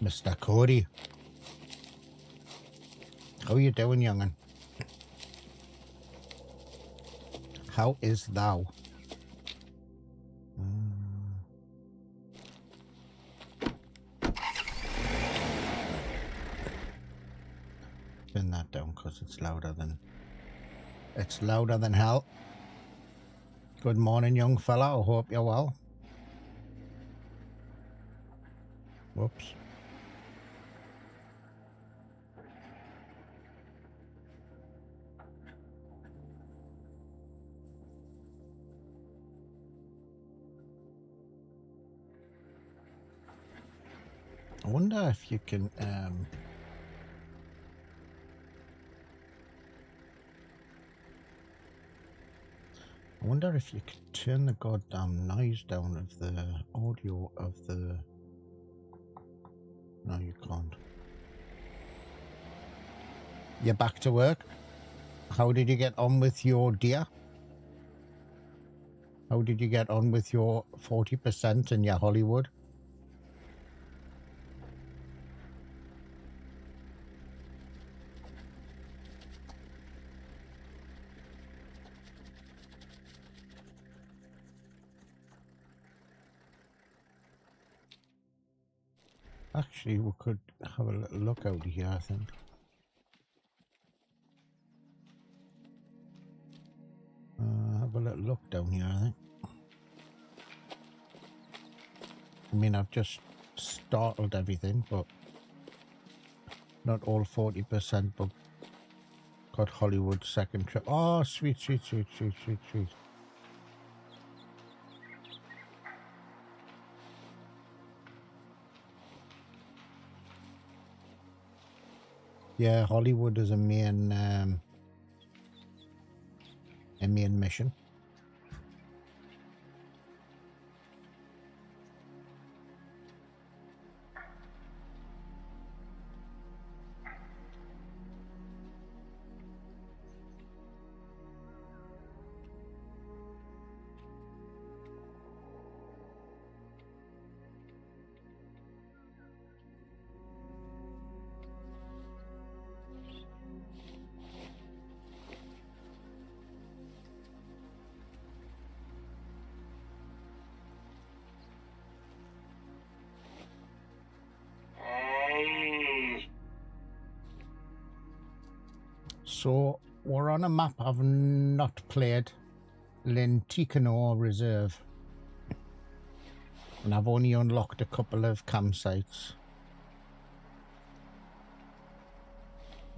Mr. Cody. How you doing, young'un? How is thou? Turn that down because it's louder than hell. Good morning, young fella. I hope you're well. Whoops. I wonder if you can I wonder if you could turn the goddamn noise down of the audio of the... No, you can't. You're back to work? How did you get on with your deer? How did you get on with your 40% in your Hollywood? Actually, we could have a little look out here, I think. Have a little look down here, I think. I mean, I've just startled everything, but not all 40%, but got Hollywood second trip. Oh, sweet, sweet, sweet, sweet, sweet, sweet. Yeah, Hollywood is a main mission. So we're on a map I've not played, Lenticano Reserve, and I've only unlocked a couple of campsites.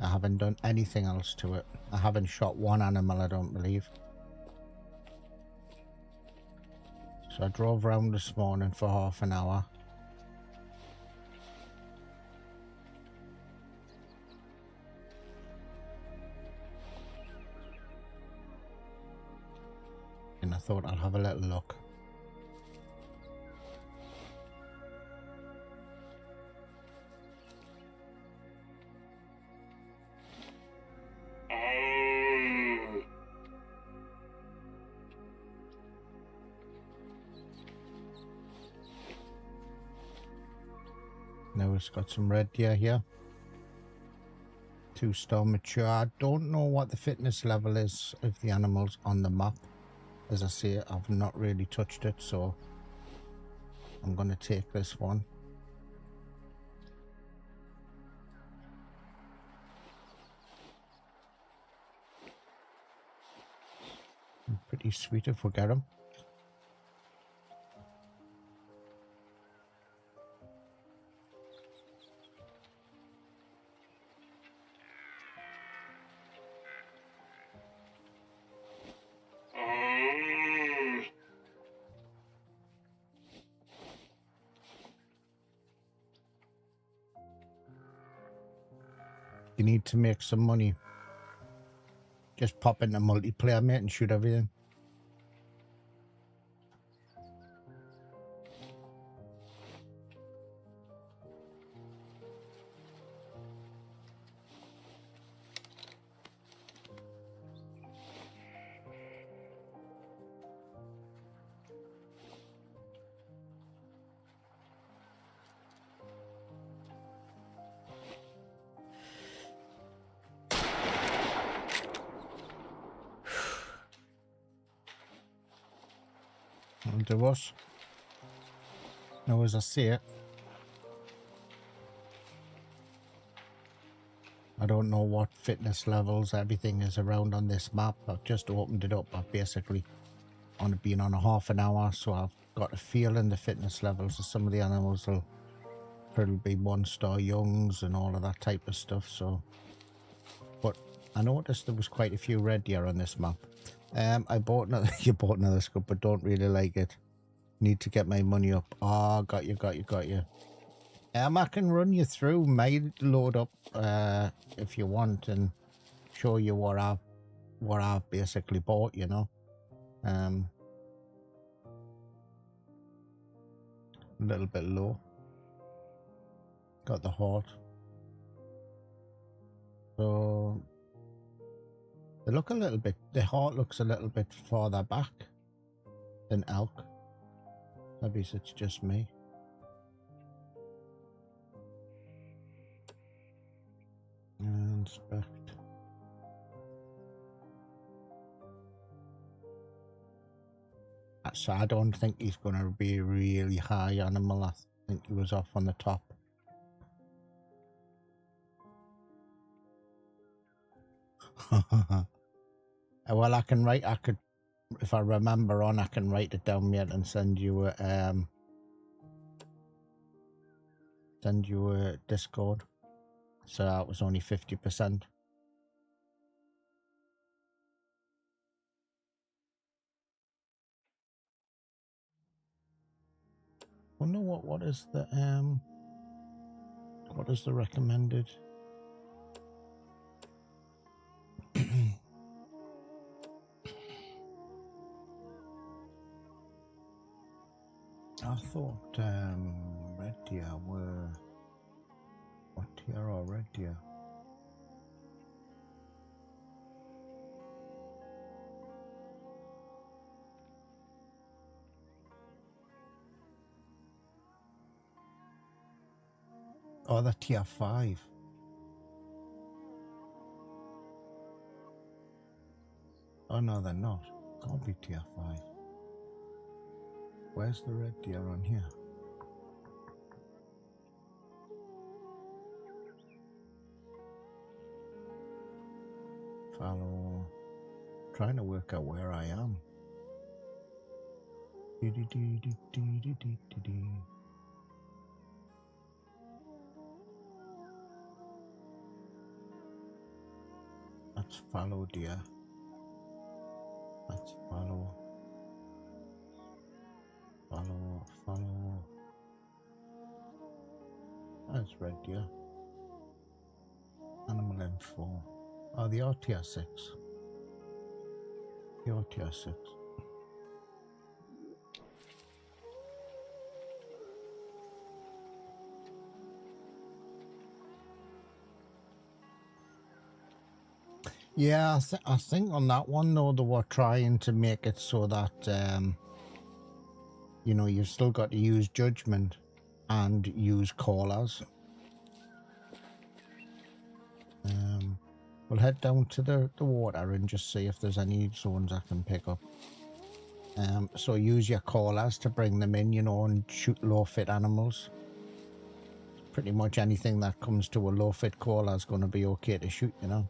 I haven't done anything else to it. I haven't shot one animal, I don't believe. So I drove around this morning for half an hour. And I thought I'll have a little look. Now it's got some red deer here. 2-star mature. I don't know what the fitness level is of the animals on the map. As I say, I've not really touched it, so I'm going to take this one. Pretty sweet if we get them. You need to make some money. Just pop into multiplayer, mate, and shoot everything. That'll do us. Now, as I say, I don't know what fitness levels everything is around on this map. I've just opened it up. I've basically been on a half an hour, so I've got a feel in the fitness levels of some of the animals. Will probably be 1-star youngs and all of that type of stuff. So, but I noticed there was quite a few red deer on this map. I bought another. You bought another scoop, but don't really like it. Need to get my money up. Oh, got you. I can run you through my load up if you want and show you what I've basically bought, you know. A little bit low. Got the heart. So they look a little bit, the heart looks a little bit farther back than elk. Maybe it's just me. Inspect. So I don't think he's going to be a really high animal. I think he was off on the top. Well, I could, if I remember on, I can write it down yet and send you a Discord. So that was only 50%. Wonder what is the recommended? I thought red deer were what tier or red deer? Oh, they're tier 5. Oh no, they're not. Can't be tier 5. Where's the red deer on here? Follow. Trying to work out where I am. That's follow deer. That's follow. Follow. That's red deer. Animal info. Oh, the tier 6. The tier 6. Yeah, I think on that one though, they were trying to make it so that you know, you've still got to use judgment and use callers. We'll head down to the water and just see if there's any zones I can pick up. So use your callers to bring them in, you know, and shoot low fit animals. Pretty much anything that comes to a low fit caller is going to be okay to shoot, you know.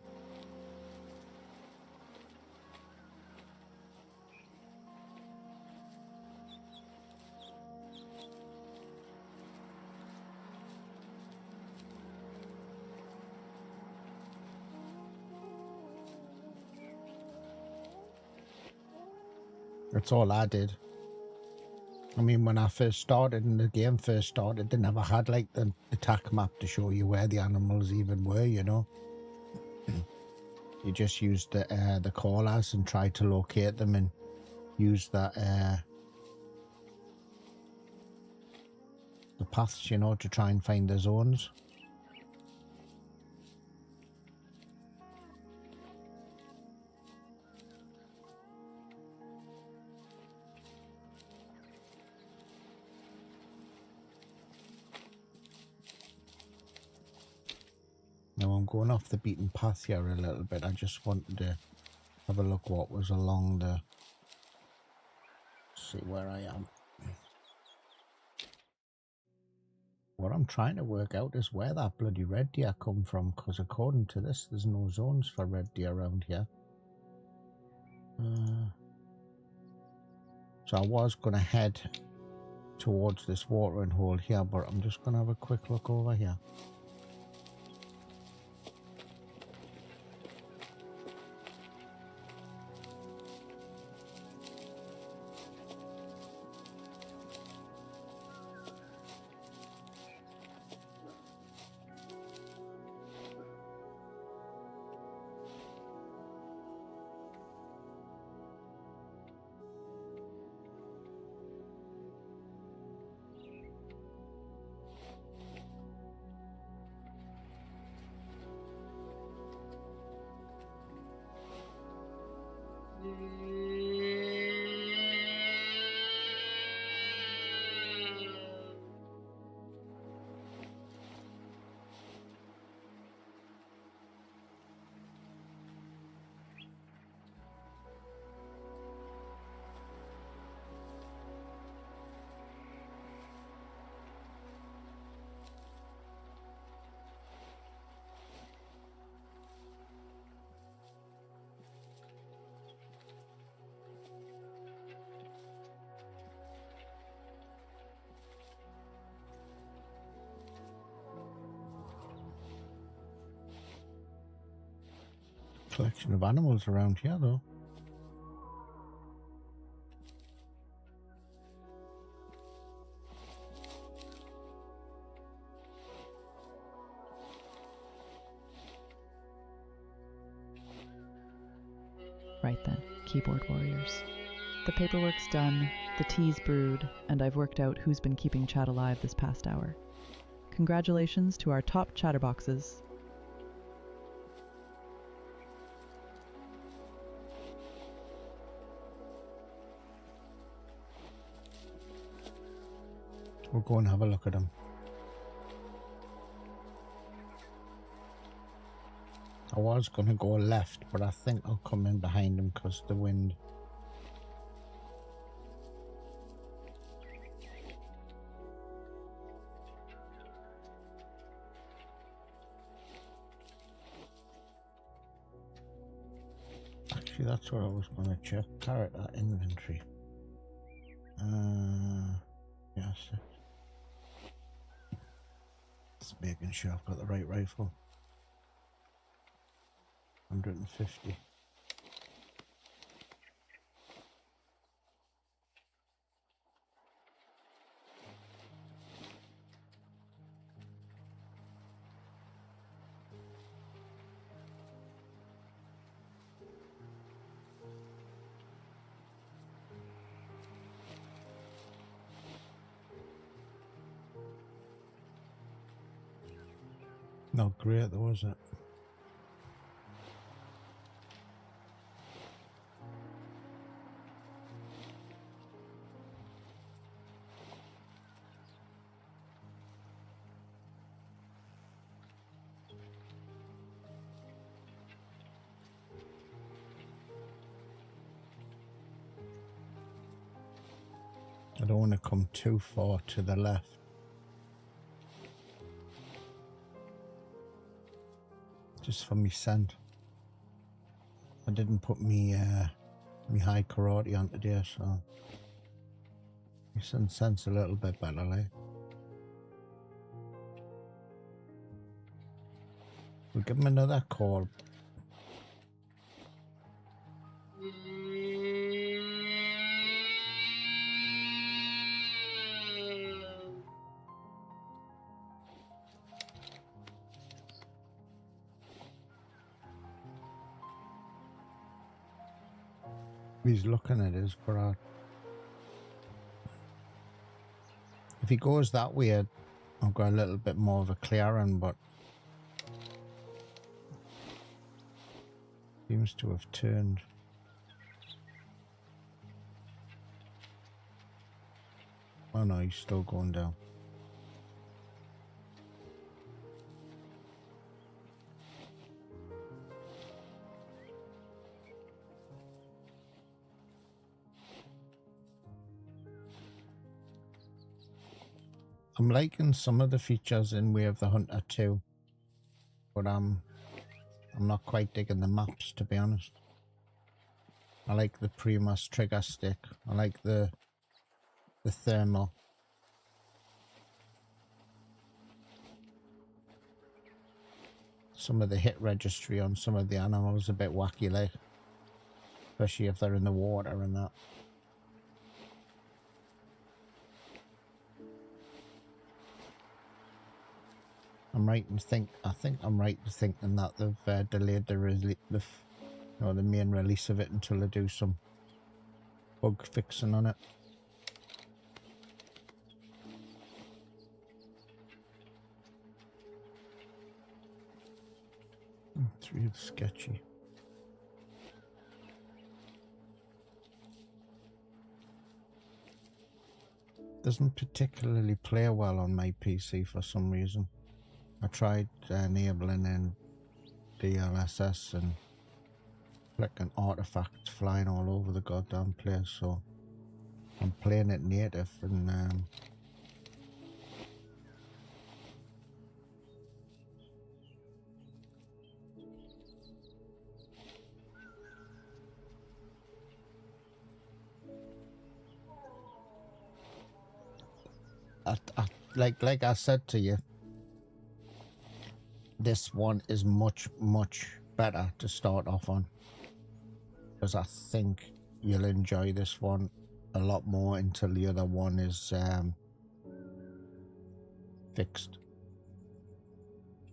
That's all I did. I mean, when I first started and the game first started, they never had like the attack map to show you where the animals even were, you know. You just used the callers and tried to locate them and use that the paths, you know, to try and find the zones. Now I'm going off the beaten path here a little bit. I just wanted to have a look what was along the see where I am. What I'm trying to work out is where that bloody red deer come from, because according to this, there's no zones for red deer around here. So I was going to head towards this watering hole here, but I'm just going to have a quick look over here. Collection of animals around here though. Right then, keyboard warriors. The paperwork's done, the tea's brewed, and I've worked out who's been keeping chat alive this past hour. Congratulations to our top chatterboxes. We'll go and have a look at them. I was going to go left, but I think I'll come in behind them because of the wind. Actually, that's what I was going to check. Character inventory. Yes. Just making sure I've got the right rifle. 150. Not great though, is it? I don't want to come too far to the left. Just for me scent. I didn't put me high karate on today, so my scent's a little bit better, like. We'll give him another call. He's looking at his bra. If he goes that way, I've got a little bit more of a clearing, but seems to have turned. Oh no, he's still going down. I'm liking some of the features in Way of the Hunter too, but I'm not quite digging the maps, to be honest. I like the Primus trigger stick. I like the thermal. Some of the hit registry on some of the animals is a bit wacky, like, especially if they're in the water and that. I think I'm right in thinking that they've delayed the main release of it until they do some bug fixing on it. It's real sketchy. Doesn't particularly play well on my PC for some reason. I tried enabling in DLSS and flicking artifacts flying all over the goddamn place, so I'm playing it native and like I said to you, this one is much better to start off on, because I think you'll enjoy this one a lot more until the other one is fixed,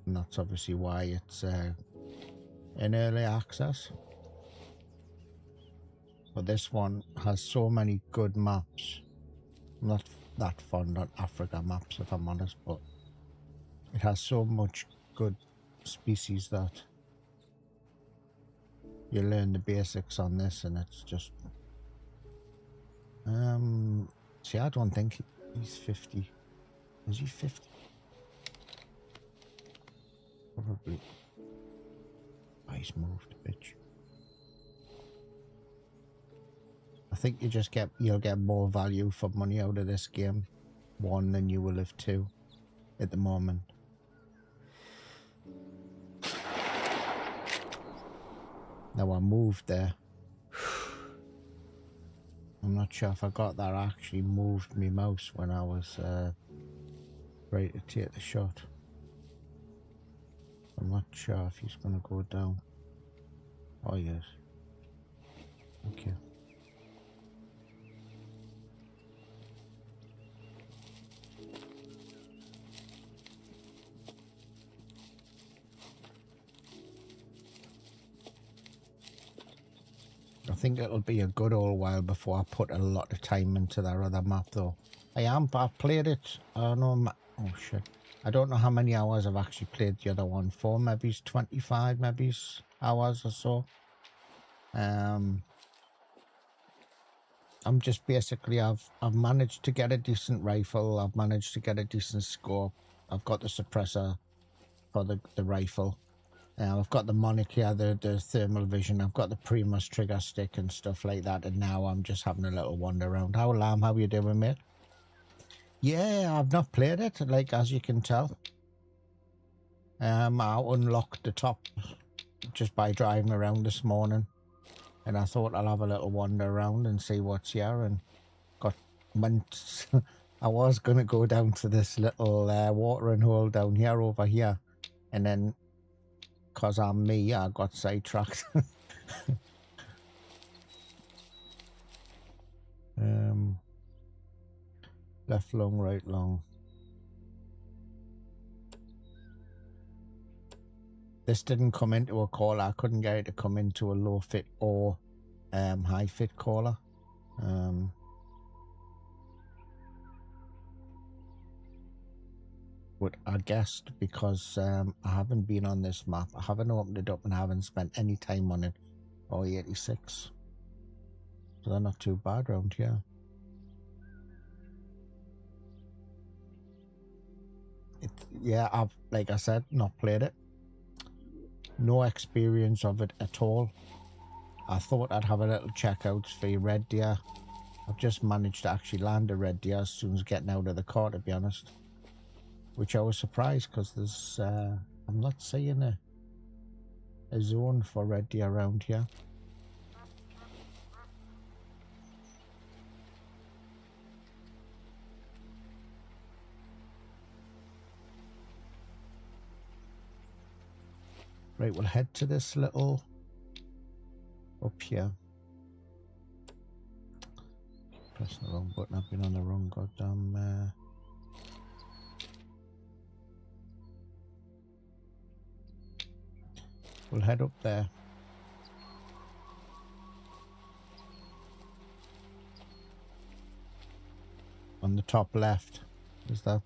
and that's obviously why it's in early access. But this one has so many good maps. I'm not that fond on Africa maps, if I'm honest, but it has so much good species that you learn the basics on this, and it's just see, I don't think he's 50. Is he 50? Probably. Oh, he's moved, bitch. I think you'll get more value for money out of this game, 1, than you will have 2 at the moment. Now I moved there. I'm not sure if I got that. I actually moved my mouse when I was ready to take the shot. I'm not sure if he's going to go down. Oh yes. Okay. I think it'll be a good old while before I put a lot of time into that other map, though. I've played it. I don't know. Oh shit! I don't know how many hours I've actually played the other one for. Maybe it's 25, maybe it's hours or so. I'm just basically I've managed to get a decent rifle. I've managed to get a decent scope. I've got the suppressor for the rifle. I've got the Monic here, the thermal vision. I've got the Primus trigger stick and stuff like that. And now I'm just having a little wander around. How Lamb, how you doing, mate? Yeah, I've not played it, like, as you can tell. I unlocked the top just by driving around this morning. And I thought I'll have a little wander around and see what's here. And went. I was going to go down to this little watering hole down here over here. And then, because I'm me, I got sidetracked. Left long, right long. This didn't come into a caller. I couldn't get it to come into a low fit or high fit caller. But I guessed because I haven't been on this map. I haven't opened it up and I haven't spent any time on it. Oh, 86. So they're not too bad around here. Yeah, I've, like I said, not played it. No experience of it at all. I thought I'd have a little checkout for your red deer. I've just managed to actually land a red deer as soon as getting out of the car, to be honest. which I was surprised because there's I'm not seeing a zone for red deer around here. Right, we'll head to this little up here. Pressing the wrong button. I've been on the wrong goddamn. We'll head up there. On the top left. Is that?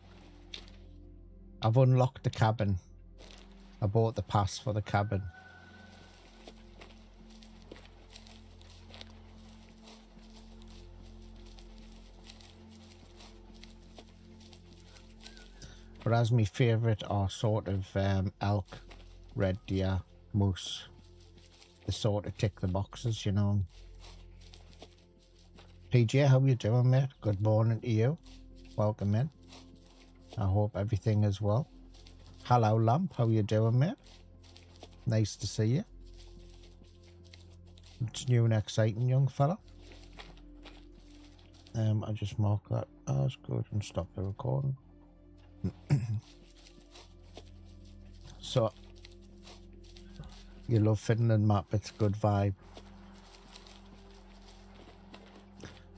I've unlocked the cabin. I bought the pass for the cabin. But as my favourite are sort of elk, red deer, moose. They sort of tick the boxes, you know. PJ, how you doing, mate? Good morning to you. Welcome in. I hope everything is well. Hello, Lamp. How you doing, mate? Nice to see you. It's new and exciting, young fella. I just mark that as good and stop the recording. So, you love Finland map, it's a good vibe.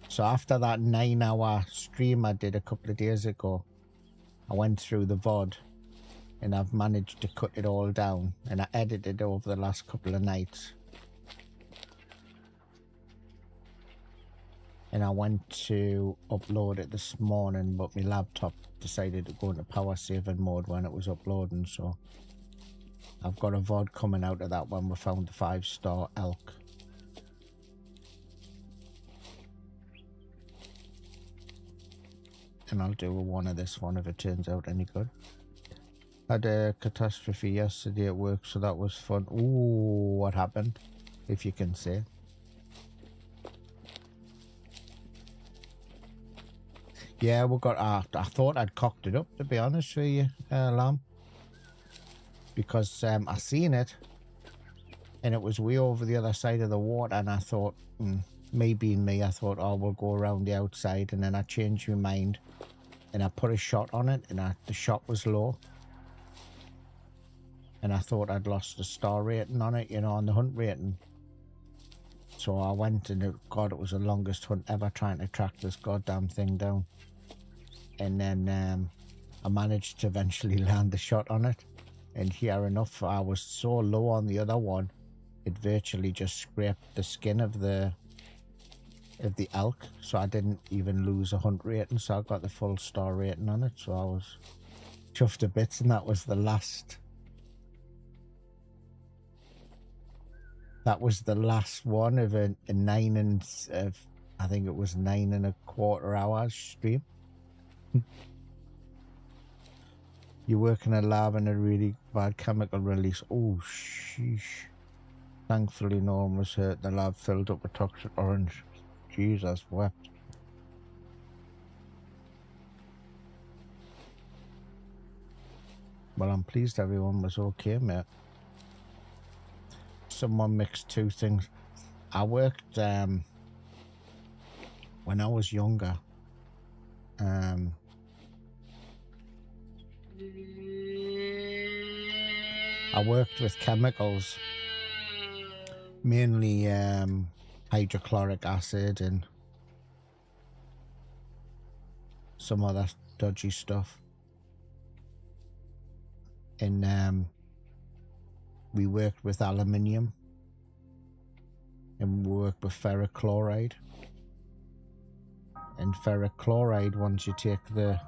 So after that 9-hour stream I did a couple of days ago, I went through the VOD and I've managed to cut it all down, and I edited it over the last couple of nights. And I went to upload it this morning, but my laptop decided to go into power saving mode when it was uploading, so I've got a VOD coming out of that when we found the 5-star elk. And I'll do one of this one if it turns out any good. Had a catastrophe yesterday at work, so that was fun. Ooh, what happened? If you can say. Yeah, we got. I thought I'd cocked it up, to be honest with you, Lamb, because I seen it, and it was way over the other side of the water, and I thought, me being me, I thought, oh, we'll go around the outside, and then I changed my mind, and I put a shot on it, and the shot was low, and I thought I'd lost the star rating on it, you know, on the hunt rating. So I went, and God, it was the longest hunt ever trying to track this goddamn thing down. And then I managed to eventually land the shot on it. And here enough, I was so low on the other one, it virtually just scraped the skin of the elk. So I didn't even lose a hunt rating, so I got the full star rating on it. So I was chuffed to bits, and that was the last. That was the last one of a 9 and I think it was 9.25 hours stream. You work in a lab and a really bad chemical release. Oh, sheesh. Thankfully, no one was hurt. The lab filled up with toxic orange. Jesus wept. Well, I'm pleased everyone was okay, mate. Someone mixed two things. I worked when I was younger. I worked with chemicals, mainly hydrochloric acid and some other dodgy stuff. And we worked with aluminium, and we worked with ferric chloride. And ferric chloride, once you take the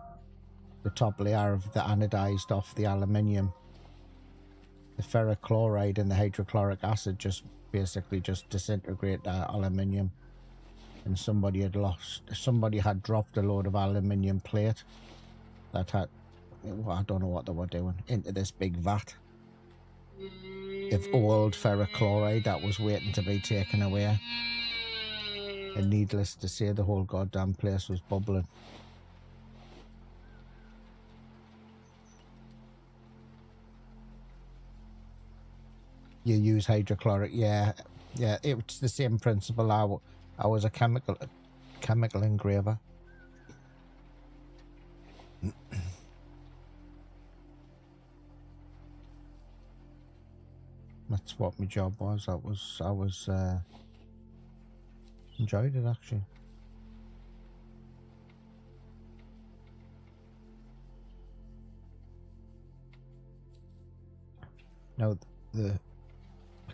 top layer of the anodized off the aluminium, the ferric chloride and the hydrochloric acid just basically just disintegrate the aluminium. And somebody had dropped a load of aluminium plate that had, well, I don't know what they were doing, into this big vat of old ferric chloride that was waiting to be taken away. And needless to say, the whole goddamn place was bubbling. You use hydrochloric, yeah. Yeah, it's the same principle. I was a chemical engraver. That's what my job was. I was enjoyed it actually. Now the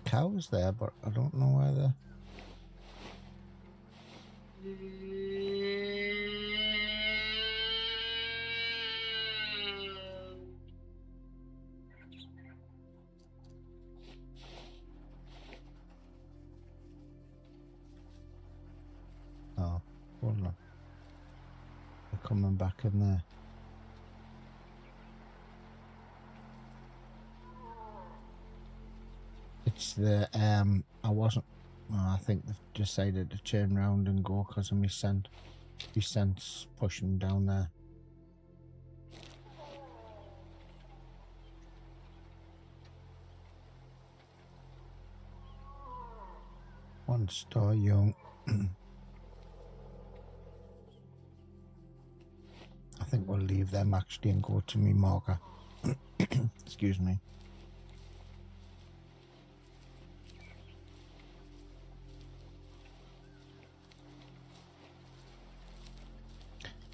cow's there, but I don't know where the. Oh, hold on. They're coming back in there. It's the I wasn't. Well, I think they've decided to turn around and go because of my scent. My scent's pushing down there. One star young. I think we'll leave them actually and go to me marker. Excuse me.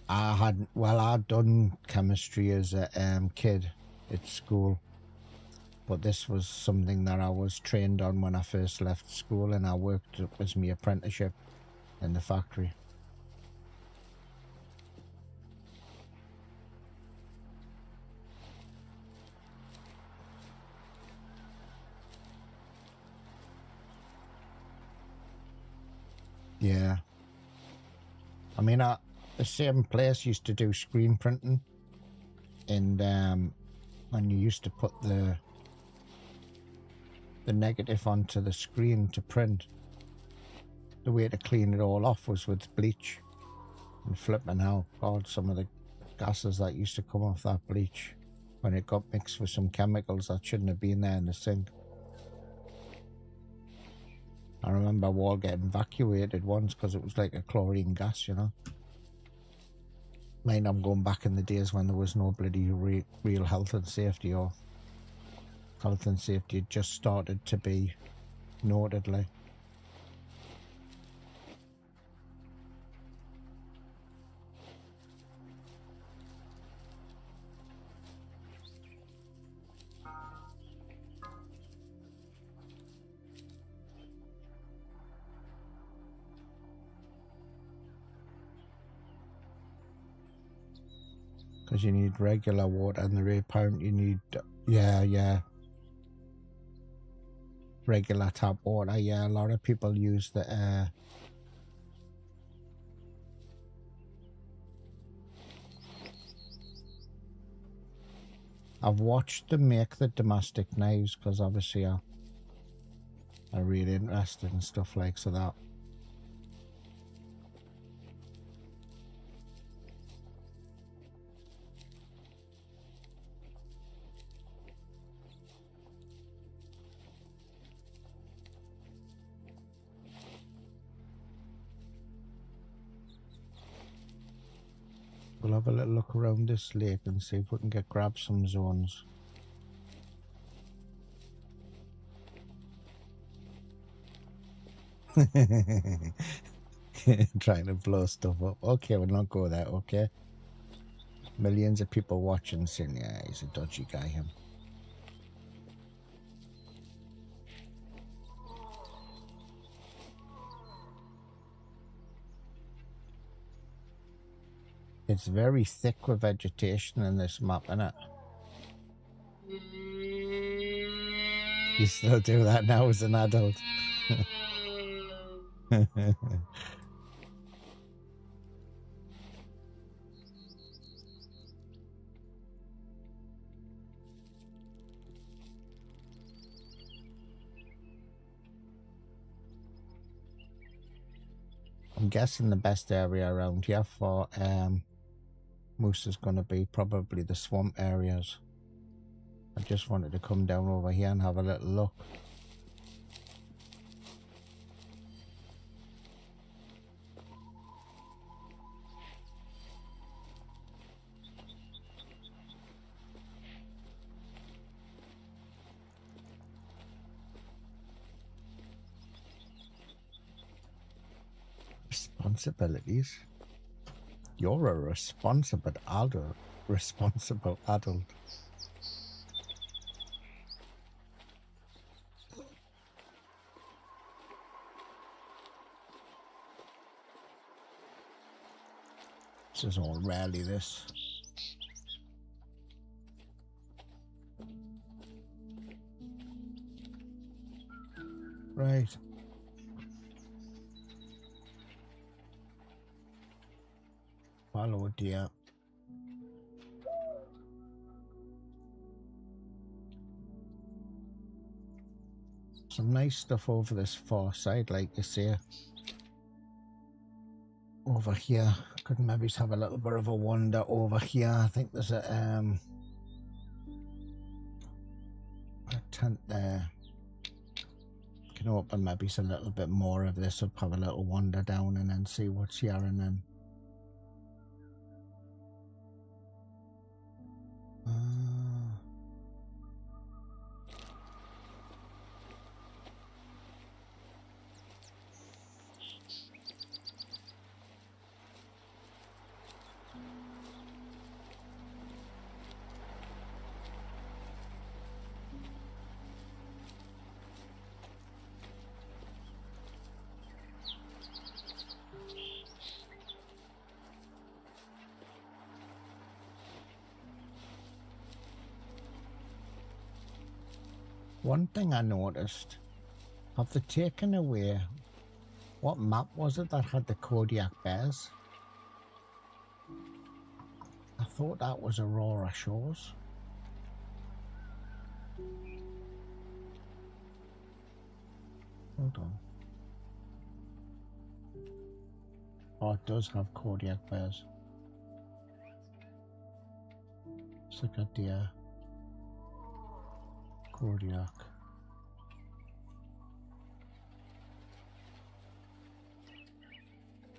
I'd done chemistry as a kid at school, but this was something that I was trained on when I first left school, and I worked as my apprenticeship in the factory. Yeah. I mean, the same place used to do screen printing, and when you used to put the negative onto the screen to print, the way to clean it all off was with bleach. And flipping out, God, some of the gases that used to come off that bleach when it got mixed with some chemicals that shouldn't have been there in the sink. I remember all getting evacuated once because it was like a chlorine gas, you know. Mind I'm going back in the days when there was no bloody real health and safety, or health and safety had just started to be noted, like. Because you need regular water, and the reparent you need, yeah, regular tap water. Yeah, a lot of people use the I've watched them make the domestic knives because obviously I'm really interested in stuff like so that. We'll have a little look around this lake and see if we can grab some zones. Trying to blow stuff up. Okay, we'll not go there, okay? Millions of people watching saying, yeah, he's a dodgy guy, him. It's very thick with vegetation in this map, innit? You still do that now as an adult. I'm guessing the best area around here for moose is going to be probably the swamp areas. I just wanted to come down over here and have a little look. Responsibilities. You're a responsible adult. Responsible adult. This is all rarely this. Right. Follow it, dear. Some nice stuff over this far side, like you say. Over here, could maybe have a little bit of a wander over here. I think there's a tent there. Can open maybe a little bit more of this up, have a little wander down and then see what's here and then. One thing I noticed, have they taken away, what map was it that had the Kodiak bears? I thought that was Aurora Shores. Hold on. Oh, it does have Kodiak bears. Let's look at the Kodiak.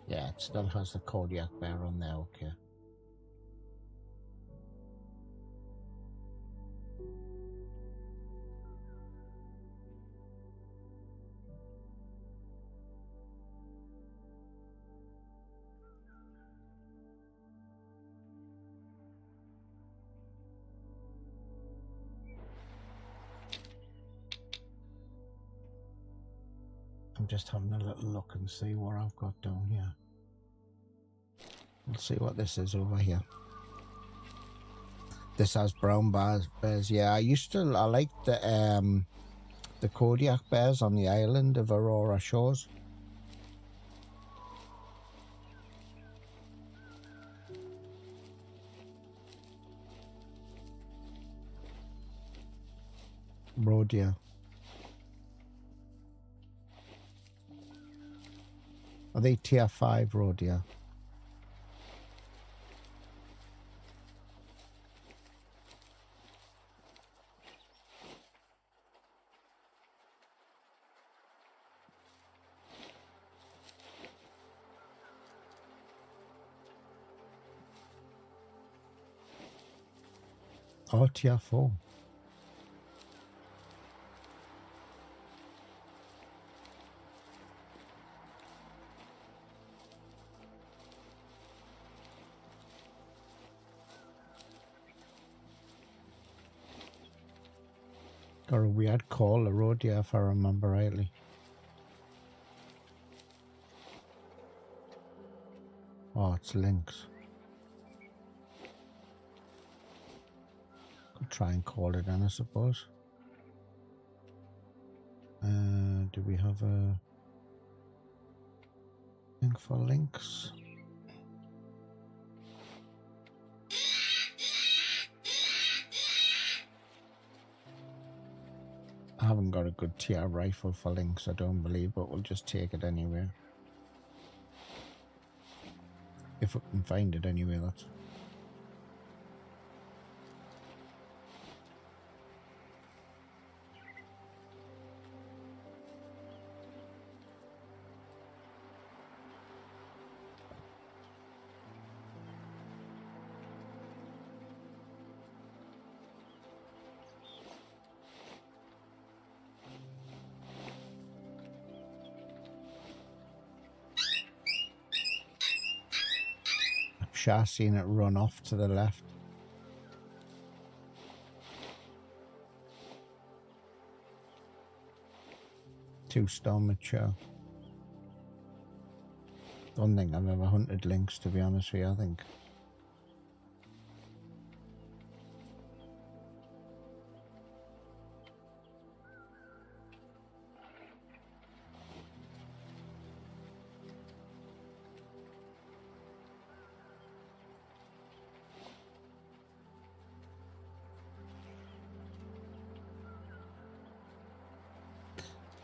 Yeah, it still has the Kodiak bear on there, okay. I'm just having a little look and see what I've got down here. We'll see what this is over here. This has brown bears. Yeah, I liked the Kodiak bears on the island of Aurora Shores. Roe deer. Are they tier 5 roe deer? Oh, tier 4. Got a weird call, a roe deer, if I remember rightly. Oh, it's lynx. Could try and call it in, I suppose. Do we have a thing for lynx? I haven't got a good TR rifle for lynx, I don't believe, but we'll just take it anyway. If we can find it anyway, that's... chassis and it run off to the left. Two-star mature. Don't think I've ever hunted lynx, to be honest with you. I think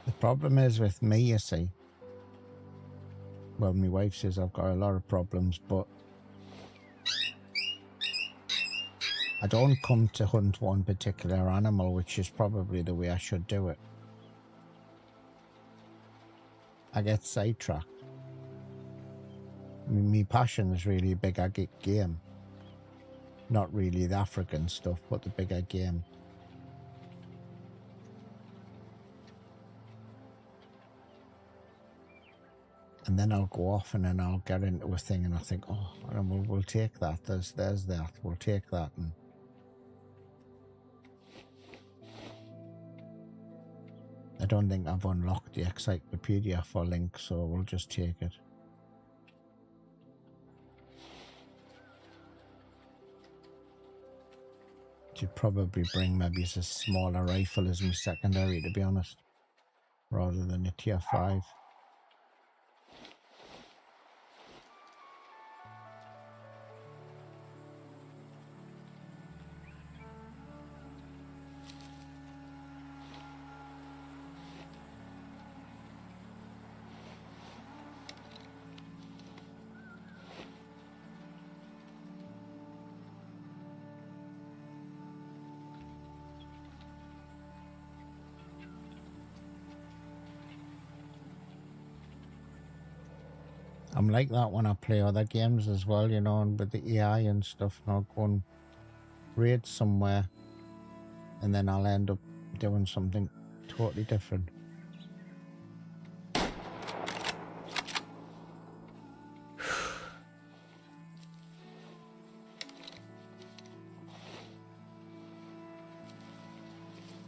the problem is with me, you see. Well, my wife says I've got a lot of problems, but I don't come to hunt one particular animal, which is probably the way I should do it. I get sidetracked. I mean, my passion is really big. I get game. Not really the African stuff, but the bigger game. And then I'll go off and then I'll get into a thing and I think, oh, and we'll take that. There's that. We'll take that. And I don't think I've unlocked the encyclopedia for lynx, so we'll just take it. Should probably bring maybe a smaller rifle as my secondary, to be honest, rather than a tier 5. I'm like that when I play other games as well, you know, and with the AI and stuff, and I'll go and raid somewhere and then I'll end up doing something totally different.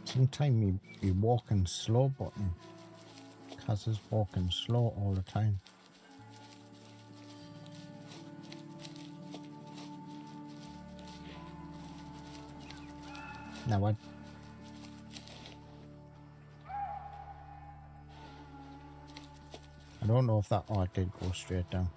Sometimes you walking slow button. Kaz is walking slow all the time. Now I don't know if that art did go straight down.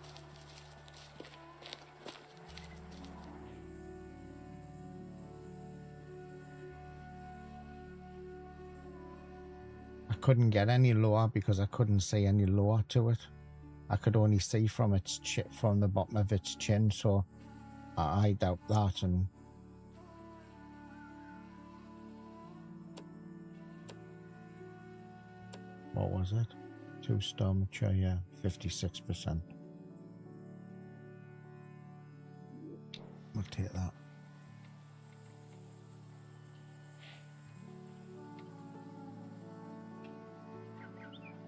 I couldn't get any lower because I couldn't see any lower to it. I could only see from its from the bottom of its chin, so I doubt that. And what was it? 2-star mature, yeah, 56%. We'll take that.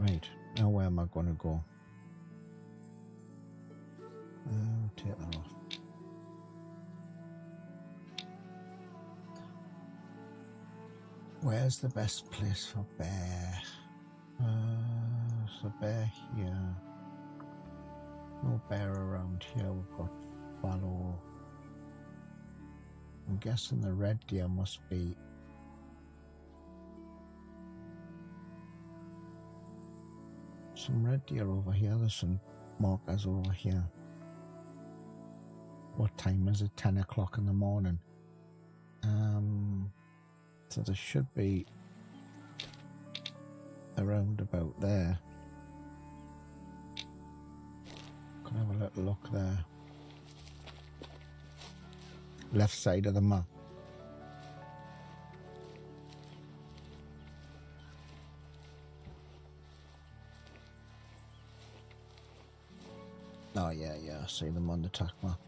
Right, now where am I going to go? Take that off. Where's the best place for bear? So bear here. No bear around here. We've got fallow. I'm guessing the red deer must be some red deer over here. There's some markers over here. What time is it? 10 o'clock in the morning. So there should be around about there. Can have a little look there. Left side of the map. Oh yeah, I see them on the tack map.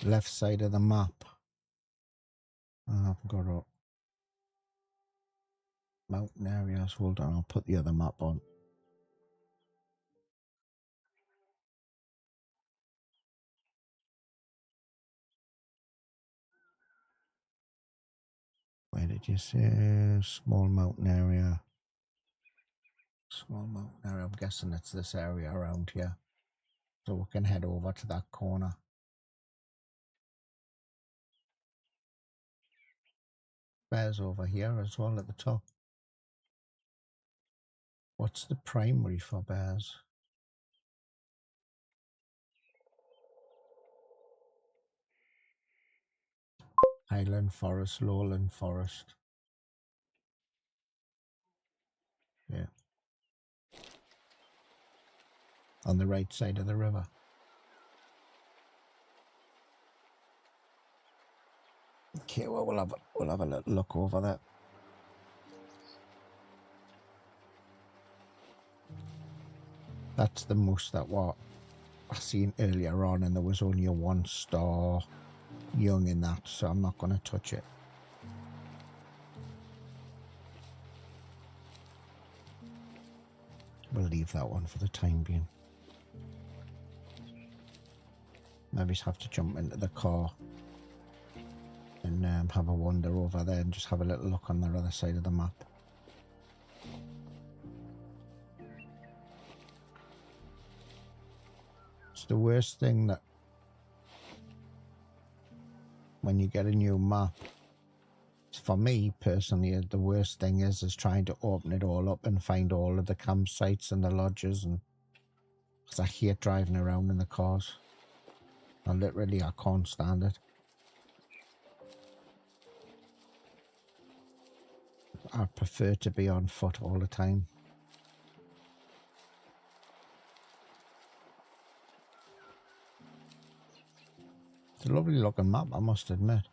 Left side of the map. Mountain areas. Hold on, I'll put the other map on. Where did you say? Small mountain area. Small mountain area. I'm guessing it's this area around here. So we can head over to that corner. Bears over here as well at the top. What's the primary for bears? Highland forest, lowland forest. Yeah. On the right side of the river. Okay, well we'll have a little look over that. That's the moose that what I seen earlier on, and there was only a 1-star young in that, so I'm not going to touch it. We'll leave that one for the time being. Maybe just have to jump into the car and have a wander over there and just have a little look on the other side of the map. It's the worst thing that when you get a new map, for me personally, the worst thing is trying to open it all up and find all of the campsites and the lodges, and because I hate driving around in the cars. I can't stand it. I prefer to be on foot all the time. It's a lovely looking map, I must admit.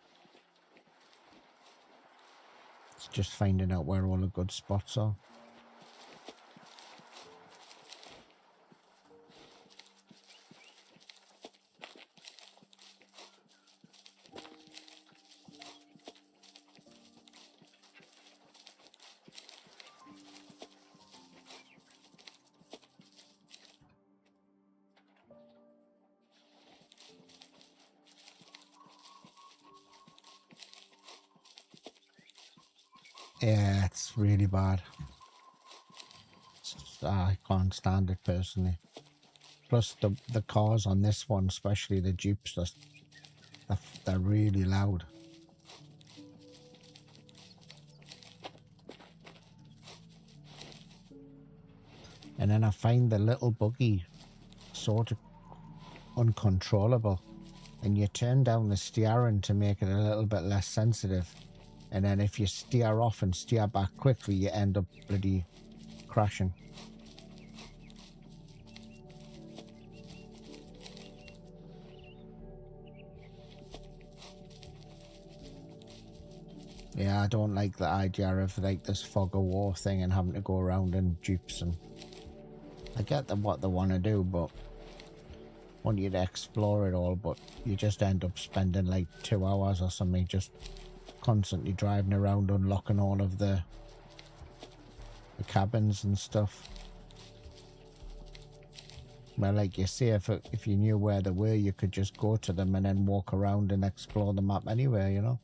It's just finding out where all the good spots are. Yeah, it's really bad. I can't stand it personally. Plus the cars on this one, especially the Jeeps, they're really loud. And then I find the little buggy sort of uncontrollable. And you turn down the steering to make it a little bit less sensitive. And then if you steer off and steer back quickly, you end up bloody crashing. Yeah, I don't like the idea of like this fog of war thing and having to go around in jeeps, and I get what they want to do, but want you to explore it all, but you just end up spending like 2 hours or something just constantly driving around unlocking all of the cabins and stuff. Well, like you say, if you knew where they were, you could just go to them and then walk around and explore the map anywhere, you know.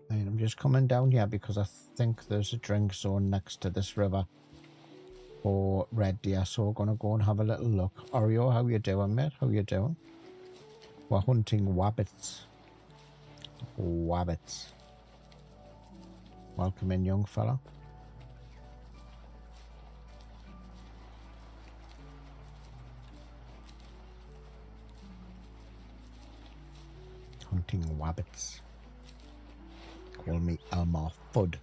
And I'm just coming down here because I think there's a drink zone next to this river for red deer, so we're gonna go and have a little look. Oreo, how you doing, mate? How you doing? We're hunting wabbits. Wabbits. Welcome in, young fella. Hunting wabbits. Call me Elmer Fudd.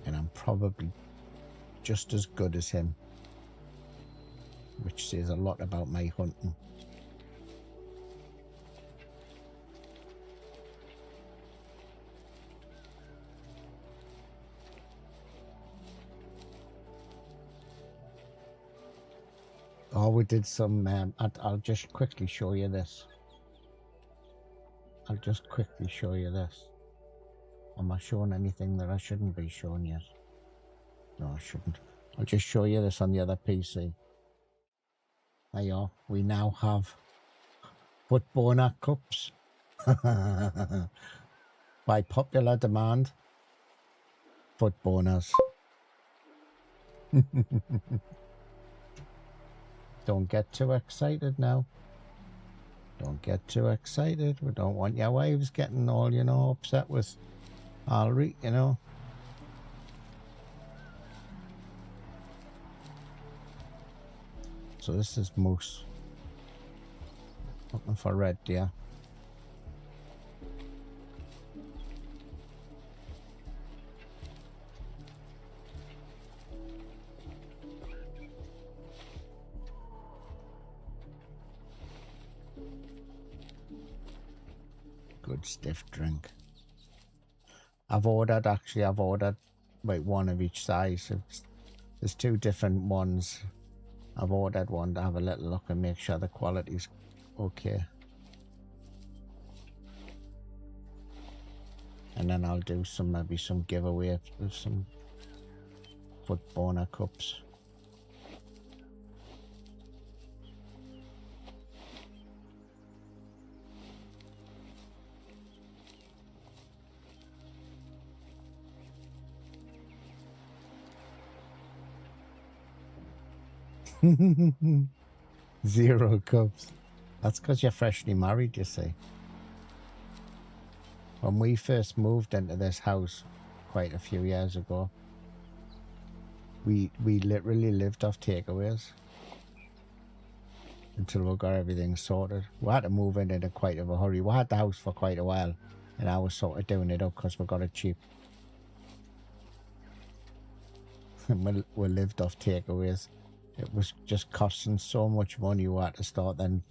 And I'm probably just as good as him. which says a lot about my hunting. Oh, we did some, I'll just quickly show you this. I'll just quickly show you this. Am I showing anything that I shouldn't be showing yet? No, I shouldn't. I'll just show you this on the other PC. There you are. We now have foot boner cups. By popular demand, foot boners. Don't get too excited now. Don't get too excited. We don't want your wives getting all, you know, upset with ALREET, you know. So this is moose. Looking for red deer. Good stiff drink. I've ordered like one of each size. There's two different ones. I've ordered one to have a little look and make sure the quality's okay. And then I'll do maybe some giveaway with some foot boner cups. Zero cups. That's because you're freshly married, you see. When we first moved into this house quite a few years ago, we literally lived off takeaways until we got everything sorted. We had to move in quite of a hurry. We had the house for quite a while, and I was sort of doing it up because we got it cheap. And we lived off takeaways. It was just costing so much money. We had to start then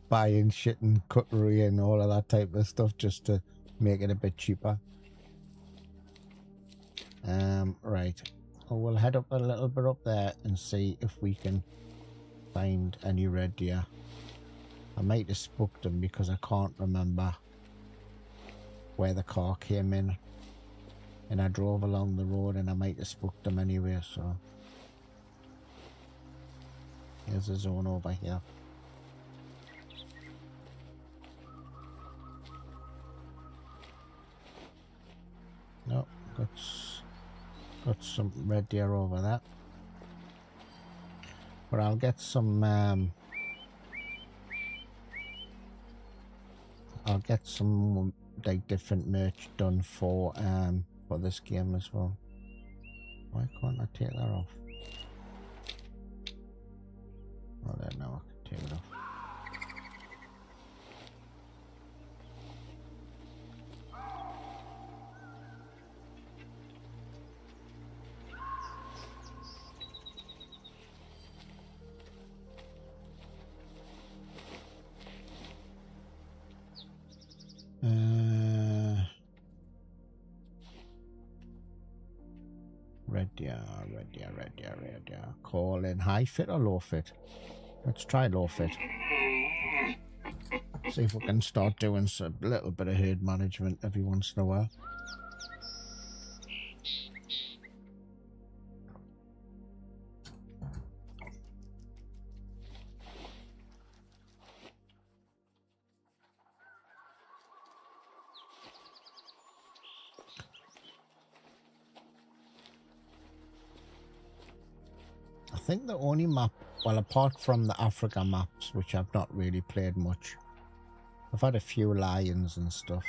buying shit and cutlery and all of that type of stuff just to make it a bit cheaper. Right. Well, we'll head up a little bit up there and see if we can find any red deer. I might have spooked them because I can't remember where the car came in. And I drove along the road and I might have spooked them anyway, so... Here's a zone over here. Nope, got some red deer over there. But I'll get some like different merch done for this game as well. Why can't I take that off? Oh, there, now I can take it off. Red deer. Call in high fit or low fit? Let's try low fit. See if we can start doing a little bit of herd management every once in a while. I think the only map, well, apart from the Africa maps, which I've not really played much, I've had a few lions and stuff.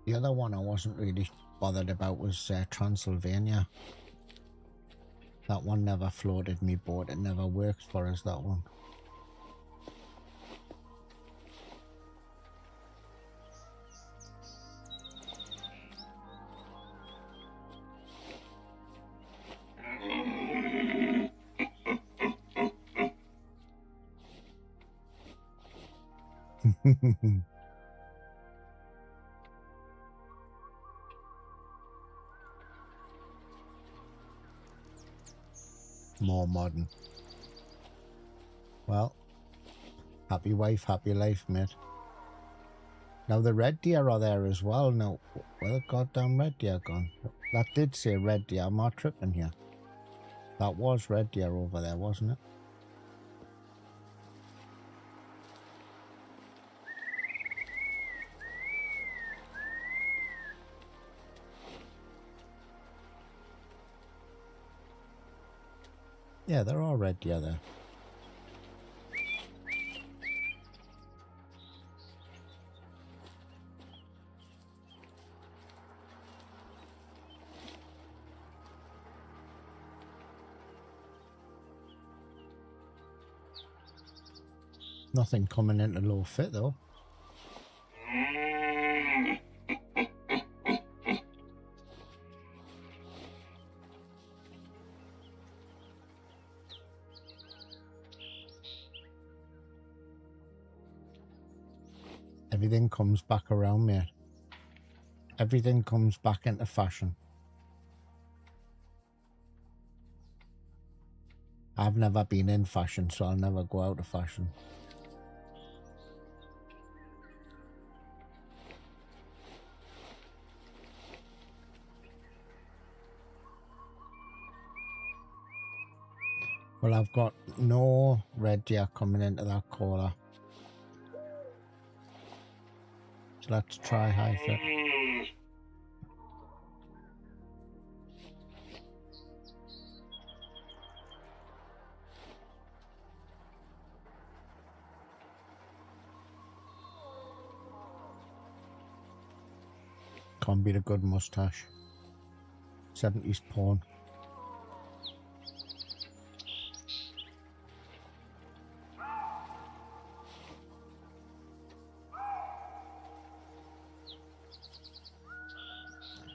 The other one I wasn't really bothered about was Transylvania. That one never floated me boat. It never worked for us, that one. More modern. Well, happy wife, happy life, mate. Now the red deer are there as well. Now, where the goddamn red deer gone? That did say red deer. I'm not tripping here. That was red deer over there, wasn't it? Yeah, there are red deer there. Nothing coming into low fit though. Everything comes back around, mate. Everything comes back into fashion. I've never been in fashion, so I'll never go out of fashion. Well, I've got no red deer coming into that corner. So let's try high fit. Can't beat a good mustache. 70s porn.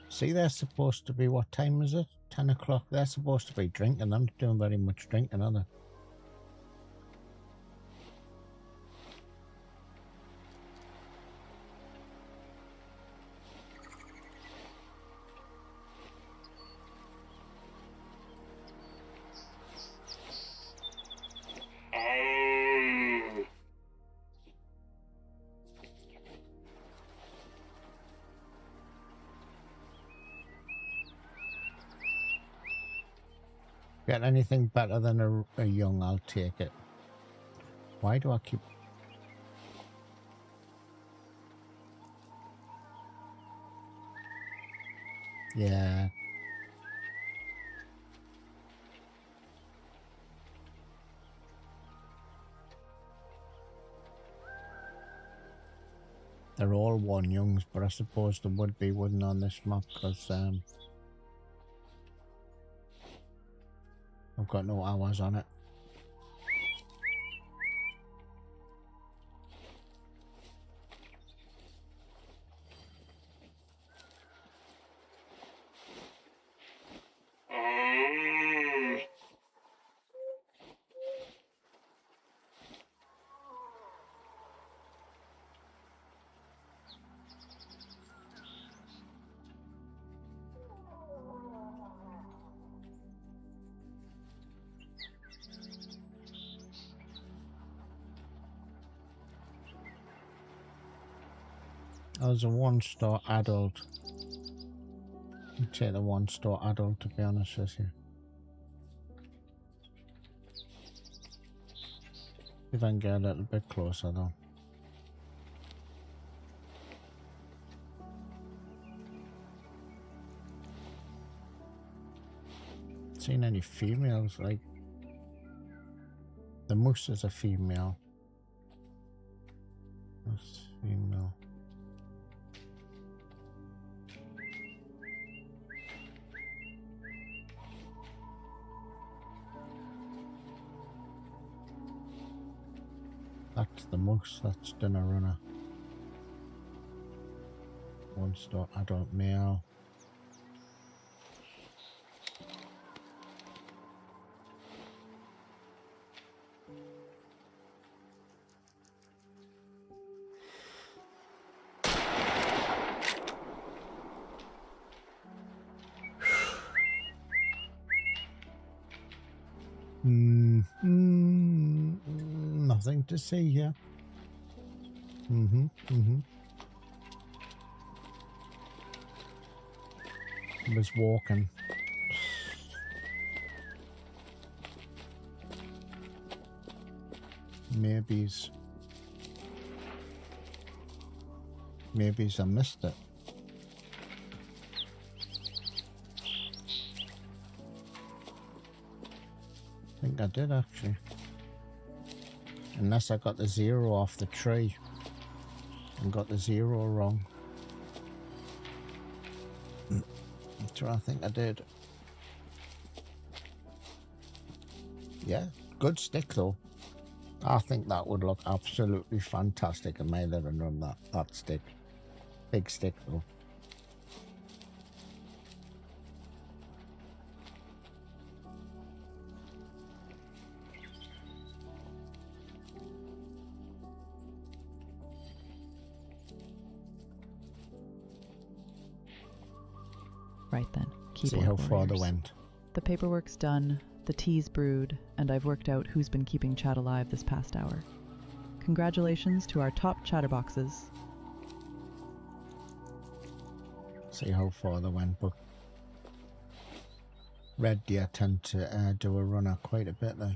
See, they're supposed to be, what time is it? 10 o'clock. They're supposed to be drinking. I'm not doing very much drinking, are they? Get anything better than a young, I'll take it. Why do I keep... Yeah. They're all one youngs, but I suppose there would be, wouldn't on this map, because I've got no hours on it. There's a one-star adult. I'll take the one-star adult, to be honest with you. If I can get a little bit closer though. Seen any females? Like the moose is a female. That's female. That's the moose. That's dinner runner. One-star adult male. Nothing to see here. I was walking. Maybe I missed it. I think I did actually. Unless I got the 0 off the tree and got the 0 wrong. That's what I think I did. Yeah, good stick though. I think that would look absolutely fantastic in my living room, that stick. Big stick though. Right then, See how far they went. The paperwork's done, the tea's brewed, and I've worked out who's been keeping chat alive this past hour. Congratulations to our top chatterboxes. See how far they went, but red deer tend to do a runner quite a bit though.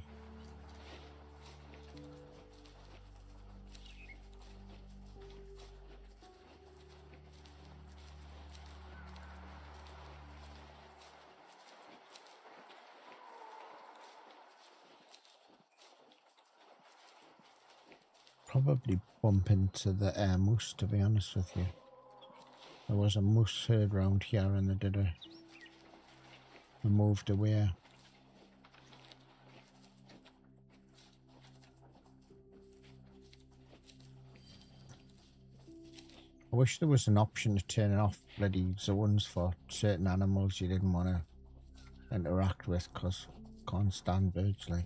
Probably bump into the moose, to be honest with you. There was a moose herd round here and they moved away. I wish there was an option to turn off bloody zones for certain animals you didn't want to interact with, because I can't stand birds like.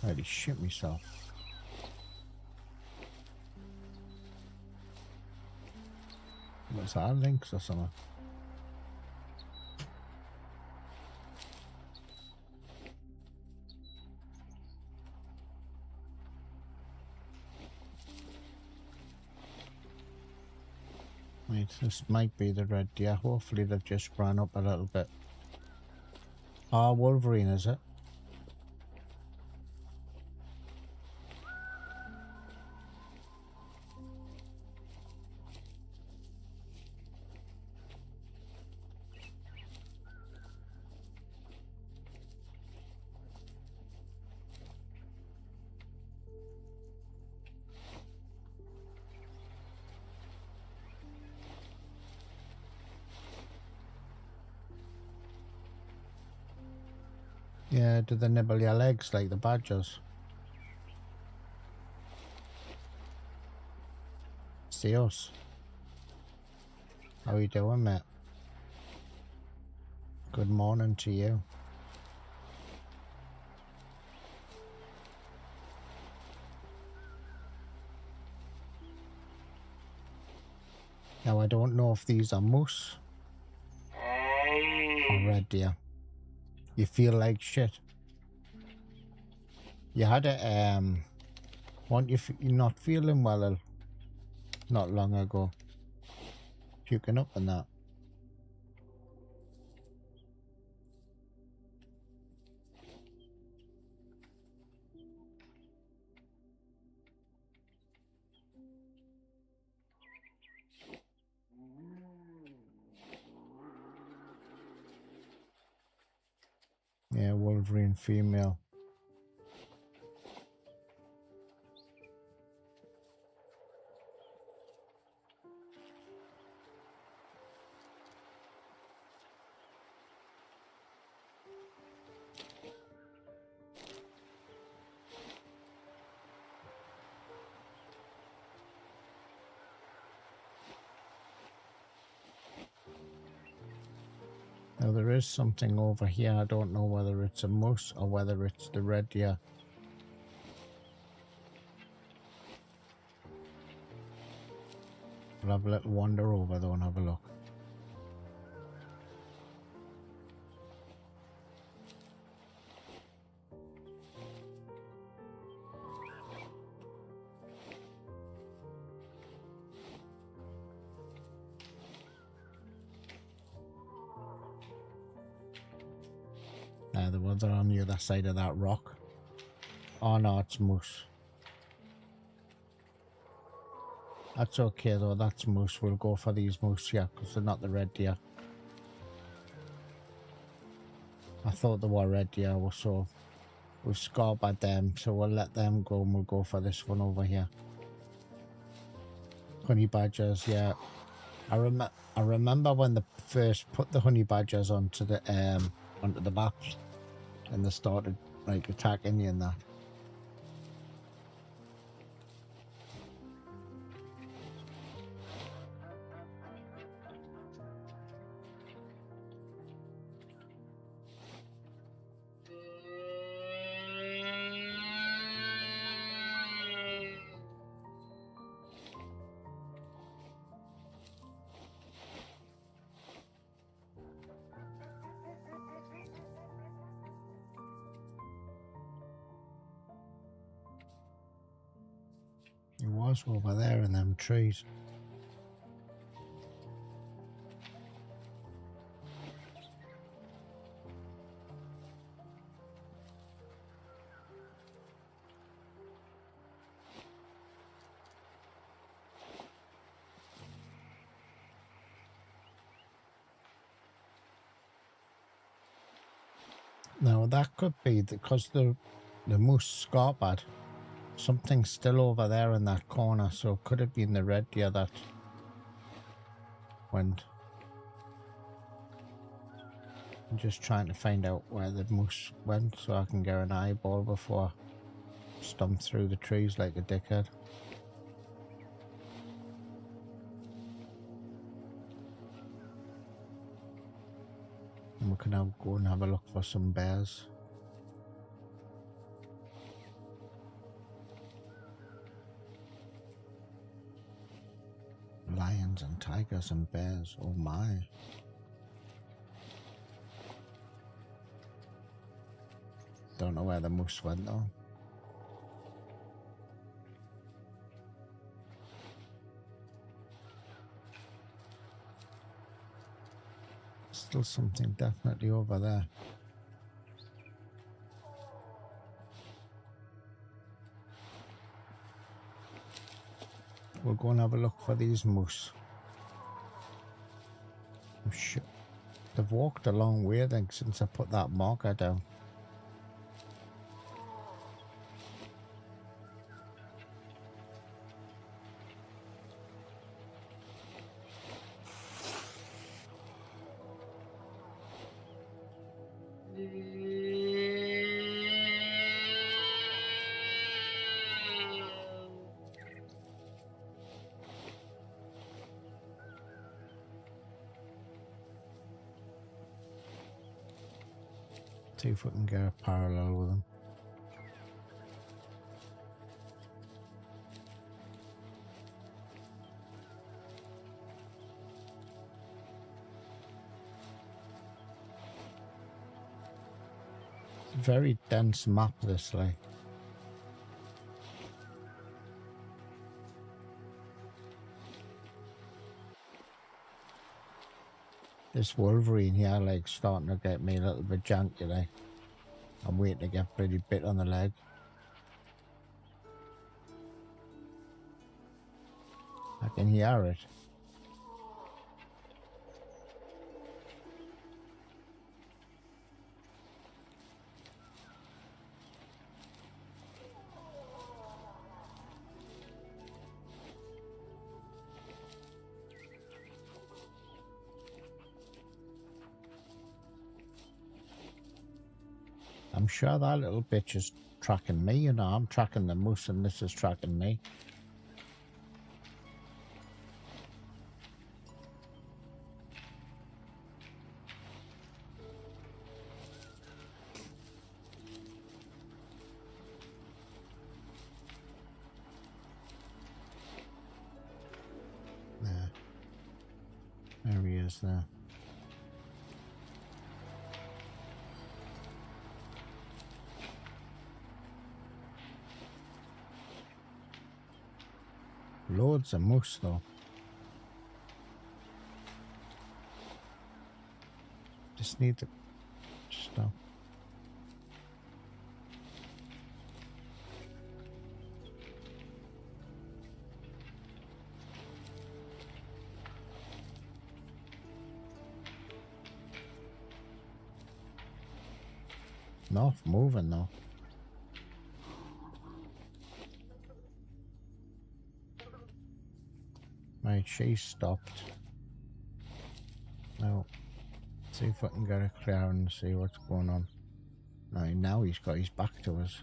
I had to shit myself. What's that, lynx or something? Wait, this might be the red deer. Hopefully they've just ran up a little bit. Ah, Wolverine, is it? Yeah, do they nibble your legs like the badgers? See us. How you doing, mate? Good morning to you. Now I don't know if these are moose or red deer. You feel like shit. You had a weren't you you're not feeling well not long ago? Puking up and that. Yeah, Wolverine female. Now there is something over here. I don't know whether it's a moose or whether it's the red deer. We'll have a little wander over though and have a look. Now the ones are on the other side of that rock. Oh no, it's moose. That's okay though, that's moose. We'll go for these moose here because they're not the red deer. I thought they were red deer, so we've scarred them, so we'll let them go and we'll go for this one over here. Honey badgers, yeah. I remember when they first put the honey badgers onto the maps and they started like attacking you and that. It was over there in them trees. Now that could be because the moose scarped. Something's still over there in that corner, so it could have been the red deer that went. I'm just trying to find out where the moose went so I can get an eyeball before I stomp through the trees like a dickhead. And we can now go and have a look for some bears. Lions and tigers and bears, oh my. Don't know where the moose went though. Still something definitely over there. We'll go and have a look for these moose. I'm sure they've walked a long way, I think, since I put that marker down. See if we can get a parallel with them. Very dense map this, like. This Wolverine here, like, starting to get me a little bit janky, like. I'm waiting to get pretty bit on the leg. I can hear it. I'm sure that little bitch is tracking me, you know. I'm tracking the moose and this is tracking me. is there? Loads of moose though. Just need to stop. Not moving though. Right, she stopped. Now, see if I can get a crowd and see what's going on. Right, now he's got his back to us.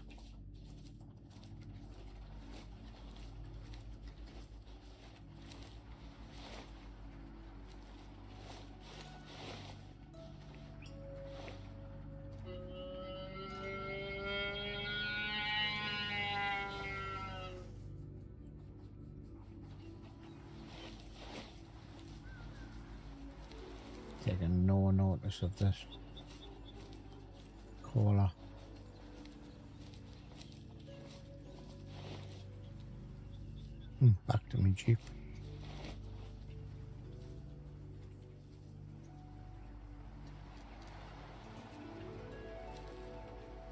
Taking no notice of this caller. Back to me jeep.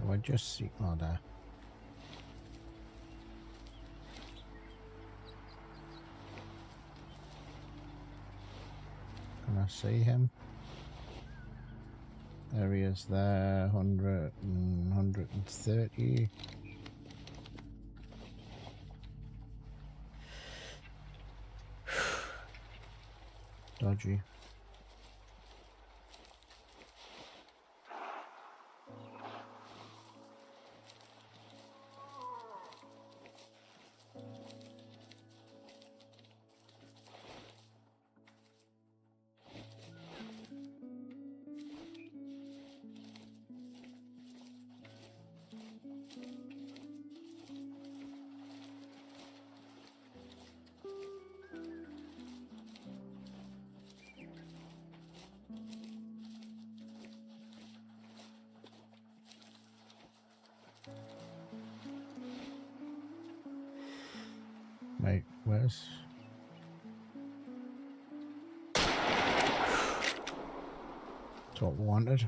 Do I just see? Oh, there. Can I see him? There he is there, 100 and 130. Dodgy. Right, where's... That's what we wanted.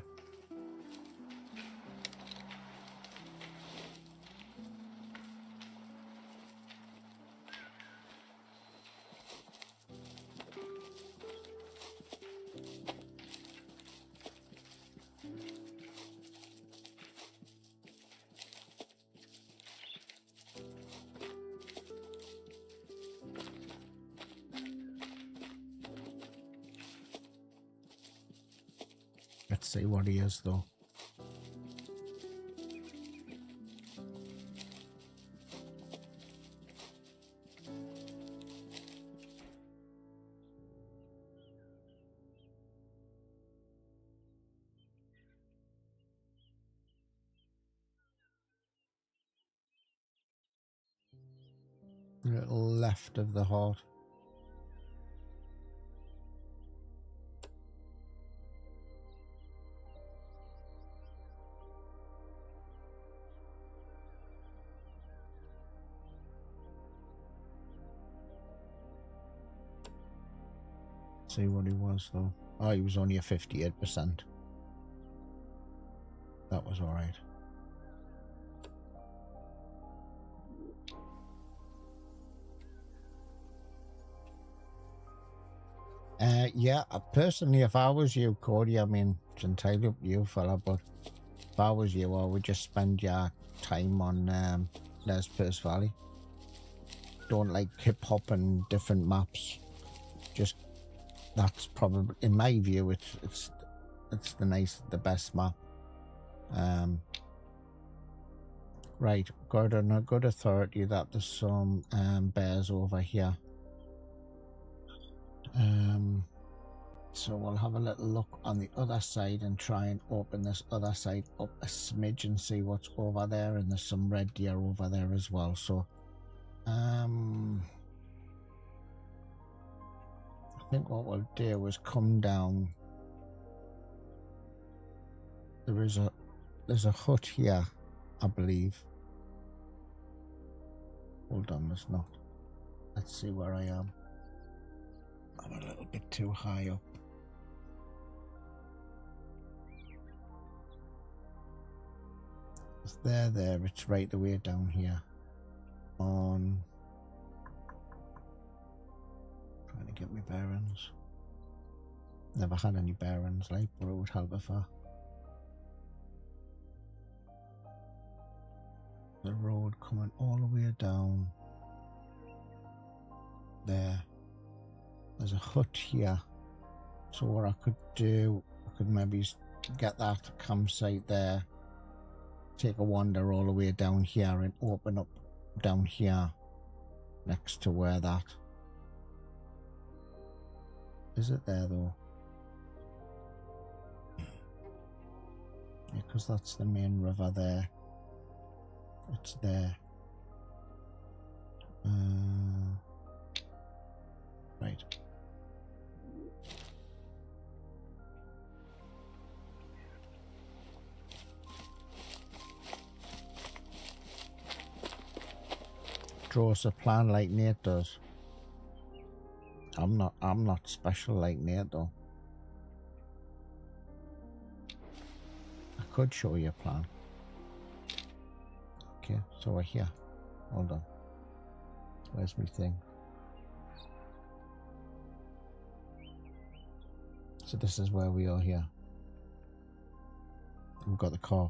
Let's see what he is though. A little left of the heart. See what he was though. Oh, he was only a 58%. That was alright. Yeah, personally, if I was you, Cody, I mean, it's entirely up to you, fella, but if I was you, I would just spend your time on Les Perce Valley. Don't like hip-hop and different maps. Just, that's probably, in my view, it's the best map. Right, got on a good authority that there's some bears over here. So we'll have a little look on the other side and try and open this other side up a smidge and see what's over there, and there's some red deer over there as well. So I think what we'll do is come down. There's a hut here, I believe. Hold on, there's not. Let's see where I am. I'm a little bit too high up. It's there. It's right away down here. Trying to get my bearings. Never had any bearings, like, but it would help if I. The road coming all the way down there. There's a hut here, so what I could do, I could maybe get that campsite there, take a wander all the way down here and open up down here next to where that is. It there though? Yeah, because that's the main river there. It's there. Right. Draw us a plan like Nate does. I'm not special like Nate though. I could show you a plan. Okay, so we're here. Hold on. Where's my thing? So this is where we are here. We've got the car.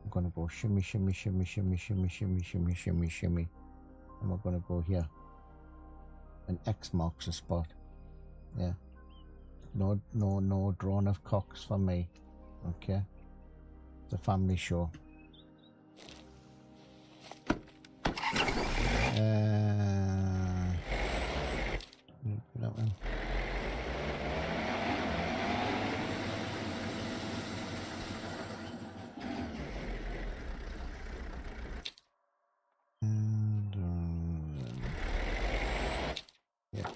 I'm gonna go shimmy, shimmy, shimmy, shimmy, shimmy, shimmy, shimmy, shimmy, shimmy. And we're gonna go here. And X marks the spot. Yeah. No drawing of cocks for me. Okay. It's a family show. That one. Yeah.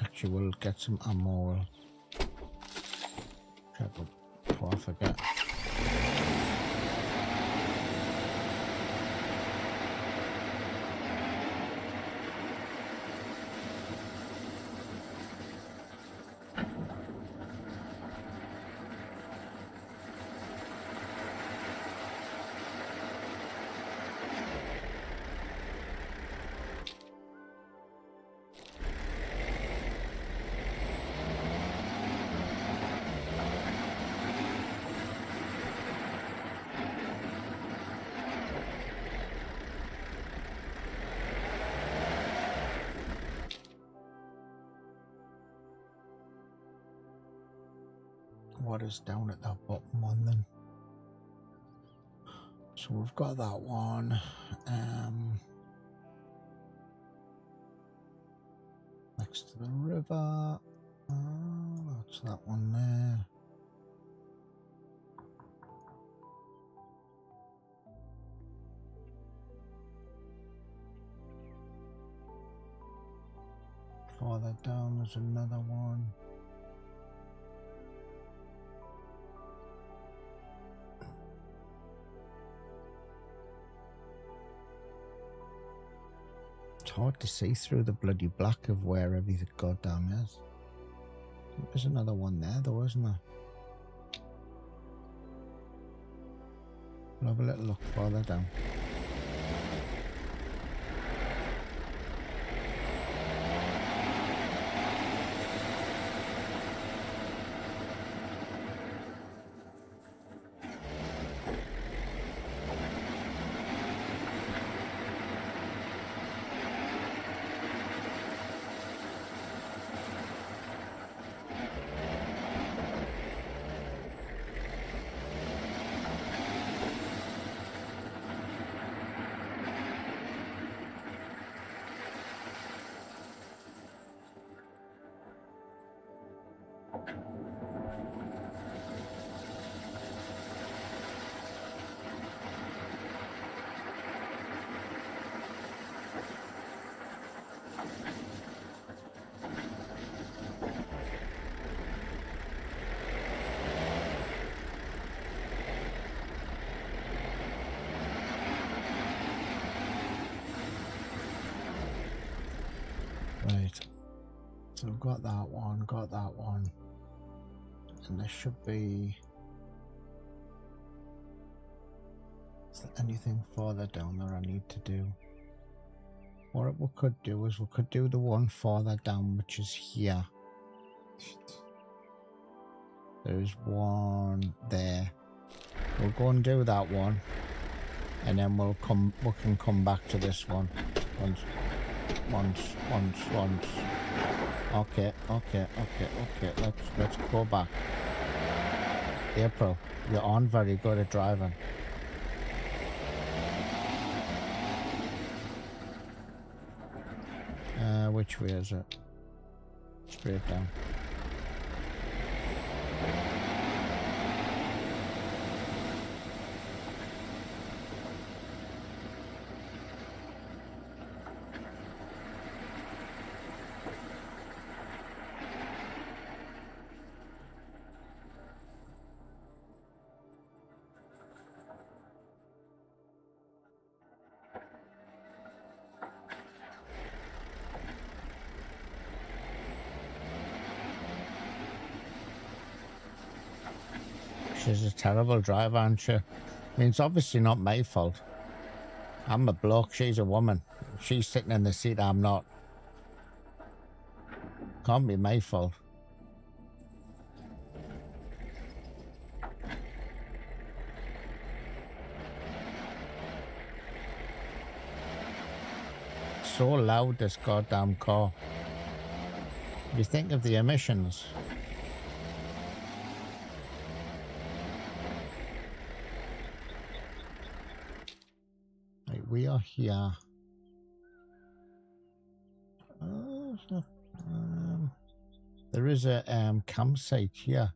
Actually, we'll get some ammo. Check up before I forget. What is down at that bottom one then? So we've got that one. Next to the river. That's that one there. Farther down there's another one. It's hard to see through the bloody black of where everything goddamn is. There's another one there though, isn't there? We'll have a little look farther down. Right, so we've got that one, and there should be... Is there anything further down there I need to do? What we could do is we could do the one further down, which is here. There's one there. We'll go and do that one, and then we can come back to this one once. Okay. Let's go back. April, you aren't very good at driving. Which way is it? Straight down. She's a terrible driver, isn't she? I mean, it's obviously not my fault. I'm a bloke, she's a woman. She's sitting in the seat, I'm not. Can't be my fault. So loud, this goddamn car. If you think of the emissions. We are here. There is a campsite here.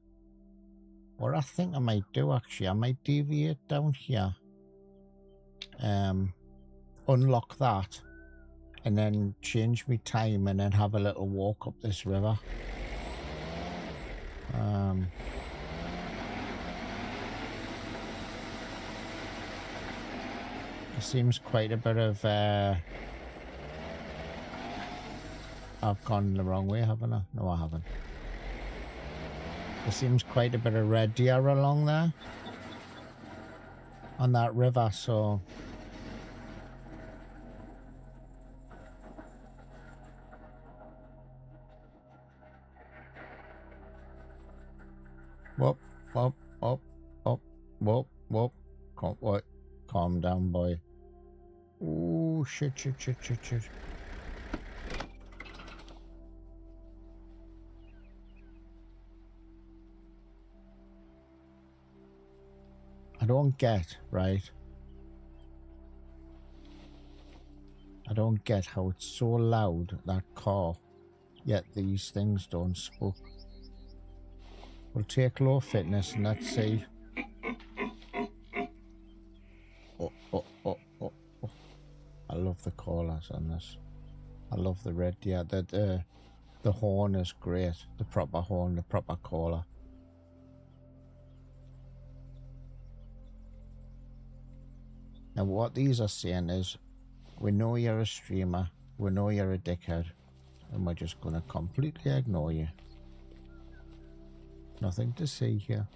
What I think I might do, actually, I might deviate down here, unlock that, and then change my time, and then have a little walk up this river. Seems quite a bit of I've gone the wrong way, haven't I? No, I haven't. There seems quite a bit of red deer along there on that river, so whoop. Calm down, boy. Ooh, shit. I don't get, right? I don't get how it's so loud, that car, yet these things don't spook. We'll take low fitness and let's see. Oh. I love the callers on this. I love the red deer. The horn is great. The proper horn, the proper caller. Now what these are saying is, we know you're a streamer. We know you're a dickhead, and we're just gonna completely ignore you. Nothing to see here.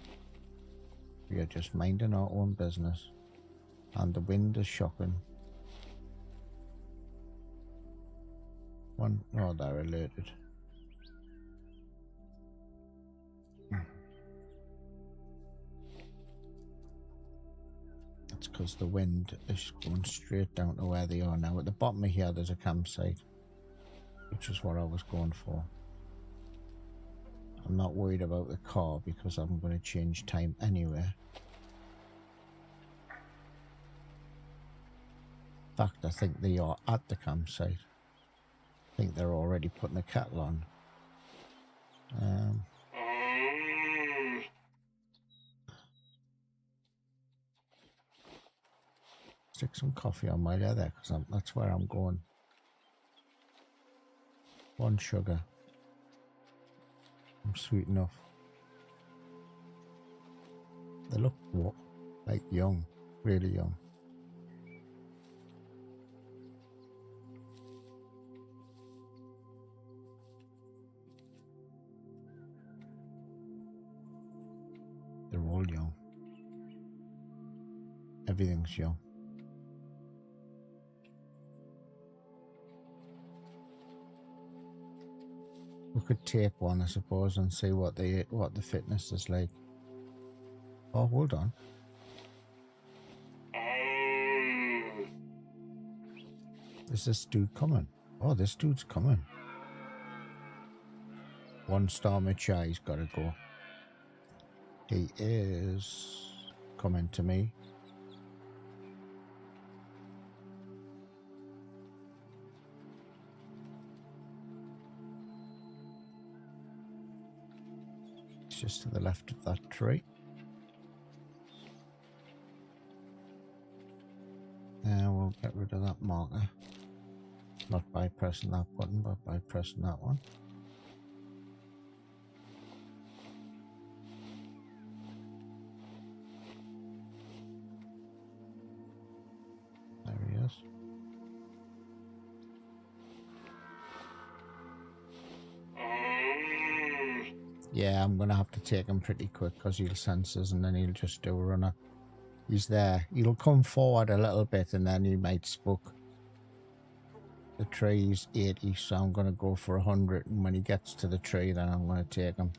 We are just minding our own business. And the wind is shocking. Oh, they're alerted. It's because the wind is going straight down to where they are now. At the bottom of here, there's a campsite, which is what I was going for. I'm not worried about the car because I'm going to change time anyway. In fact, I think they are at the campsite. I think they're already putting the kettle on. Stick some coffee on my leather because that's where I'm going. 1 sugar. I'm sweet enough. They look like young, really young. They're all young. Everything's young. We could take one, I suppose, and see what the fitness is like. Oh, hold on. Is this dude coming? Oh, this dude's coming. 1-star mature, he's got to go. He is coming to me. It's just to the left of that tree. Now we'll get rid of that marker. Not by pressing that button, but by pressing that one. There he is. Yeah, I'm going to have to take him pretty quick because he'll sense us and then he'll just do a runner. He's there. He'll come forward a little bit and then he might spook. The tree's 80, so I'm going to go for 100. And when he gets to the tree, then I'm going to take him.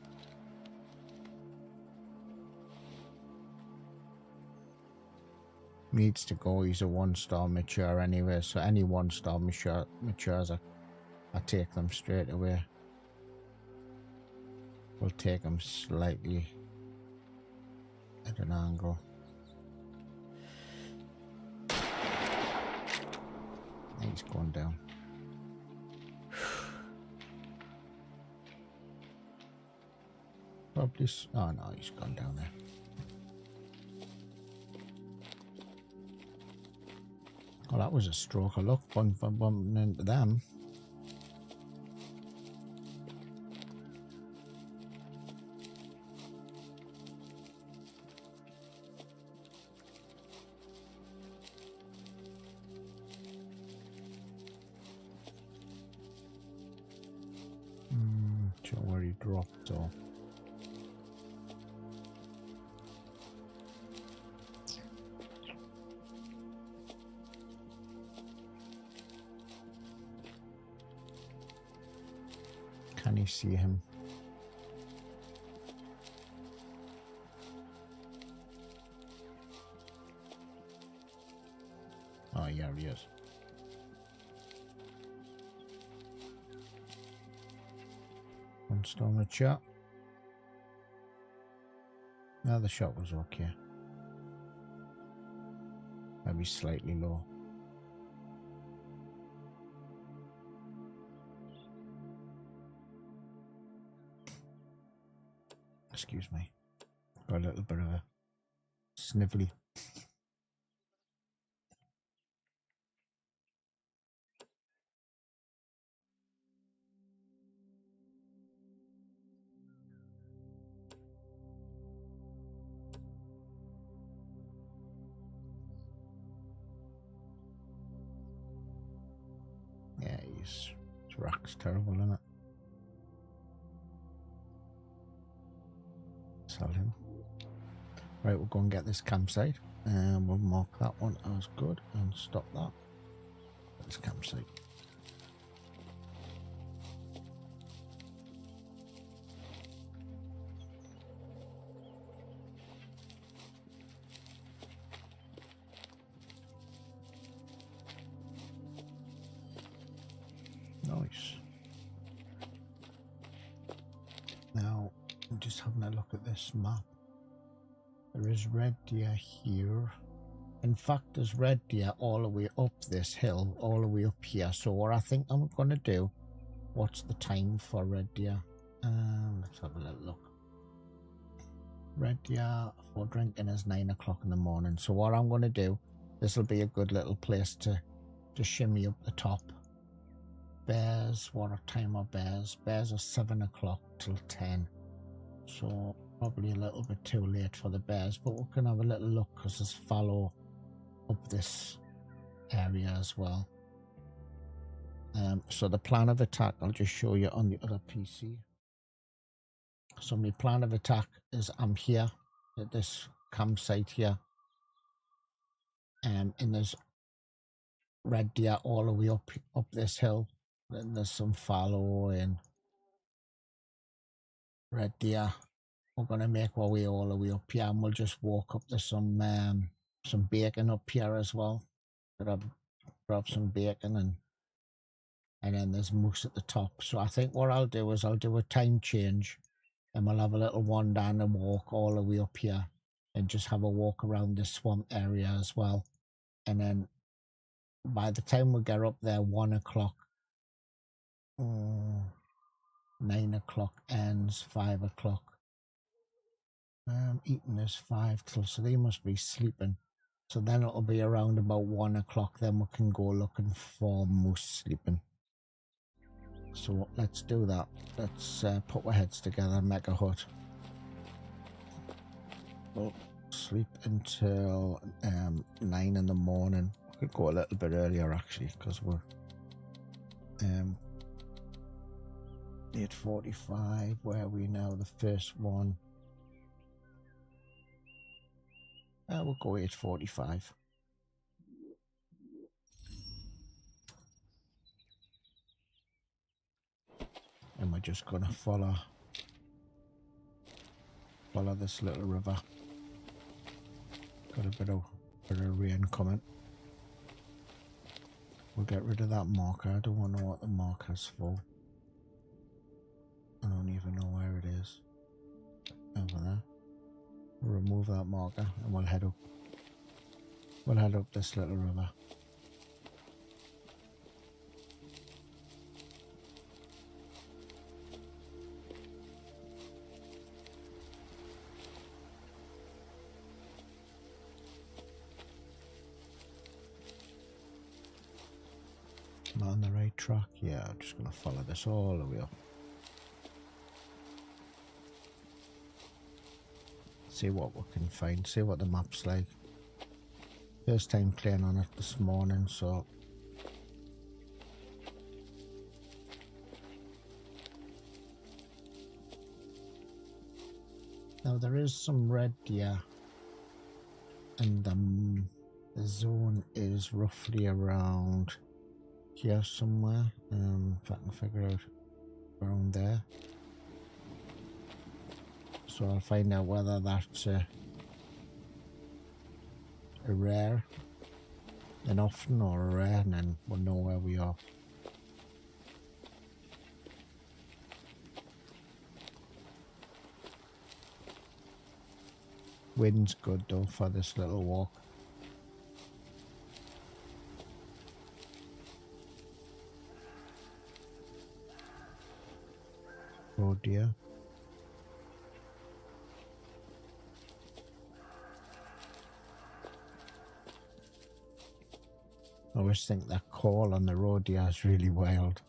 Needs to go. He's a 1-star mature anyway, so any 1-star matures, I take them straight away. We'll take them slightly at an angle. He's going down. Probably. Oh no, he's gone down there. Oh, that was a stroke of luck bumping into them. Sure where he dropped or. Can you see him? Oh, yeah, he is. One-star in the chat. No, the shot was okay. Maybe slightly low. Excuse me. Got a little bit of a snivelly. Yeah, Nice. This rock's terrible, isn't it? Sell him. Right, we'll go and get this campsite. And we'll mark that one as good and stop that. This campsite. Nice. Now, I'm just having a look at this map. There is red deer here. In fact, there's red deer all the way up this hill, all the way up here. So what I think I'm going to do, what's the time for red deer? Let's have a little look. Red deer for drinking is 9 o'clock in the morning. So what I'm going to do, this will be a good little place to shimmy up the top. Bears, what time are bears? Bears are 7 o'clock till 10. So probably a little bit too late for the bears, but we can have a little look because there's fallow up this area as well. So the plan of attack, I'll just show you on the other PC. So my plan of attack is I'm here at this campsite here, and there's red deer all the way up this hill. Then there's some fallow and red deer. We're gonna make our way all the way up here, and we'll just walk up to some bacon up here as well. Grab some bacon, and then there's moose at the top. So I think what I'll do is I'll do a time change, and we'll have a little wander and walk all the way up here, and just have a walk around this swamp area as well. And then by the time we get up there, 1 o'clock. 9 o'clock ends, 5 o'clock. Eating is 5 till, so they must be sleeping. So then it'll be around about 1 o'clock. Then we can go looking for moose sleeping. So let's do that. Let's put our heads together and make a hut. We'll sleep until 9 in the morning. We could go a little bit earlier actually, because we're 8:45. Where are we now? The first one. We'll go 8:45. And we're just gonna follow this little river. Got a bit of rain coming. We'll get rid of that marker. I don't know what the marker's for. I don't even know where it is. Over there. We'll remove that marker and we'll head up. We'll head up this little river. Am I on the right track? Yeah, I'm just going to follow this all the way up. See what we can find, see what the map's like. First time playing on it this morning, so now there is some red deer, and the zone is roughly around here somewhere. If I can figure out around there. So I'll find out whether that's a rare and often or a rare, and then we'll know where we are. Wind's good though for this little walk. Oh dear. I always think that call on the road deer is really wild.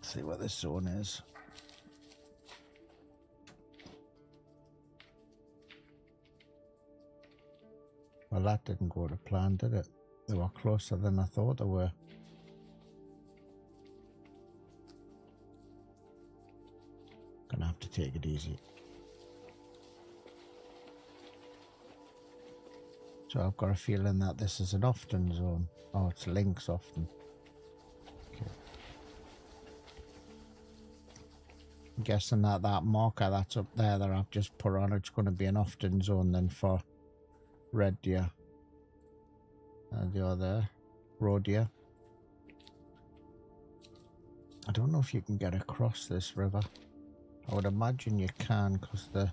See what this zone is. Well, that didn't go to plan, did it? They were closer than I thought they were. Gonna have to take it easy. So I've got a feeling that this is an often zone. Oh, it's links often. Okay. I'm guessing that that marker that's up there that I've just put on, it's going to be an often zone then for red deer. And the other roe deer. I don't know if you can get across this river. I would imagine you can because the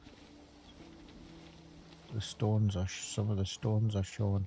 stones are, some of the stones are showing.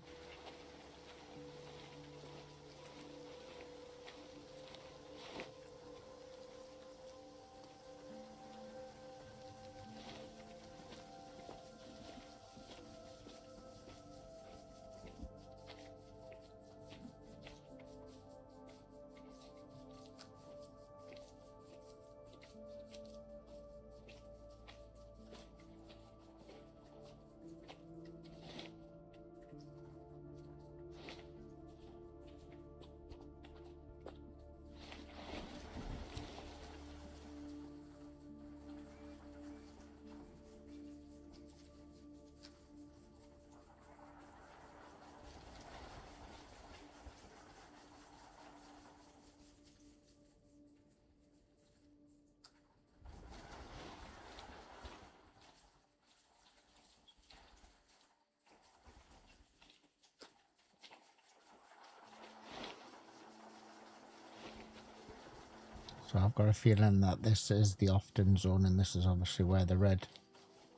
So I've got a feeling that this is the often zone and this is obviously where the red...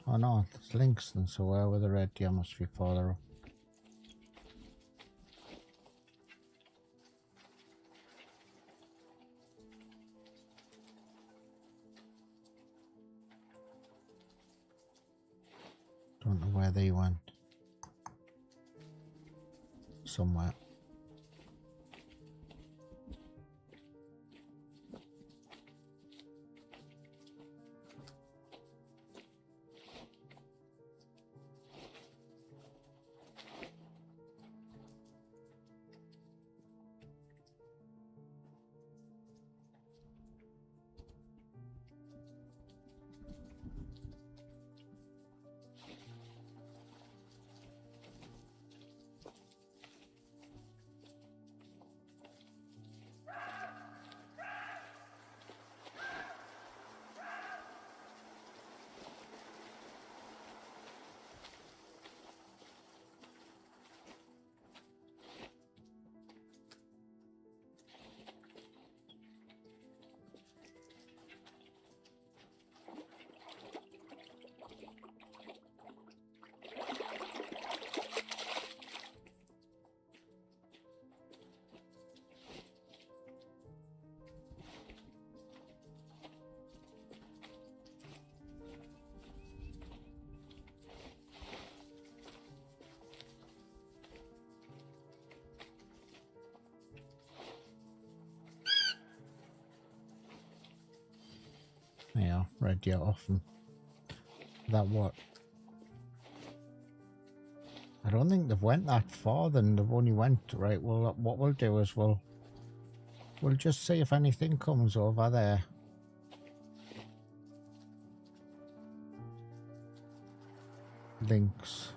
Oh no, it's links, and so where were the red deer must be farther up. Don't know where they went. Somewhere. Yeah, red deer often. That what? I don't think they've went that far, then they've only went, right, well what we'll do is we'll just see if anything comes over there. Links.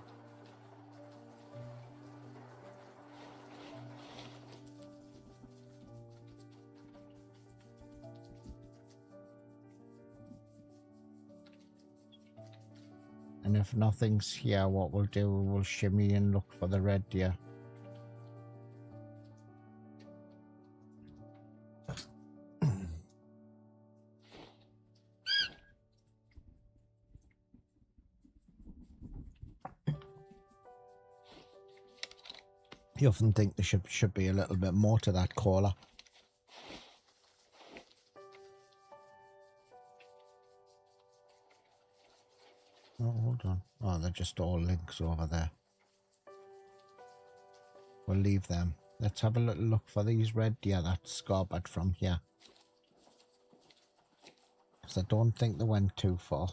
And if nothing's here, what we'll do, we'll shimmy and look for the red deer. You often think there should be a little bit more to that caller. Oh, hold on. Oh, they're just all links over there. We'll leave them. Let's have a little look for these red deer that's scarpered from here. Because I don't think they went too far.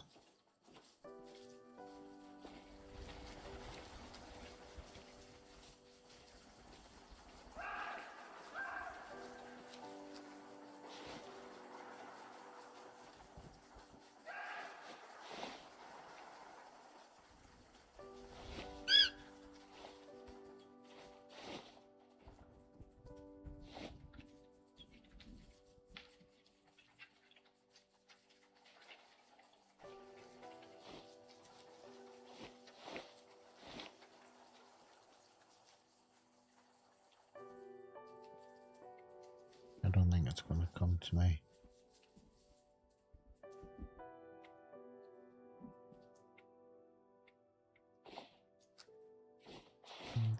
think it's going to come to me.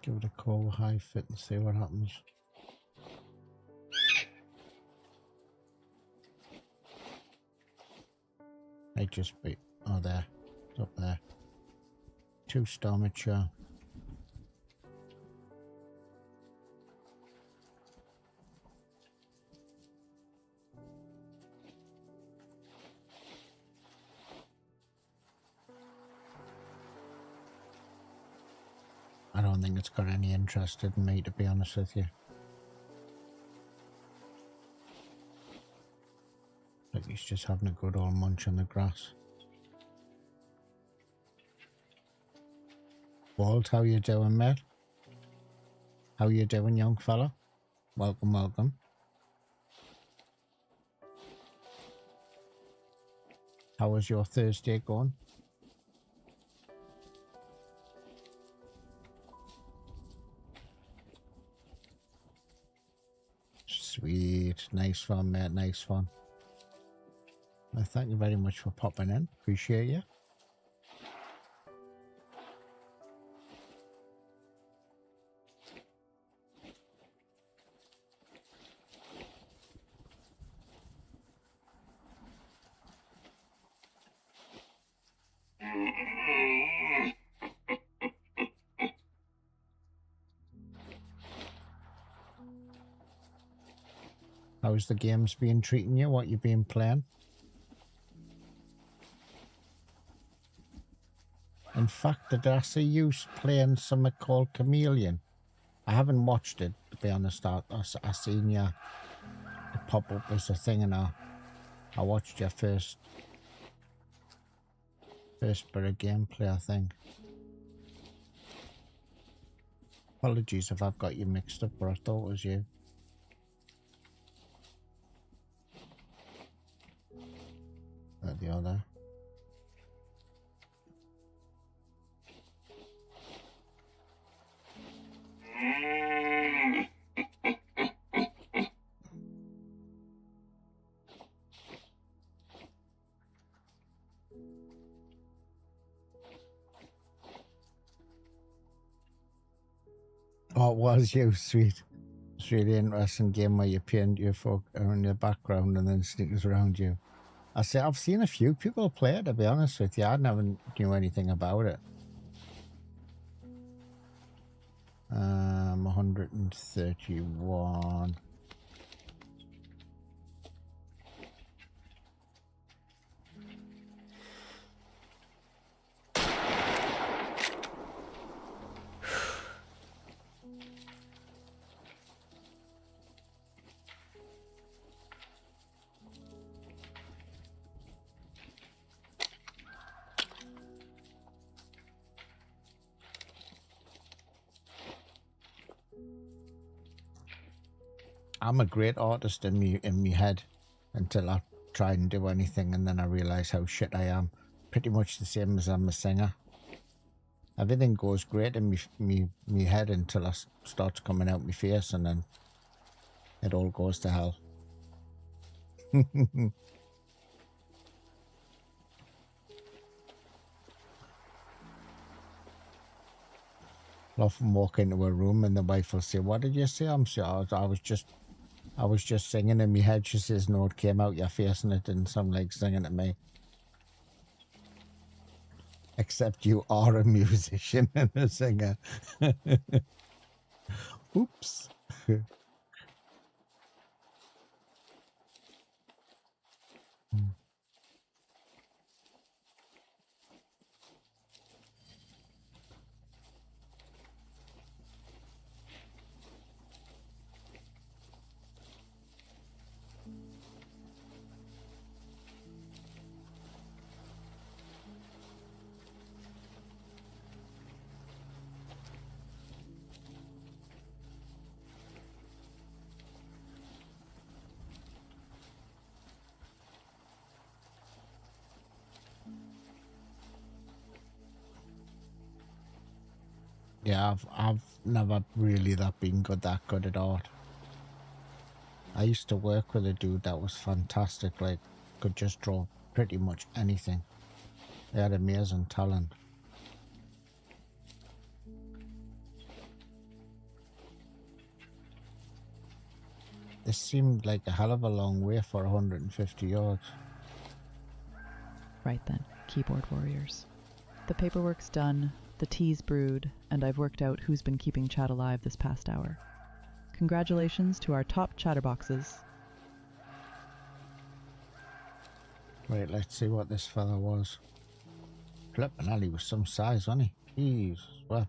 Give it a call high fit and see what happens. Might just be, oh there, it's up there. 2-star mature. I don't think it's got any interest in me, to be honest with you. Like he's just having a good old munch on the grass. Walt, how you doing, mate? How you doing, young fella? Welcome, welcome. How was your Thursday going? Sweet, nice one, mate, nice one. Well, thank you very much for popping in. Appreciate you. How's the games been treating you? What you been playing? In fact, did I see you playing something called Chameleon? I haven't watched it, to be honest. I seen you pop up as a thing, and I watched your first bit of gameplay, I think. Apologies if I've got you mixed up, but I thought it was you. The other. Oh, it was you, sweet. It's really interesting game where you paint your folk in your background and then sneakers around you. I've seen a few people play it, to be honest with you. I never knew anything about it. 131. I'm a great artist in me head until I try and do anything, and then I realise how shit I am. Pretty much the same as I'm a singer. Everything goes great in me head until I starts coming out my face, and then it all goes to hell. I'll often walk into a room and the wife will say, "What did you say?" I'm sorry, I was just singing in my head. She says, "No, it came out your face and it didn't sound like singing to me." Except you are a musician and a singer. Oops. Yeah, I've never really that good at art. I used to work with a dude that was fantastic, like, could just draw pretty much anything. They had amazing talent. This seemed like a hell of a long way for 150 yards. Right then, keyboard warriors. The paperwork's done, the tea's brewed, and I've worked out who's been keeping chat alive this past hour. Congratulations to our top chatterboxes. Right, let's see what this fella was. Flippin' hell, he was some size, wasn't he? Jeez, well.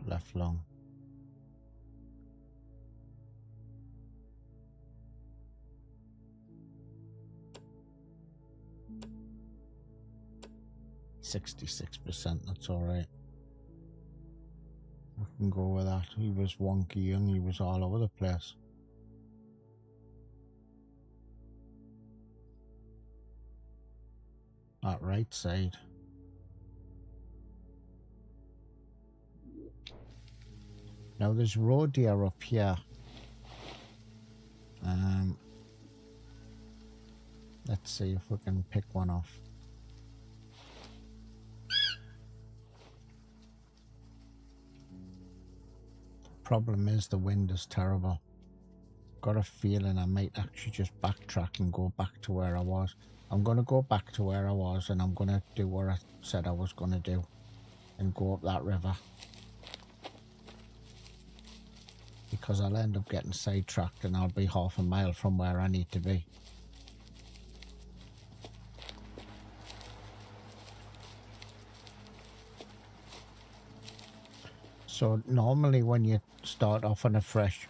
Left long. %66%, that's alright. We can go with that. He was wonky and he was all over the place. That right side. Now there's roe deer up here. Let's see if we can pick one off. Problem is the wind is terrible. Got a feeling I might actually just backtrack and go back to where I was. I'm going to go back to where I was and I'm going to do what I said I was going to do and go up that river. Because I'll end up getting sidetracked and I'll be half a mile from where I need to be. So normally when you start off on a fresh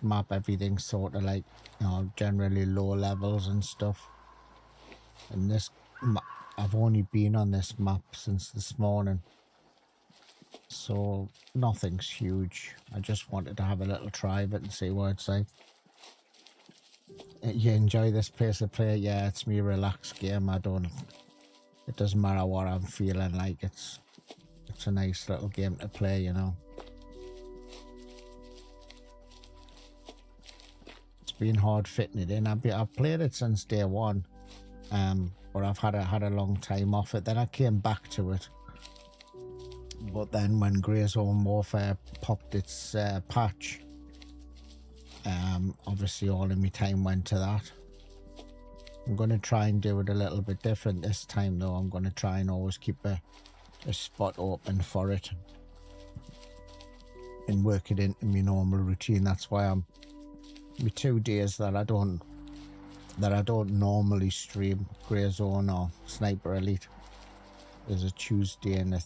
map, everything's sort of like, you know, generally low levels and stuff. And this, I've only been on this map since this morning, so nothing's huge. I just wanted to have a little try of it and see what it's like. You enjoy this pace of play? Yeah, it's me relaxed game. It doesn't matter what I'm feeling like. It's a nice little game to play, you know. It's been hard fitting it in. I've played it since day one, but I've had a long time off it. Then I came back to it, but then when Grey Zone Warfare popped its patch, obviously all of my time went to that. I'm going to try and do it a little bit different this time though. I'm going to try and always keep a spot open for it and work it into my normal routine. That's why my 2 days that I don't normally stream Grey Zone or Sniper Elite is a Tuesday and a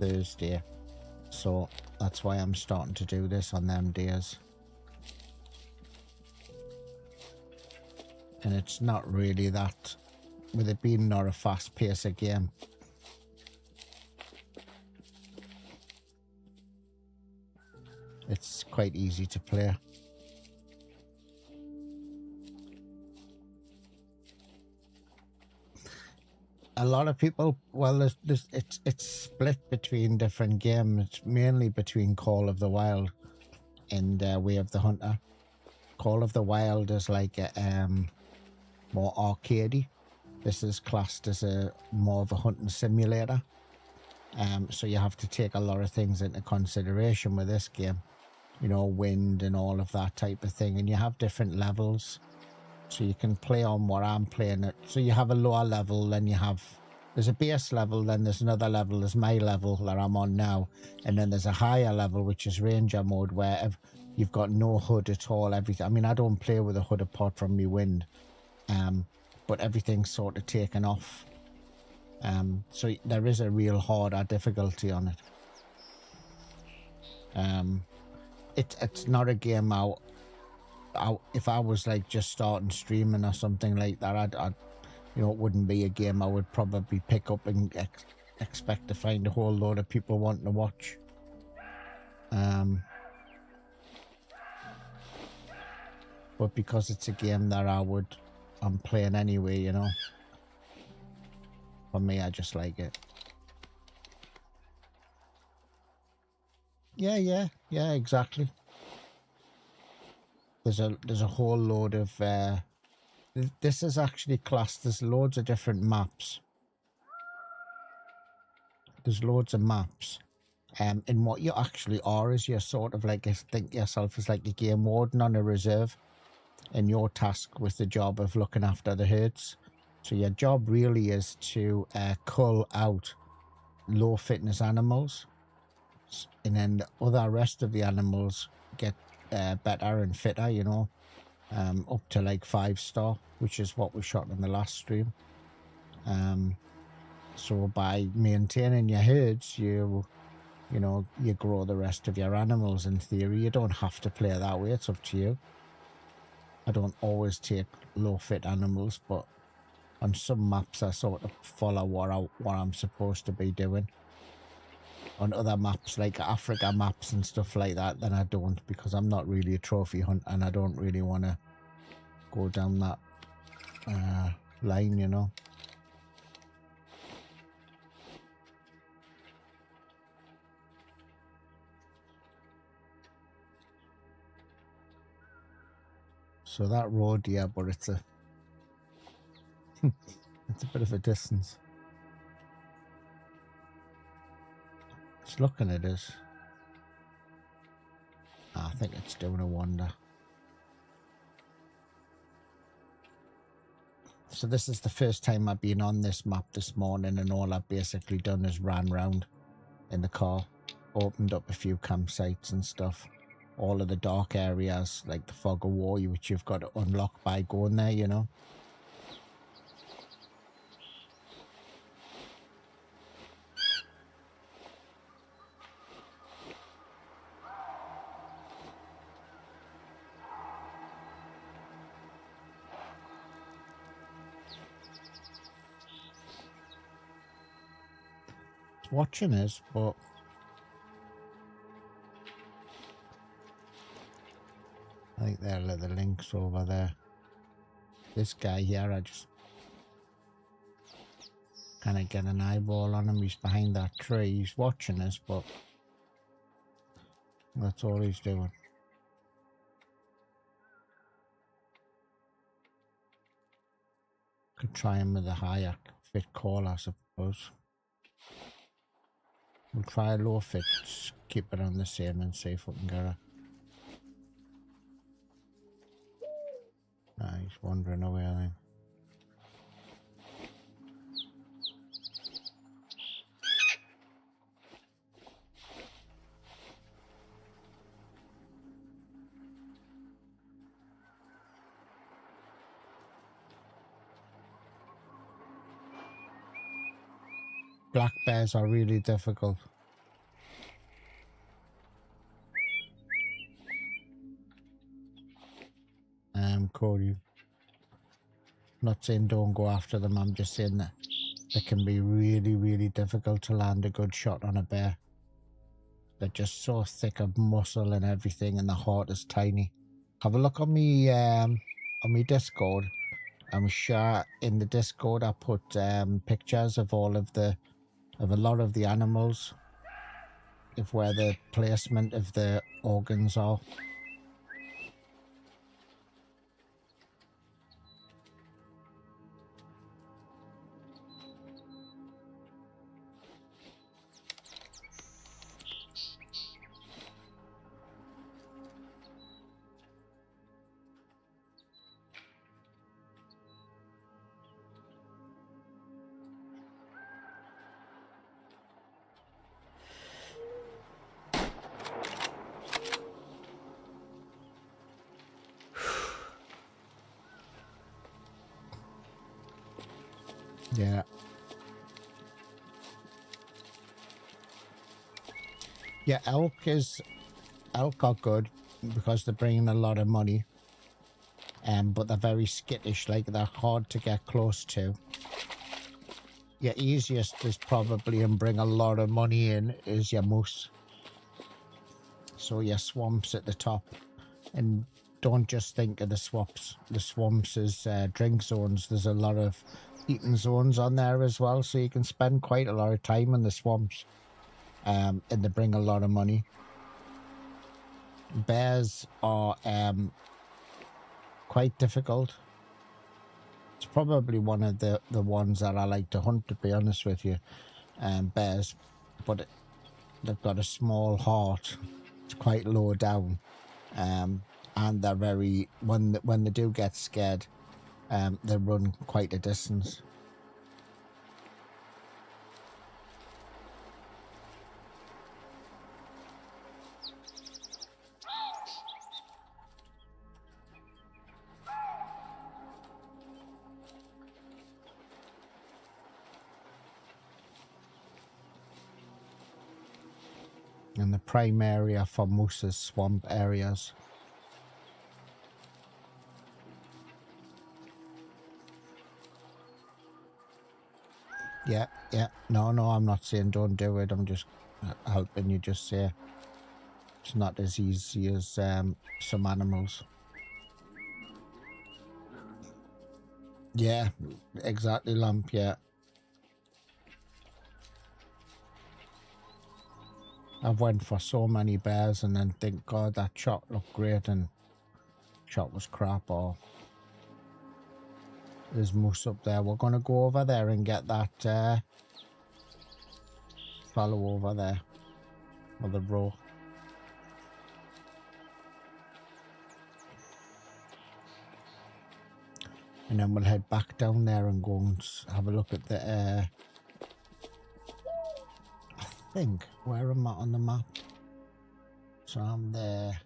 Thursday, so that's why I'm starting to do this on them days. And it's not really that, with it being not a fast pace of game, it's quite easy to play. A lot of people, well, it's split between different games. It's mainly between Call of the Wild and Way of the Hunter. Call of the Wild is like a more arcadey. This is classed as more of a hunting simulator. So you have to take a lot of things into consideration with this game. You know, wind and all of that type of thing. And you have different levels. So you can play on what I'm playing at. So you have a lower level, then there's a base level, then there's another level, there's my level that I'm on now. And then there's a higher level, which is Ranger mode, where you've got no HUD at all, everything. I mean, I don't play with a HUD apart from me wind. But everything's sort of taken off. So there is a real harder difficulty on it. It's not a game if I was like just starting streaming or something like that, I'd you know, it wouldn't be a game I would probably pick up and expect to find a whole load of people wanting to watch. But because it's a game that I'm playing anyway, you know, for me, I just like it. Yeah, exactly. There's a whole load of this is actually classed. There's loads of different maps. There's loads of maps. And what you actually are is you're sort of like, think yourself as like a game warden on a reserve, and your task with the job of looking after the herds. So your job really is to cull out low fitness animals, and then the other rest of the animals get better and fitter, you know, up to like 5-star, which is what we shot in the last stream. So by maintaining your herds, you know, you grow the rest of your animals. In theory, you don't have to play that way. It's up to you. I don't always take low fit animals, but on some maps I sort of follow what I'm supposed to be doing. On other maps, like Africa maps and stuff like that, then I don't, because I'm not really a trophy hunter and I don't really want to go down that line, you know. So that road, yeah, but it's a it's a bit of a distance. It's looking at us. I think it's doing a wander. So this is the first time I've been on this map this morning, and all I've basically done is ran round in the car, opened up a few campsites and stuff. All of the dark areas, like the Fog of War, which you've got to unlock by going there, you know. It's watching us, but I think there are the links over there. This guy here, I just kind of get an eyeball on him. He's behind that tree. He's watching us, but that's all he's doing. Could try him with a higher fit call, I suppose. We'll try a low fit, keep it on the same and see if we can get it. Nah, he's wandering away, I think. Black bears are really difficult. Cody, not saying don't go after them, I'm just saying that they can be really, really difficult to land a good shot on a bear. They're just so thick of muscle and everything, and the heart is tiny. Have a look on me Discord. I'm sure in the Discord I put pictures of a lot of the animals, of where the placement of the organs are. Yeah. Yeah, elk are good because they're bringing a lot of money. But they're very skittish, like they're hard to get close to. Your easiest is probably, and bring a lot of money in, is your moose. So your swamps at the top. And don't just think of the swamps as drink zones. There's a lot of eating zones on there as well, so you can spend quite a lot of time in the swamps, and they bring a lot of money. Bears are quite difficult. It's probably one of the ones that I like to hunt, to be honest with you. Bears, but they've got a small heart. It's quite low down, and they're very, when they do get scared, they run quite a distance. And the prime area for moose is swamp areas. Yeah. No, I'm not saying don't do it. I'm just helping you just say it's not as easy as some animals. Yeah, exactly, Lamp, yeah. I've went for so many bears and then think, God, that shot looked great and shot was crap, or there's moose up there. We're going to go over there and get that fellow over there with the row. And then we'll head back down there and go and have a look at the, I think, where am I on the map? So I'm there.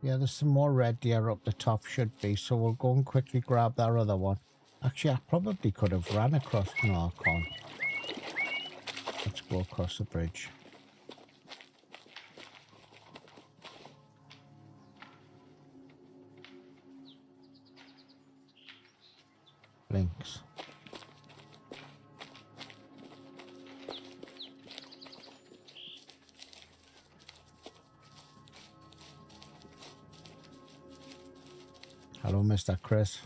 Yeah, there's some more red deer up the top, should be. So we'll go and quickly grab that other one. Actually, I probably could have ran across. No, I can't. Let's go across the bridge. Links. Hello, Mr. Chris.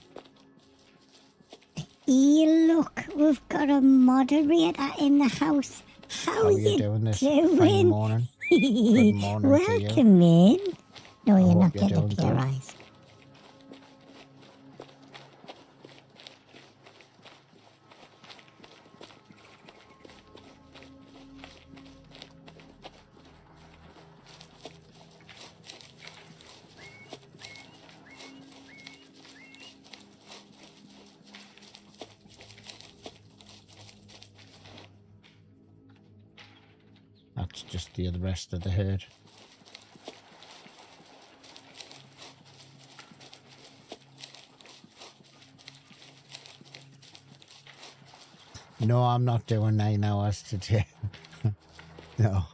Look, we've got a moderator in the house. How are you doing this doing? fine morning? Good morning Welcome to you. in. No, you're not you're going to doing good. theorize. That's just the rest of the herd. No, I'm not doing 9 hours today. No.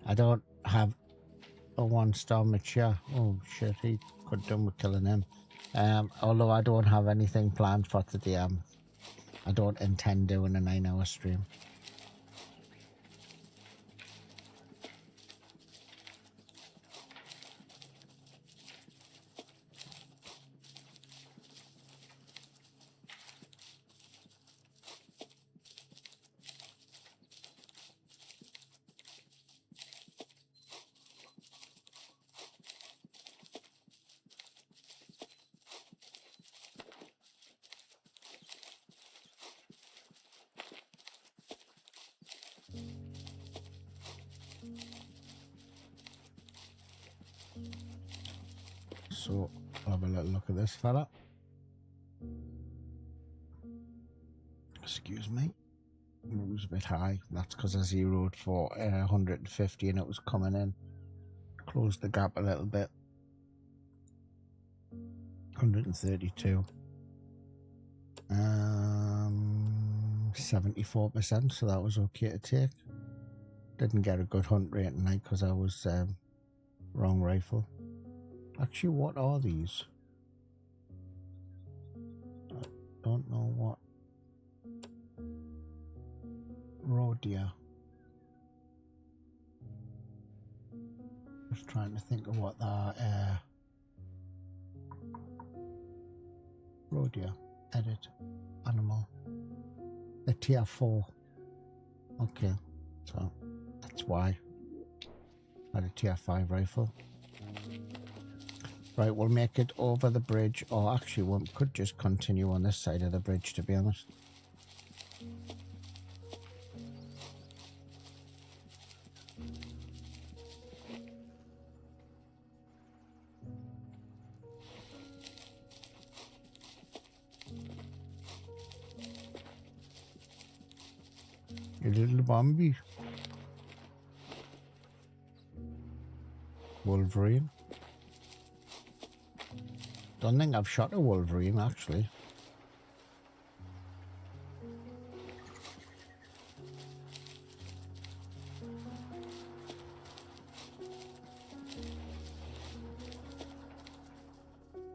I don't have a 1-star mature. Oh shit, he could have done with killing him. Although I don't have anything planned for today. I don't intend doing a 9-hour stream. So, I'll have a little look at this fella. Excuse me. It was a bit high. That's because I zeroed for 150 and it was coming in. Closed the gap a little bit. 132. 74%, so that was okay to take. Didn't get a good hunt rate tonight because I was wrong rifle. Actually, what are these? I don't know what. Raw deer. Just trying to think of what that raw deer. Edit. Animal. The tier 4. Okay. So that's why. Had a tier 5 rifle. Right, we'll make it over the bridge, or actually we could just continue on this side of the bridge, to be honest. You little Bambi. Wolverine. Don't think I've shot a Wolverine, actually.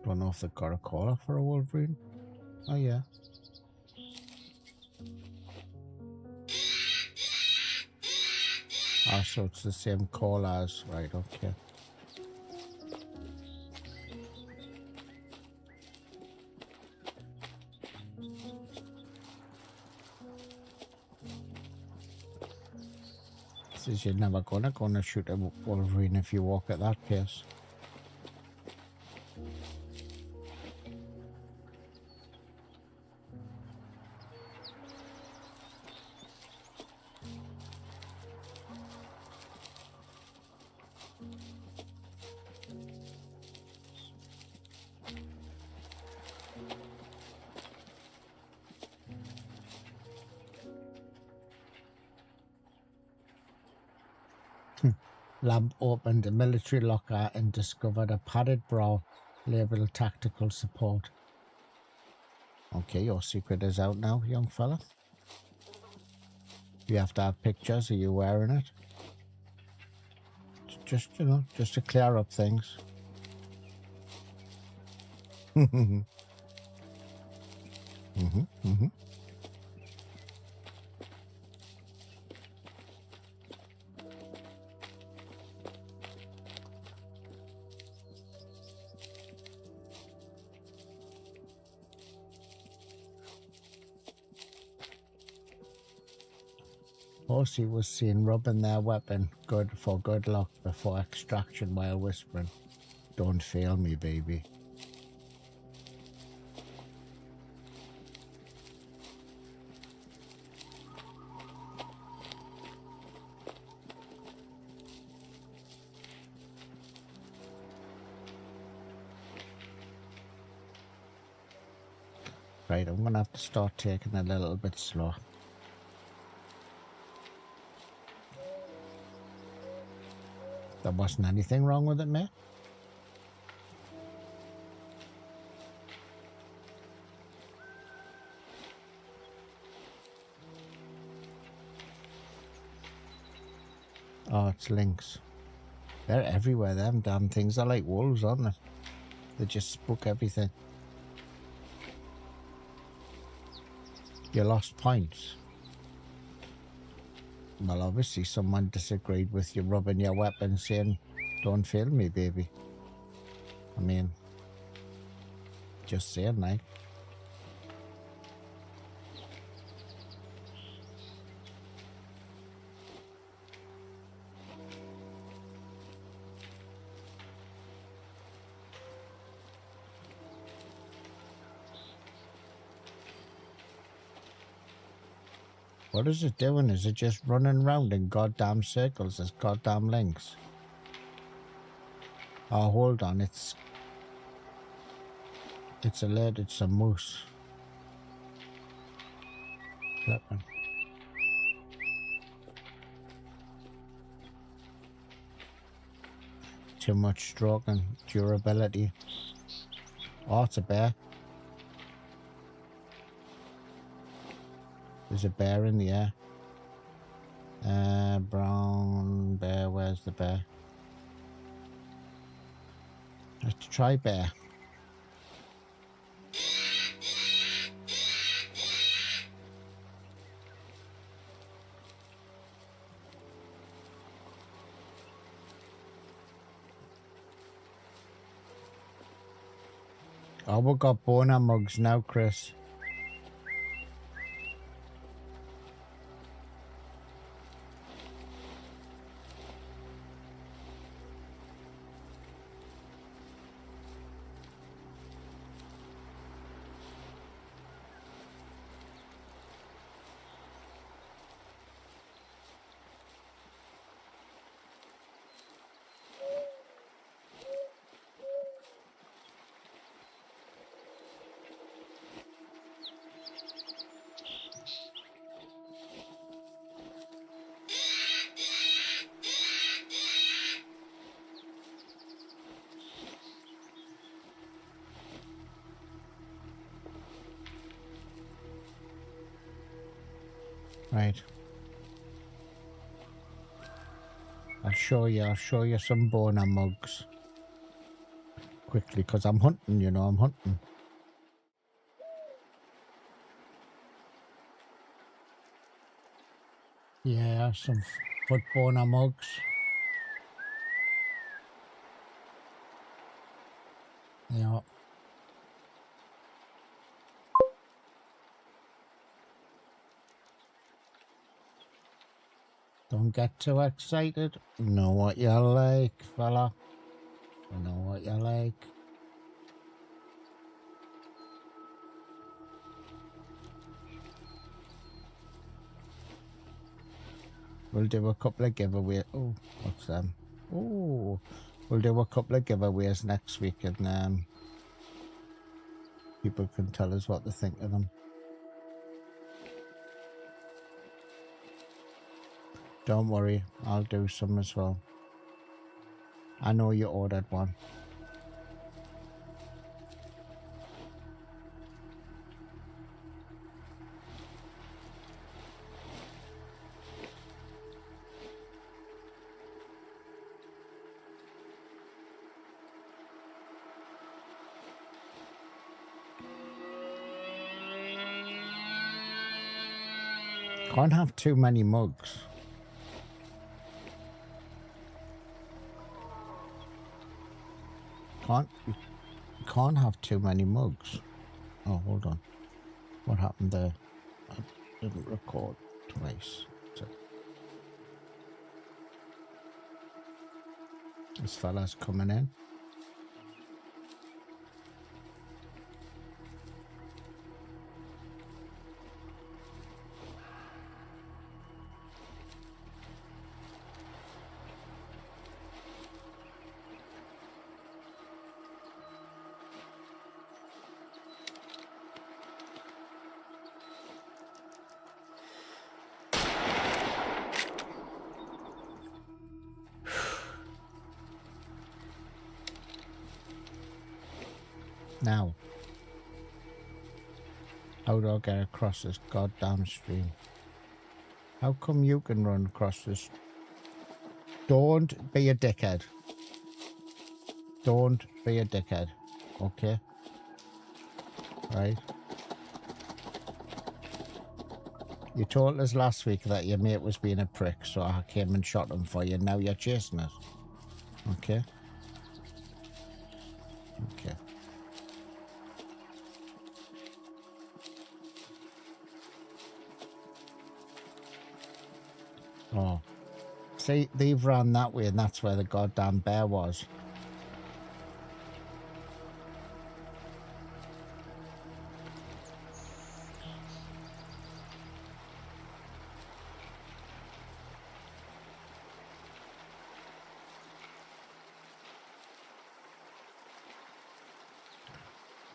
Don't know if they've got a caller for a Wolverine. Oh, yeah. Ah, so it's the same call as... Right, okay. Says you're never gonna shoot a Wolverine if you walk at that pace. Lab opened a military locker and discovered a padded bra labeled tactical support. Okay, your secret is out now, young fella. You have to have pictures of you wearing it. Just, you know, just to clear up things. Horsey was seen rubbing their weapon good for good luck before extraction while whispering, "Don't fail me, baby." Right, I'm gonna have to start taking it a little bit slow. There wasn't anything wrong with it, mate. Oh, it's lynx. They're everywhere, them damn things. They're like wolves, aren't they? They just spook everything. You lost points. Well, obviously someone disagreed with you rubbing your weapon saying, "Don't fail me, baby." I mean, just saying, like. What is it doing? Is it just running round in goddamn circles as goddamn lynx? Oh, hold on, it's alerted some moose. Flipping. Too much stroke and durability. Oh, it's a bear. There's a bear in the air. Brown bear, where's the bear? Let's try bear. Oh, we've got boner mugs now, Chris. Right. I'll show you some boner mugs. Quickly, because I'm hunting, you know, I'm hunting. Yeah, some foot boner mugs. Yeah. Don't get too excited. Know what you like, fella. You know what you like. We'll do a couple of giveaways. Oh, what's them? Oh, we'll do a couple of giveaways next week, and people can tell us what they think of them. Don't worry, I'll do some as well. I know you ordered one. Can't have too many mugs. Can't have too many mugs. Oh, hold on. What happened there? I didn't record twice. So this fella's coming in. Now, how do I get across this goddamn stream? How come you can run across this? Don't be a dickhead. Don't be a dickhead. Okay? Right? You told us last week that your mate was being a prick, so I came and shot him for you. Now you're chasing us. Okay? Okay. Oh. See, they've ran that way, and that's where the goddamn bear was.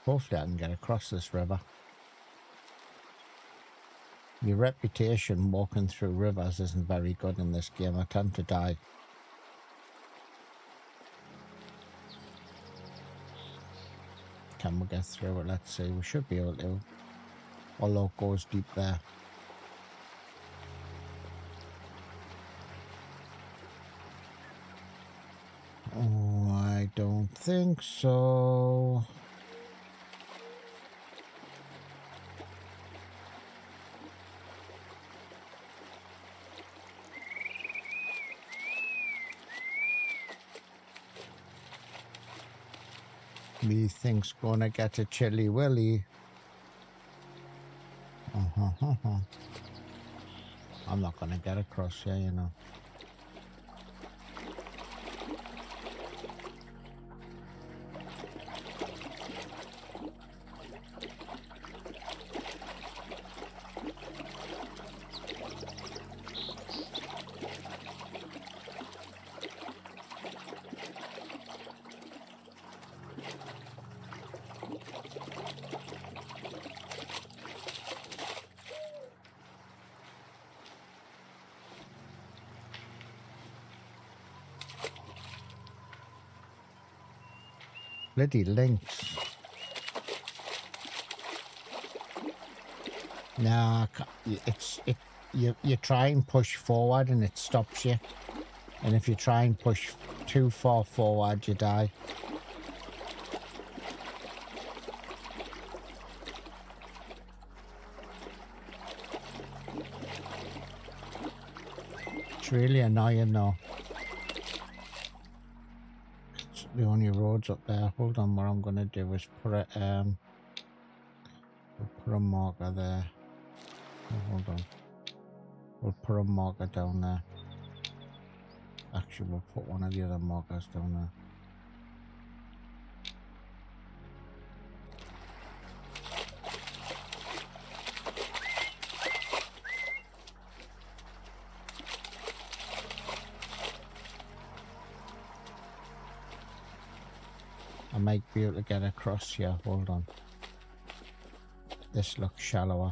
Hopefully I can get across this river. Your reputation walking through rivers isn't very good in this game. I tend to die. Can we get through it? Let's see. We should be able to. Although it goes deep there. Oh, I don't think so. Me thinks gonna get a chilly willy. I'm not gonna get across here, you know. Bloody lynx. Nah, you try and push forward and it stops you. And if you try and push too far forward, you die. It's really annoying though. It's the only roads up there. Hold on, what I'm gonna do is put a we'll put a marker there. Oh, hold on. We'll put a marker down there. Actually, we'll put one of the other markers down there. I might be able to get across here. Hold on. This looks shallower.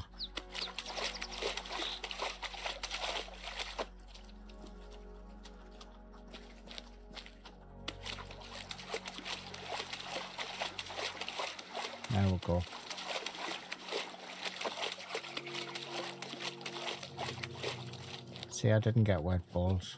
There we go. See, I didn't get wet balls.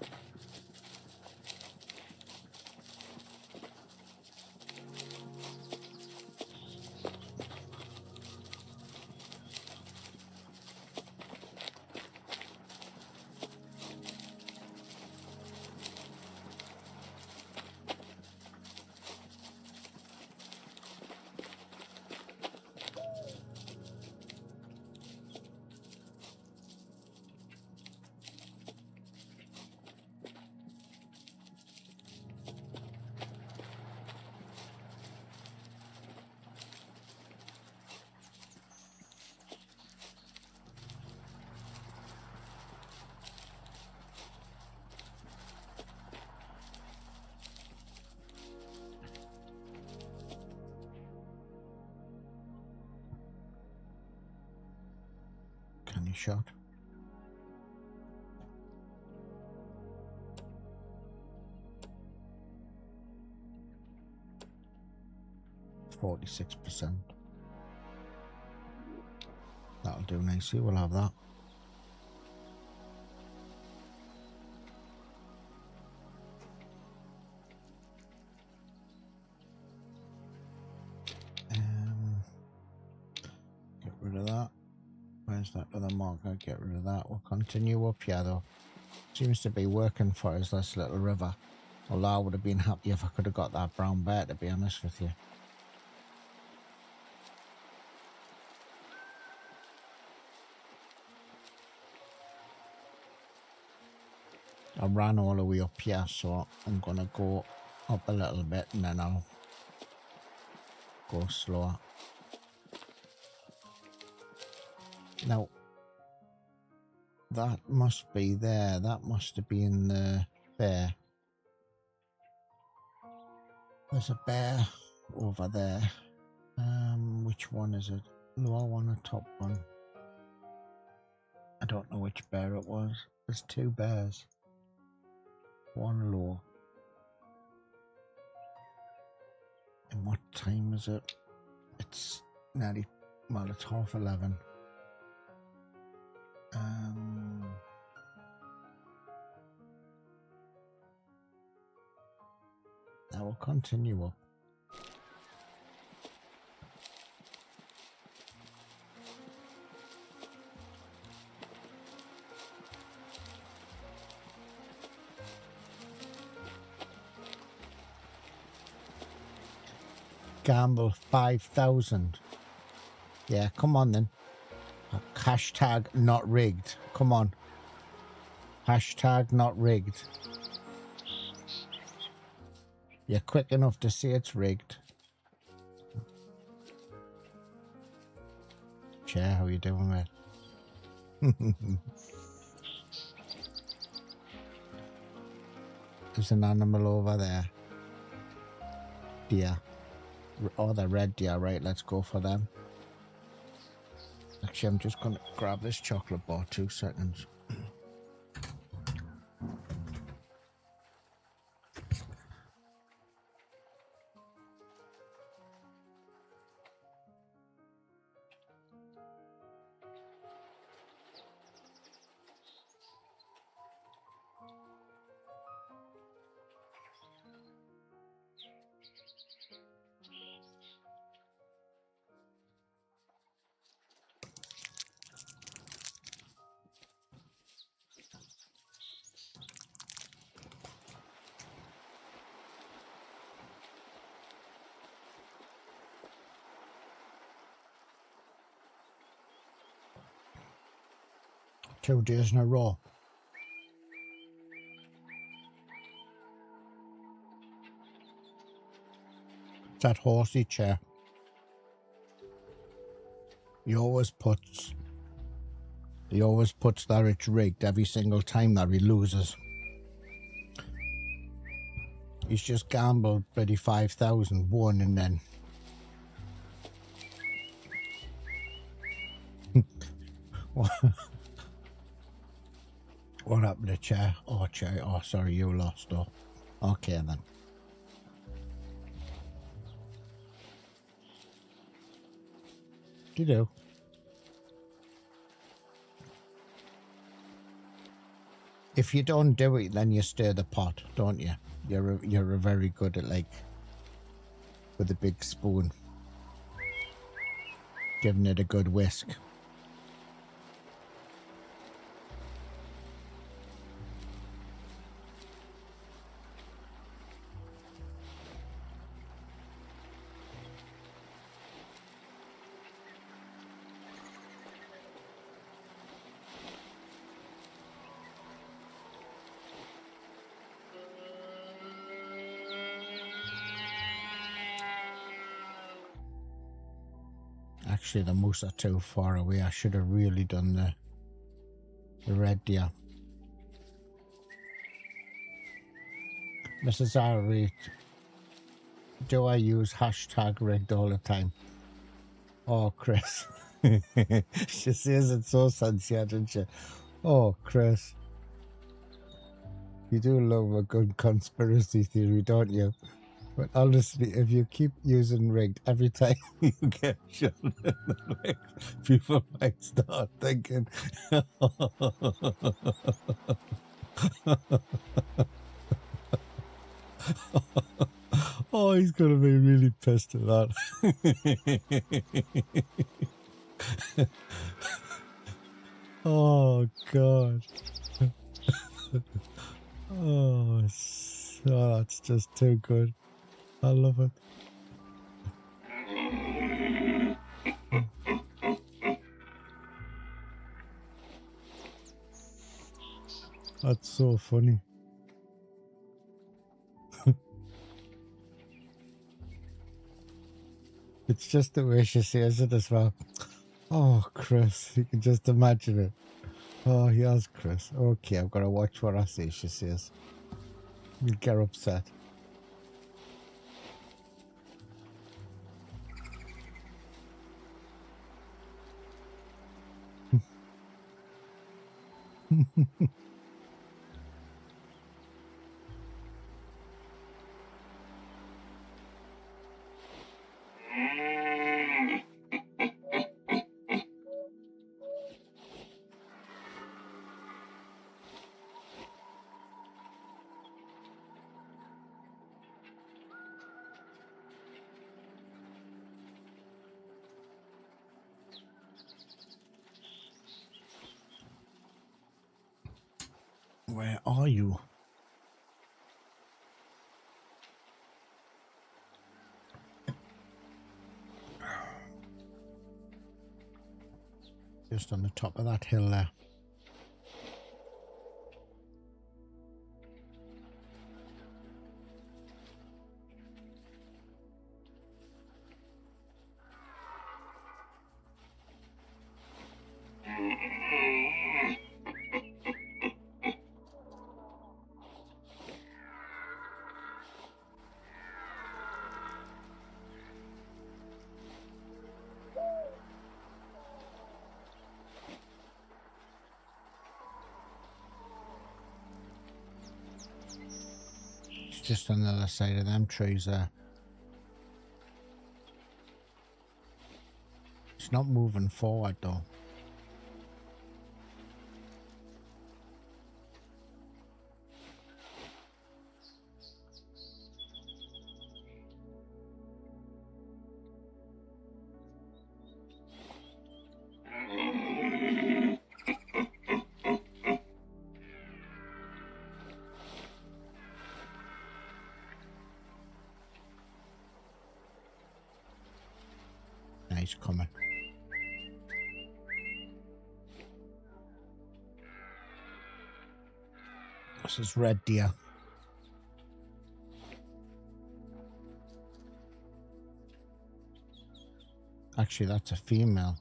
Can you shot? %46. That'll do nicely. We'll have that. Get rid of that. Where's that other marker? Get rid of that. We'll continue up here though. Seems to be working for us, this little river. Although I would have been happy if I could have got that brown bear, to be honest with you. I ran all the way up here, so I'm gonna go up a little bit and then I'll go slower. Now, that must be there. That must have been there. There's a bear over there. Which one is it? Lower one or top one? I don't know which bear it was. There's two bears. One low. And what time is it? It's nearly, well, it's 11:30. I will continue up. Gamble 5,000. Yeah, come on then. Hashtag not rigged. Come on. Hashtag not rigged. You're quick enough to see it's rigged. Chair, how you doing, mate? There's an animal over there. Deer. Oh, the red deer, right, let's go for them. Actually, I'm just gonna grab this chocolate bar, 2 seconds. 2 days in a row. It's that horsey chair. He always puts that it's rigged every single time that he loses. He's just gambled bloody 5,000, won, and then what happened to chair? Oh, chair. Oh, sorry, you lost. Oh, okay then. You do. If you don't do it, then you stir the pot, don't you? You're a very good at, like, with a big spoon, giving it a good whisk. Actually, the moose are too far away. I should have really done the red deer. Mrs. Arreet, do I use hashtag rigged all the time? Oh, Chris. She says it so sincere, doesn't she? Oh, Chris. You do love a good conspiracy theory, don't you? But honestly, if you keep using rigged every time you get shot in the leg, people might start thinking, oh, he's going to be really pissed at that. Oh, God. Oh, that's just too good. I love it. That's so funny. It's just the way she says it as well. Oh, Chris, you can just imagine it. Oh, yes, Chris. Okay, I've got to watch what I say, she says. You get upset. Where are you? Just on the top of that hill there. Just on the other side of them trees there. It's not moving forward though. He's coming. This is red deer. Actually, that's a female.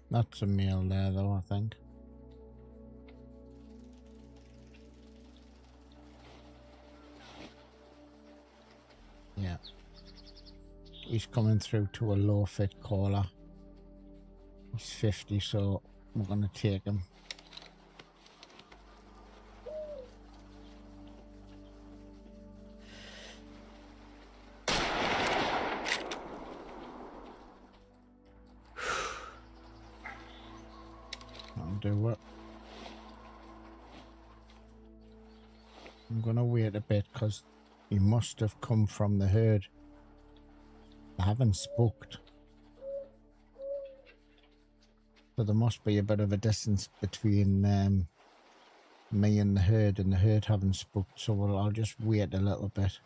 That's a male there, though, I think. Yeah. He's coming through to a low fit caller. He's 50, so we're going to take him. I'll do it. I'm going to wait a bit because he must have come from the herd. I haven't spooked. So there must be a bit of a distance between me and the herd haven't spooked, so I'll just wait a little bit.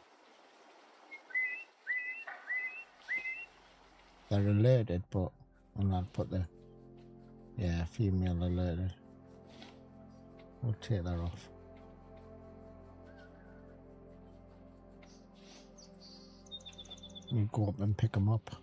They're alerted, but I'll not put the... Yeah, female alerted. We'll take that off. We'll go up and pick them up.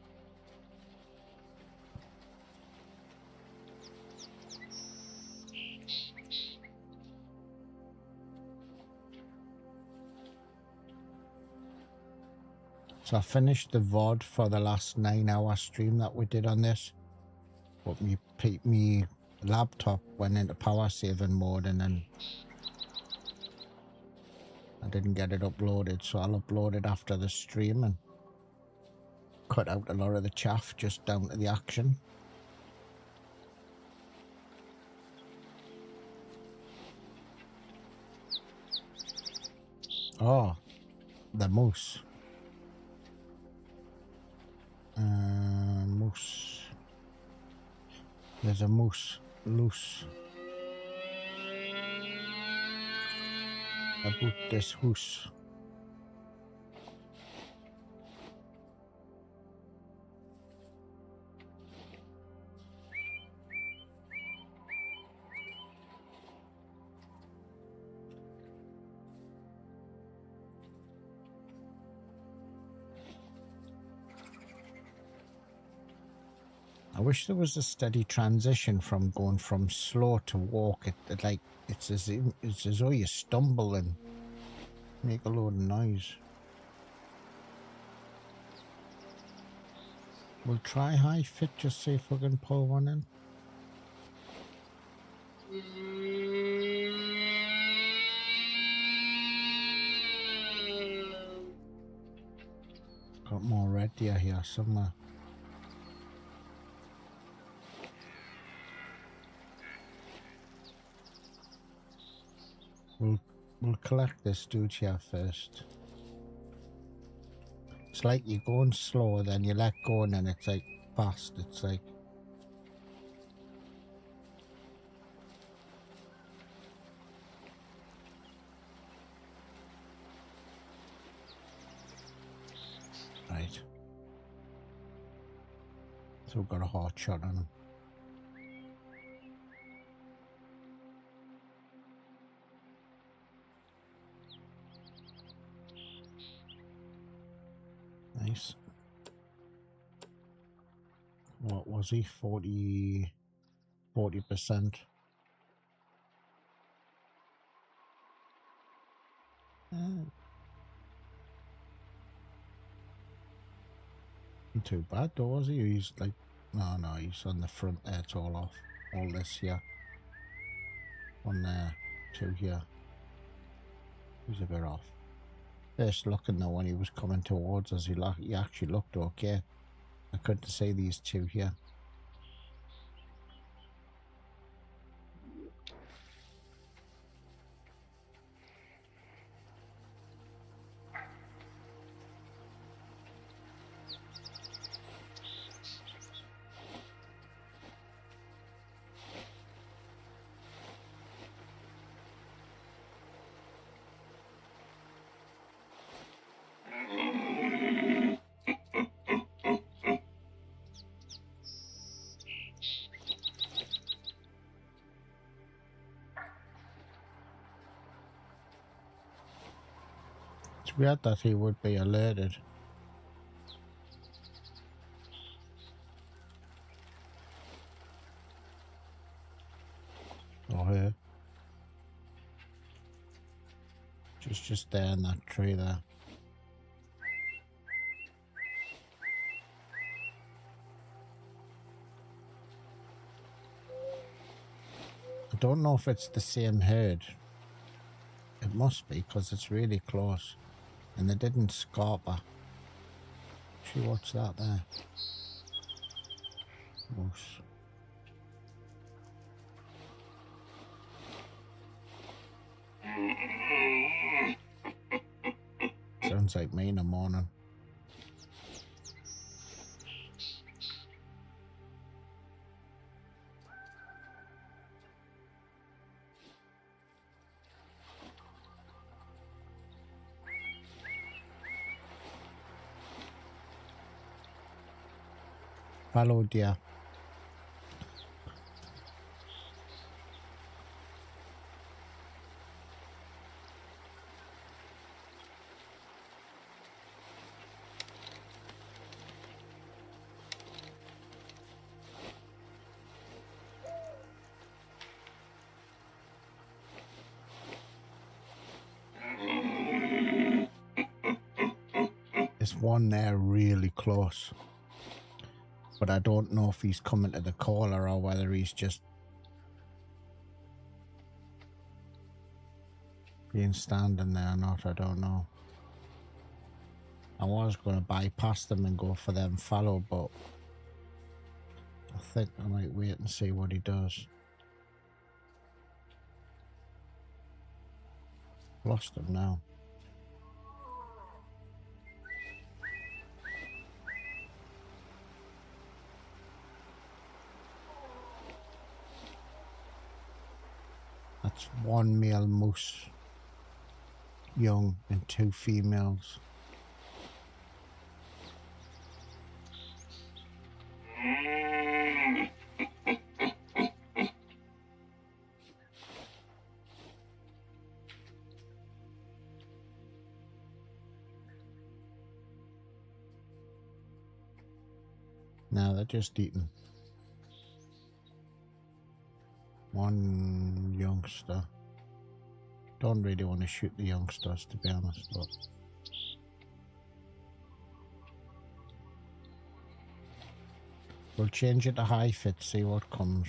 So I finished the VOD for the last 9-hour stream that we did on this. But me laptop went into power saving mode and then I didn't get it uploaded, so I'll upload it after the stream and cut out a lot of the chaff just down to the action. Oh, the moose. Moose. There's a moose loose. About this house. I wish there was a steady transition from going from slow to walk. It's as though you stumble and make a load of noise. We'll try high fit, just see if we can pull one in. Got more red deer here somewhere. We'll collect this dude here first. It's like you're going slow, then you let go, and then it's like fast. It's like... Right. So we've got a hot shot on him. Nice. What was he? 40%. Not too bad though, was he? He's like, no, he's on the front there. It's all off. All this here. One there, two here. He's a bit off. First looking though, when he was coming towards us, he actually looked okay. I couldn't see these two here. It's weird that he would be alerted. Or her. She's just there in that tree there. I don't know if it's the same herd. It must be, because it's really close. And they didn't scarp her. See, what's that there? Moose. Sounds like me in the morning. Hello, dear. There's one there really close. But I don't know if he's coming to the caller or whether he's just being standing there or not. I don't know. I was going to bypass them and go for them fallow, but I think I might wait and see what he does. Lost him now. That's one male moose, young, and two females. Now they're just eating. One youngster. Don't really want to shoot the youngsters, to be honest, but we'll change it to high fit, see what comes.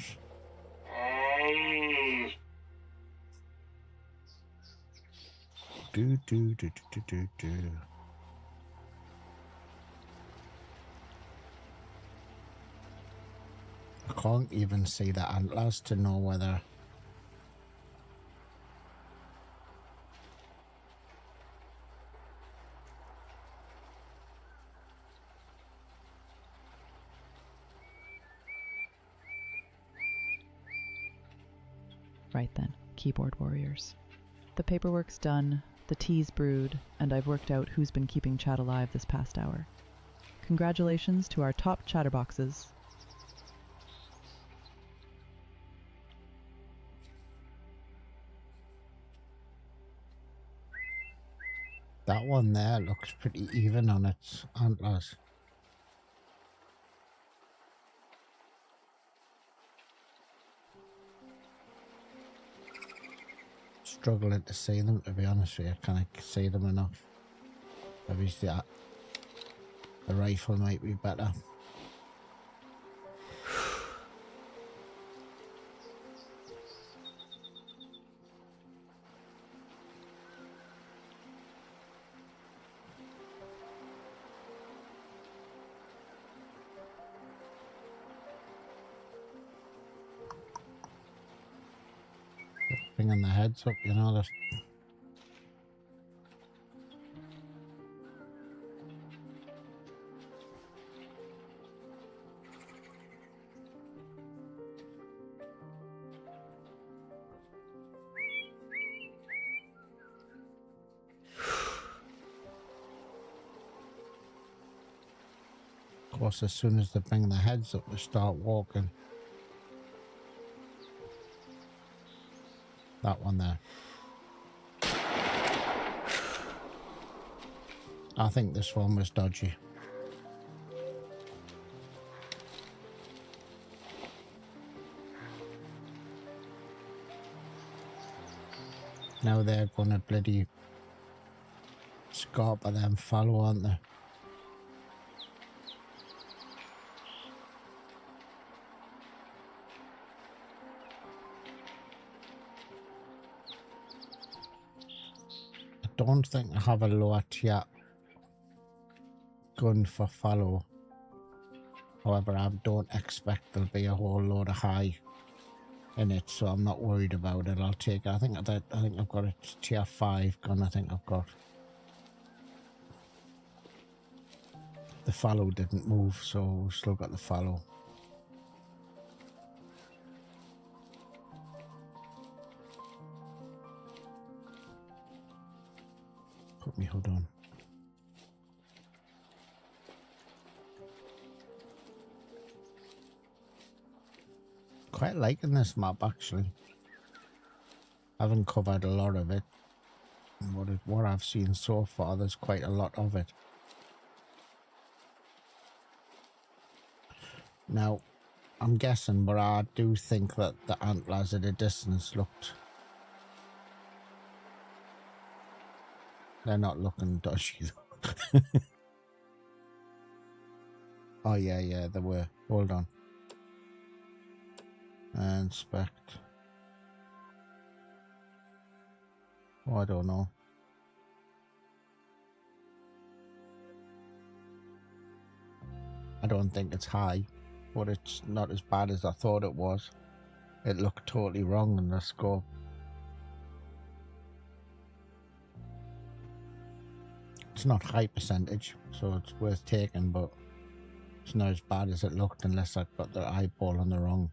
Do do do do do do do. I can't even see the antlers to know whether Right then, keyboard warriors. The paperwork's done, the tea's brewed, and I've worked out who's been keeping chat alive this past hour. Congratulations to our top chatterboxes. that one there looks pretty even on its antlers. Struggling to see them, to be honest with you. Can I see them enough? Obviously the rifle might be better. bringing the heads up, you know. That's... Of course, as soon as they bring the heads up, they start walking. That one there. I think this one was dodgy. Now they're gonna bloody scarper them follow, aren't they? I don't think I have a lower tier gun for follow. However, I don't expect there'll be a whole load of high in it, so I'm not worried about it. I'll take it. I think I've got a tier 5 gun. I think I've got. The follow didn't move, so we've still got the follow. Put me hood on. Quite liking this map, actually. I haven't covered a lot of it. What I've seen so far, there's quite a lot of it. Now, I'm guessing, but I do think that the antlers at a distance looked... They're not looking dodgy, though. Oh, yeah, they were. Hold on. Inspect. Oh, I don't know. I don't think it's high, but it's not as bad as I thought it was. It looked totally wrong in the scope. It's not high percentage, so it's worth taking, but it's not as bad as it looked unless I got the eyeball on the wrong.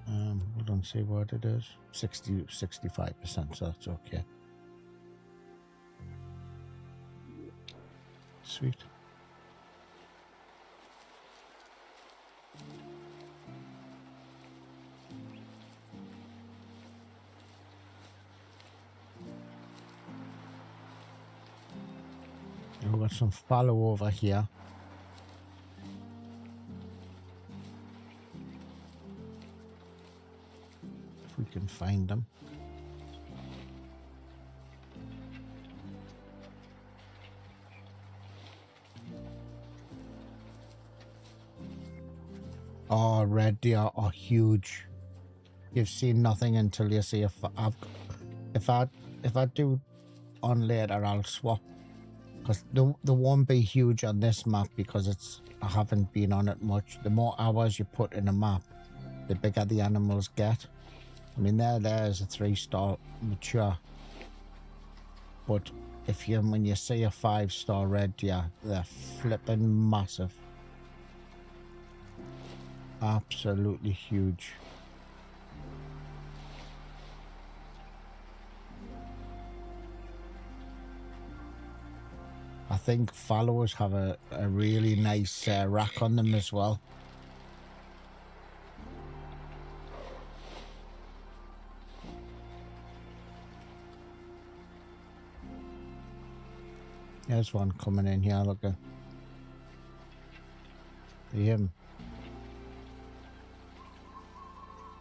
Hold on, see what it is. 65%, so that's okay. Sweet. We've got some follow over here. If we can find them. Oh, red deer are huge. You've seen nothing until you see if I do on later, I'll swap. Because they won't be huge on this map because I haven't been on it much. The more hours you put in a map, the bigger the animals get. I mean, there's a 3-star mature. But when you see a 5-star red deer, they're flipping massive. Absolutely huge. I think followers have a really nice rack on them as well. There's one coming in here, look at him.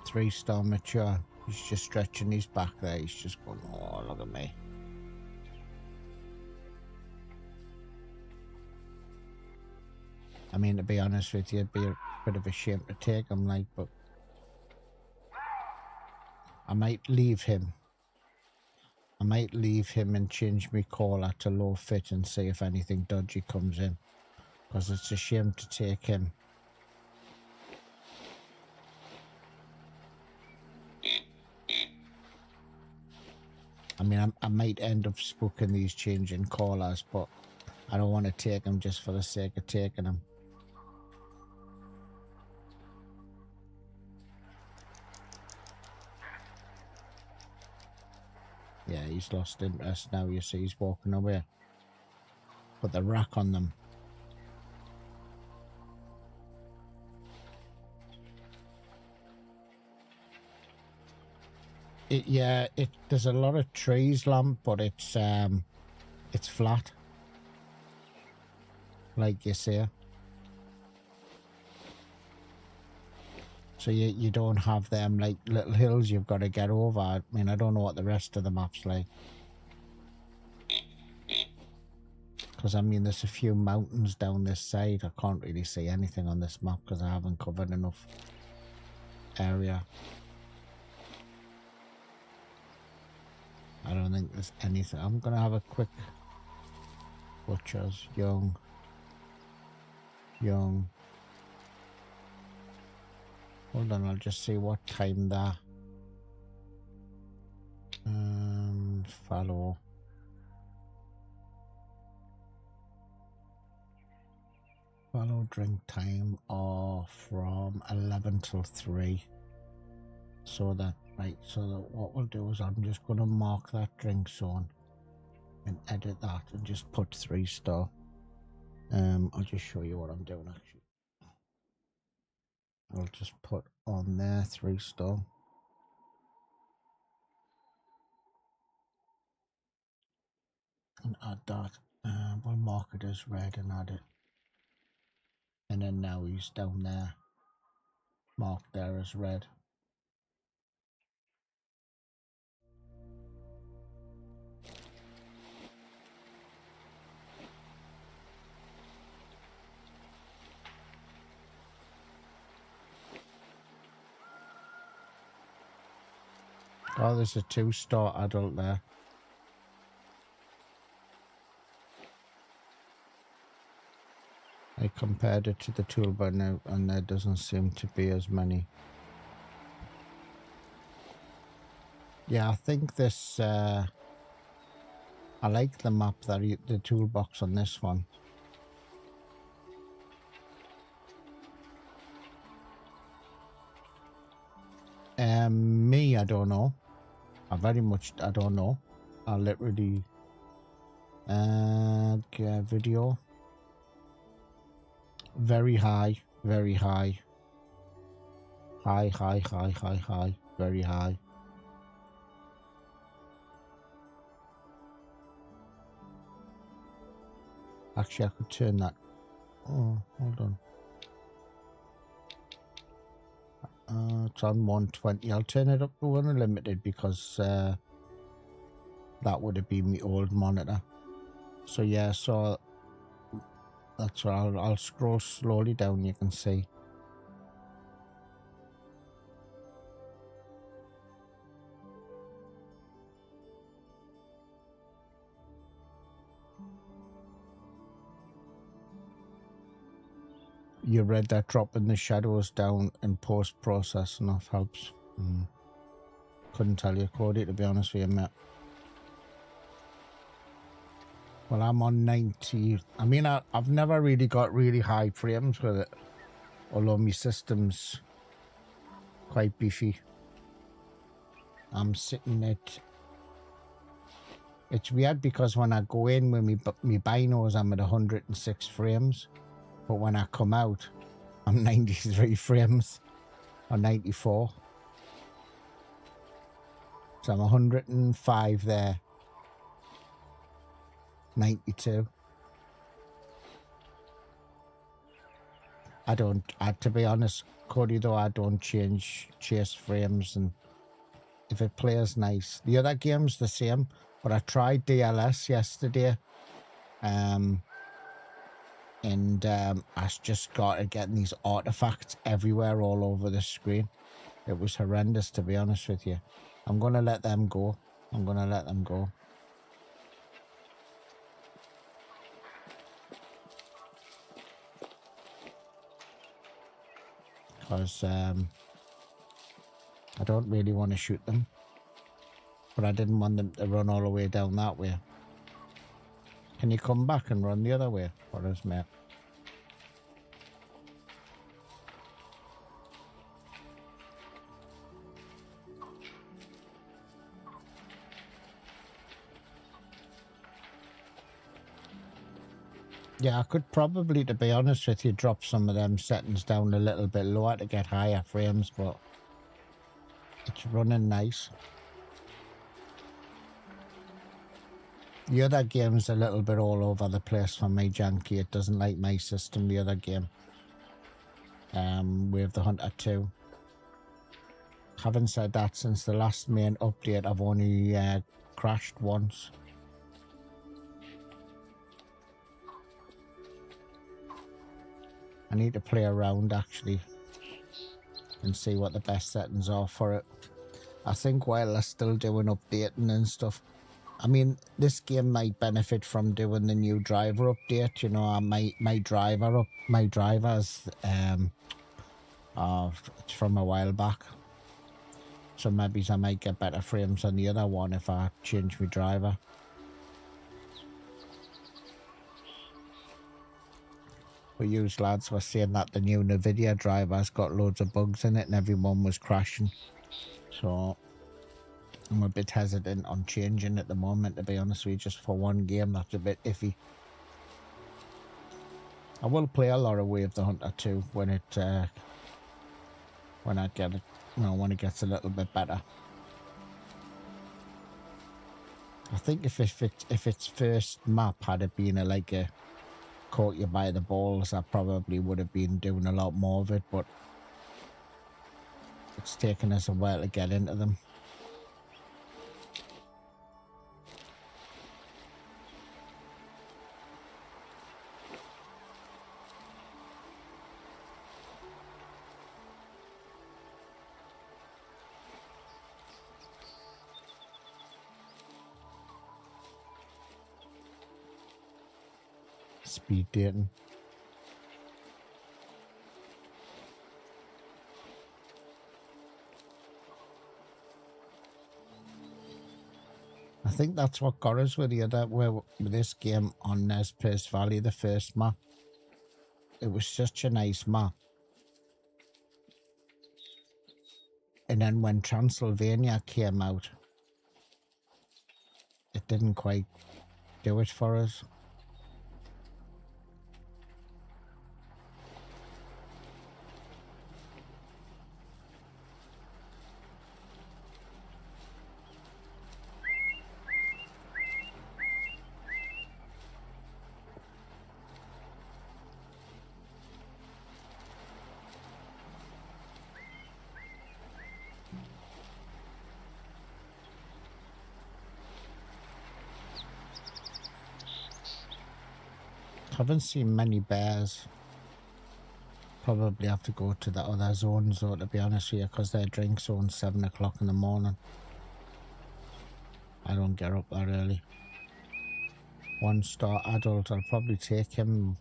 3-star mature. He's just stretching his back there. He's just going, oh, look at me. I mean, to be honest with you, it'd be a bit of a shame to take him, like, but I might leave him. I might leave him and change my caller to low fit and see if anything dodgy comes in, because it's a shame to take him. I mean, I might end up spooking these changing colours, but I don't want to take them just for the sake of taking them. Yeah, he's lost interest now. You see, he's walking away. Put the rack on them. There's a lot of trees, lamp, but it's flat, like you say. So you don't have them like little hills you've got to get over. I mean, I don't know what the rest of the map's like. Because, I mean, there's a few mountains down this side. I can't really see anything on this map because I haven't covered enough area. I don't think there's anything. I'm going to have a quick butchers. Young. Hold on, I'll just see what time that. Follow. Follow drink time from 11 till 3. So that, right, so that what we'll do is I'm just going to mark that drink zone and edit that and just put 3 star. I'll just show you what I'm doing actually. I'll just put on there 3 star. And add that. We'll mark it as red and add it. And then now he's down there. Marked there as red. Oh, there's a 2 star adult there. I compared it to the toolbar now, and there doesn't seem to be as many. Yeah, I think this, I like the map, the toolbox on this one. Me, I don't know. I don't know. I literally, video. Very high, very high. High, very high. Actually, I could turn that. Oh, hold on. It's on 120. I'll turn it up to unlimited because that would have been my old monitor. So yeah, so that's what I'll scroll slowly down. You can see. You read that dropping the shadows down in post-process enough helps. Couldn't tell you, Cody, to be honest with you, mate. Well, I'm on 90. I mean, I've never really got really high frames with it, although my system's quite beefy. I'm sitting at... It's weird because when I go in with my binos, I'm at 106 frames. But when I come out, I'm 93 frames or 94. So I'm 105 there. 92. To be honest, Cody, though, I don't chase frames, and if it plays nice. The other game's the same, but I tried DLS yesterday. And I just started getting these artifacts everywhere all over the screen. It was horrendous, to be honest with you. I'm going to let them go. Because I don't really want to shoot them. but I didn't want them to run all the way down that way. Can you come back and run the other way for us, mate? Yeah, I could probably, to be honest with you, drop some of them settings down a little bit lower to get higher frames, but it's running nice. The other game's a little bit all over the place for me, Janky. It doesn't like my system, the other game. With the Hunter 2. Having said that, since the last main update, I've only crashed once. I need to play around actually and see what the best settings are for it. I think while they're still doing updating and stuff, I mean, this game might benefit from doing the new driver update. You know, my driver's it's from a while back, so maybe I might get better frames on the other one if I change my driver. But you lads were saying that the new NVIDIA driver's got loads of bugs in it and everyone was crashing. So I'm a bit hesitant on changing at the moment, to be honest with you, just for one game. That's a bit iffy. I will play a lot of Way of the Hunter 2 when it when I get it, you know, when it gets a little bit better. I think if its first map had been like a caught you by the balls, I probably would have been doing a lot more of it, but it's taken us a while to get into them. Speed dating. I think that's what got us with the other, with this game on Nez Perce Valley, the first map. It was such a nice map. And then when Transylvania came out, it didn't quite do it for us. Haven't seen many bears. Probably have to go to the other zones though, to be honest with you, because their drink zone's 7 o'clock in the morning. I don't get up that early. 1-star adult, I'll probably take him.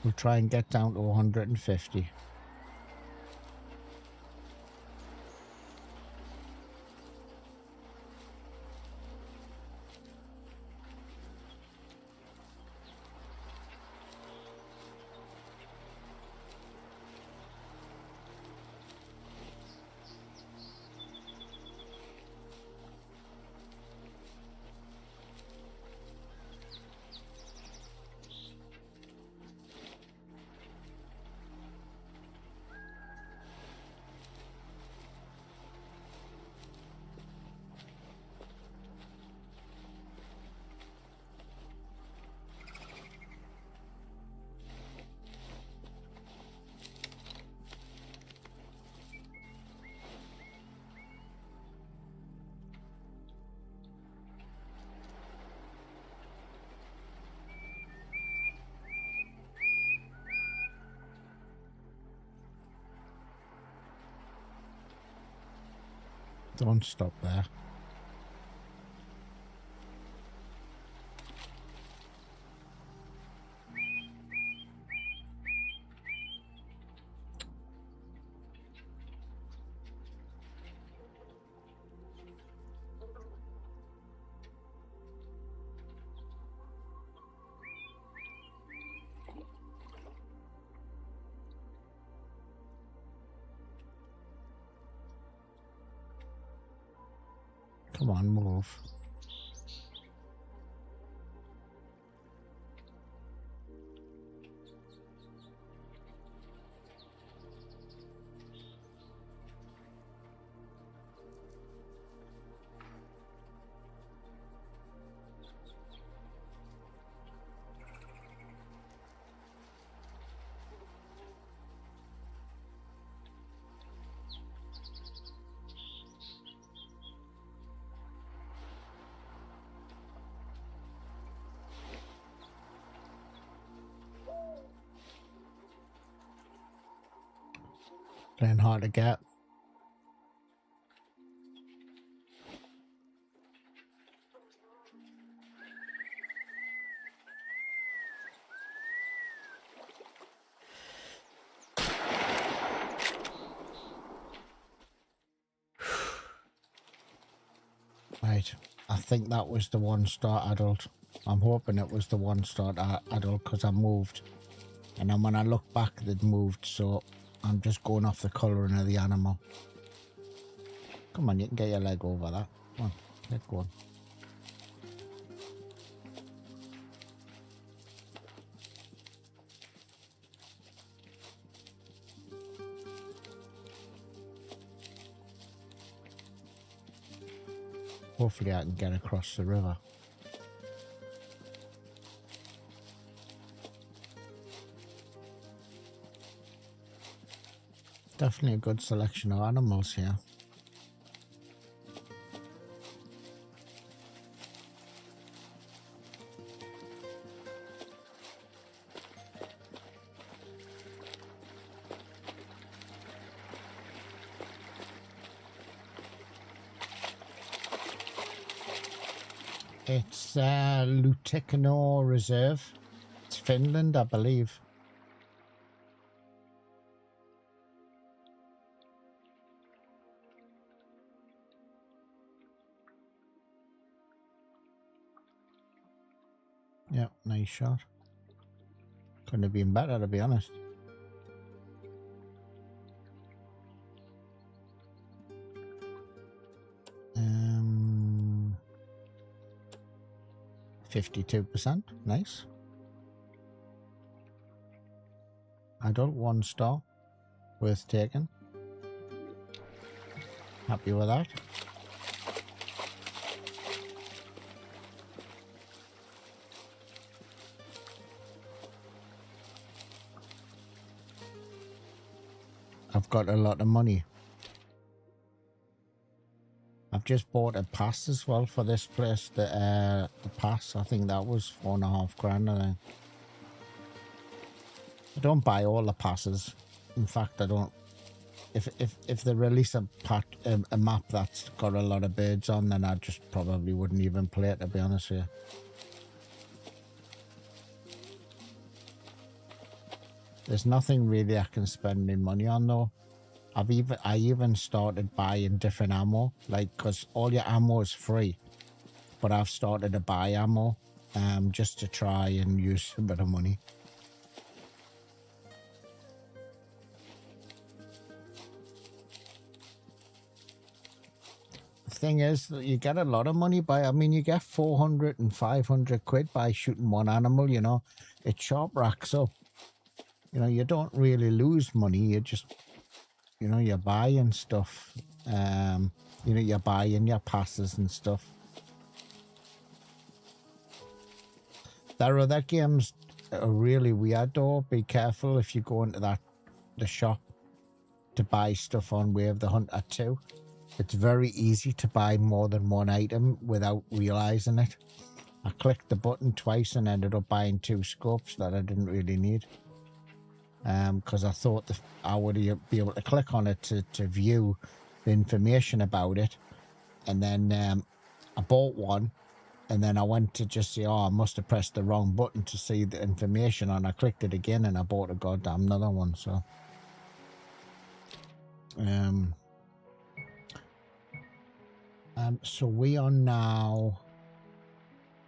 We'll try and get down to 150. Don't stop there. Come on, move. Playing hard to get. Right, I think that was the 1-star adult. I'm hoping it was the 1-star adult because I moved. And then when I look back, they'd moved, so I'm just going off the colouring of the animal. Come on, you can get your leg over that. Come on, get going. Hopefully I can get across the river. Definitely a good selection of animals here. It's Lutikano Reserve. It's Finland, I believe. Yeah, nice shot. Couldn't have been better, to be honest. Um, 52%, nice. Adult 1-star, worth taking. Happy with that. I've got a lot of money. I've just bought a pass as well for this place. The pass, I think that was $4.5 grand. I think. I don't buy all the passes. In fact, I don't. If they release a map that's got a lot of birds on, then I just probably wouldn't even play it, to be honest with you. There's nothing really I can spend my money on though. I even started buying different ammo, like, because all your ammo is free, but I've started to buy ammo just to try and use a bit of money. The thing is that you get a lot of money by, I mean, you get 400 and 500 quid by shooting one animal, you know. It sharp racks up. You know, you don't really lose money, you just, you know, you're buying stuff. You know, you're buying your passes and stuff. There are other games that are really weird though. Be careful if you go into the shop to buy stuff on Way of the Hunter 2. It's very easy to buy more than one item without realising it. I clicked the button twice and ended up buying 2 scopes that I didn't really need. Because I thought I would be able to click on it to view the information about it. And then I bought one, and then I went to just say, oh, I must have pressed the wrong button to see the information, and I clicked it again and I bought a goddamn another one. So so we are now,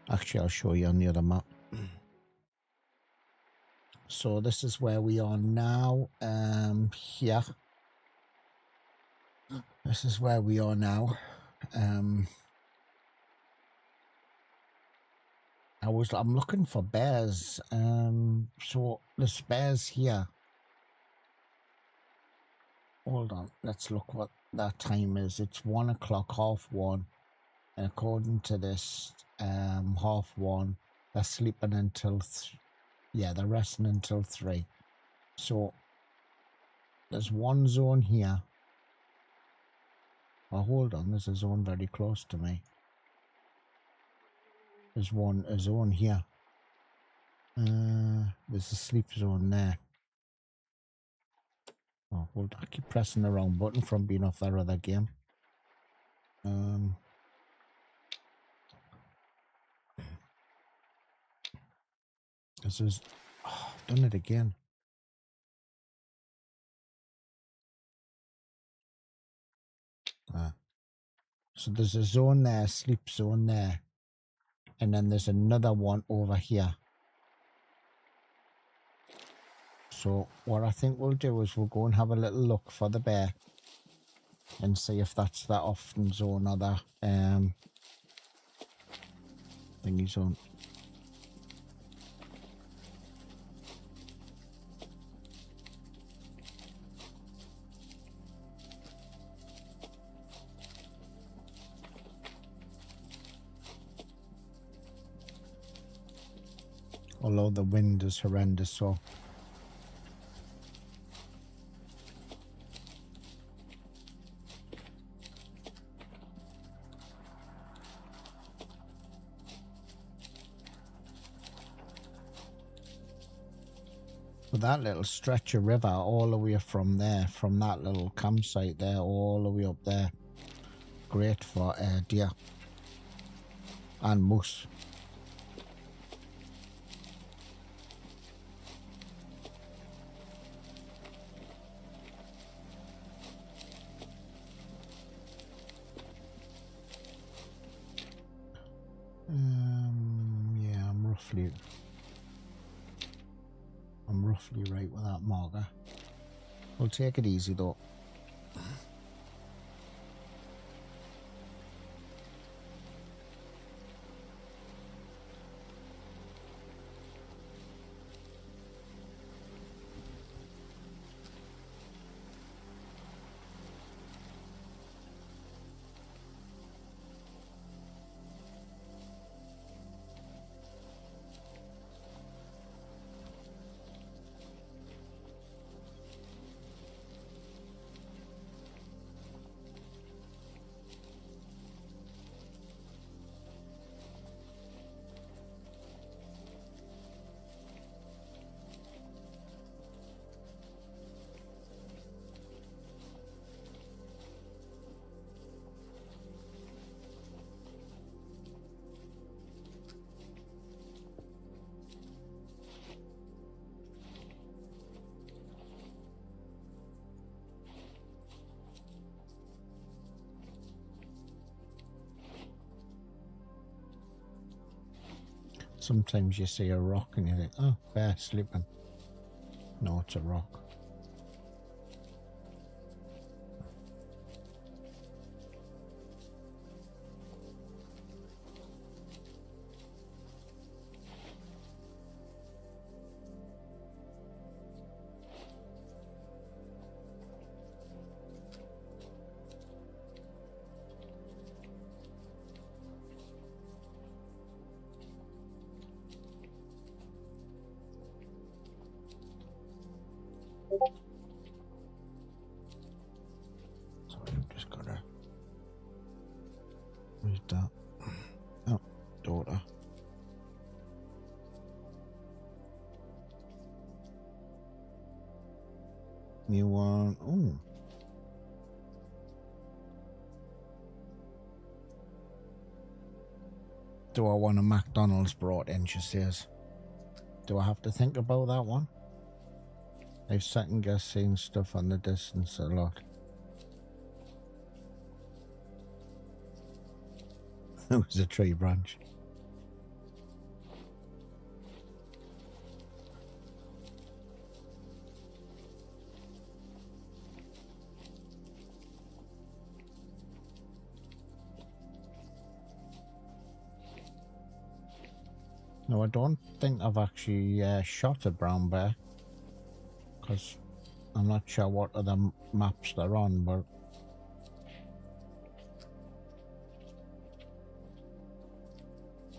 actually I'll show you on the other map. So this is where we are now. Here. This is where we are now. I'm looking for bears. So there's bears here. Hold on, let's look what that time is. It's 1 o'clock, 1:30. And according to this, 1:30, they're sleeping until they're resting until 3. So there's one zone here. Oh, hold on, there's a zone very close to me. There's a zone here. There's a sleep zone there. Oh, hold on, I keep pressing the wrong button from being off that other game. This is, I've done it again. So there's a zone there, sleep zone there. And then there's another one over here. So what I think we'll do is we'll go and have a little look for the bear and see if that's that often zone or that thingy zone. Although the wind is horrendous, so with that little stretch of river all the way from there, from that little campsite there, all the way up there, great for deer and moose. Yeah, I'm roughly right with that marker. We'll take it easy though. Sometimes you see a rock and you think, oh, bear sleeping. No, it's a rock. So I'm just gonna read that. Oh, daughter. New one. Oh. Do I want a McDonald's brought in, she says. Do I have to think about that one? I've second guessed seeing stuff on the distance a lot. It was a tree branch. No, I don't think I've actually shot a brown bear, because I'm not sure what other maps they're on, but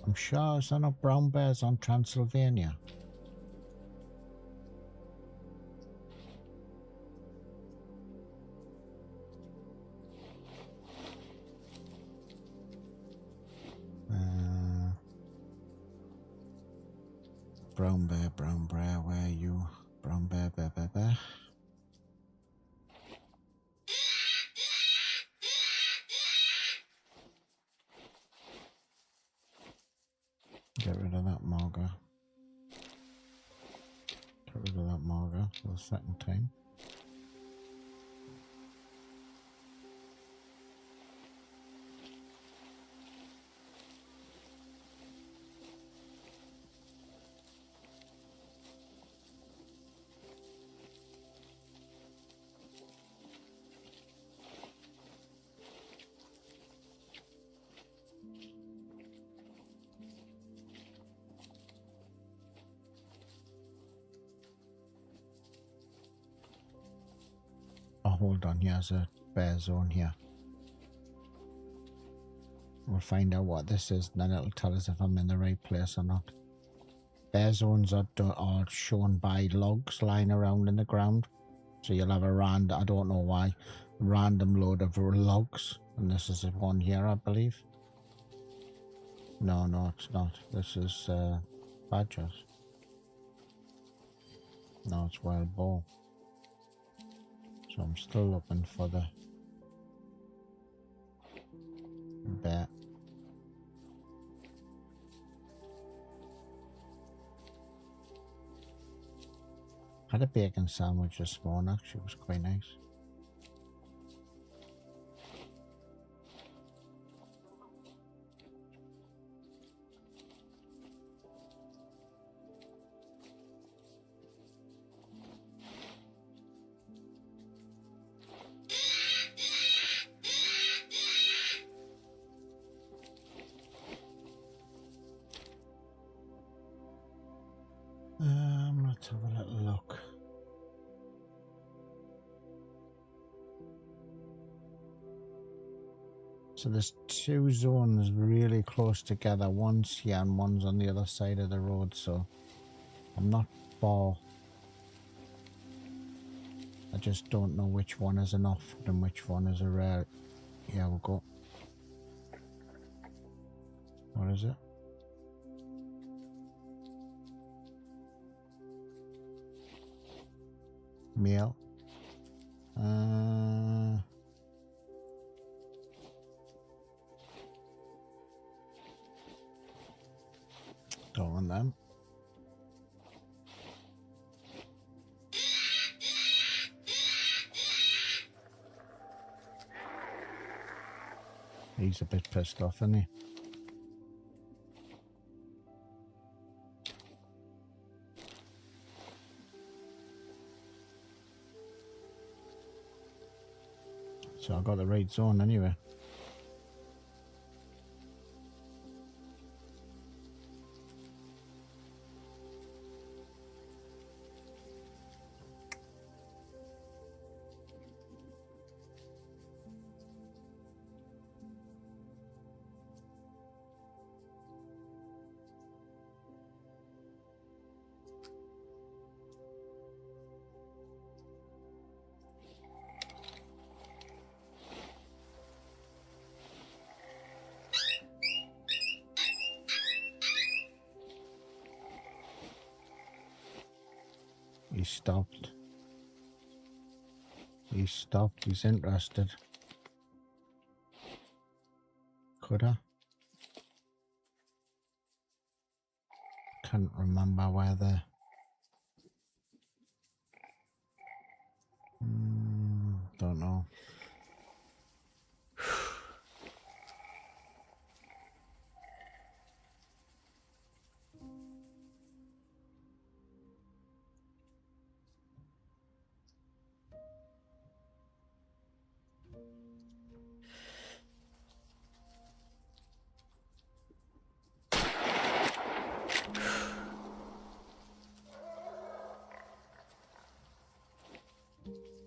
I'm sure there's not brown bears on Transylvania. Brown bear, where are you? Brown bear, bear, bear, bear. Get rid of that marker. Get rid of that marker for the second time. Oh, hold on, here's a bear zone here. We'll find out what this is, and then it'll tell us if I'm in the right place or not. Bear zones are shown by logs lying around in the ground. So you'll have a random, I don't know why, random load of logs. And this is one here, I believe. No, it's not. This is badgers. No, it's wild boar. So I'm still looking for the bear. Had a bacon sandwich this morning, actually, it was quite nice. Let's have a little look. So there's two zones really close together. One's here and one's on the other side of the road, so I'm not far. I just don't know which one is enough and which one is a rare. Here we go. What is it? Male. Don't want them. He's a bit pissed off, isn't he? So I got the right zone anyway. He stopped. He stopped. He's interested. Could I? Can't remember where the... don't know.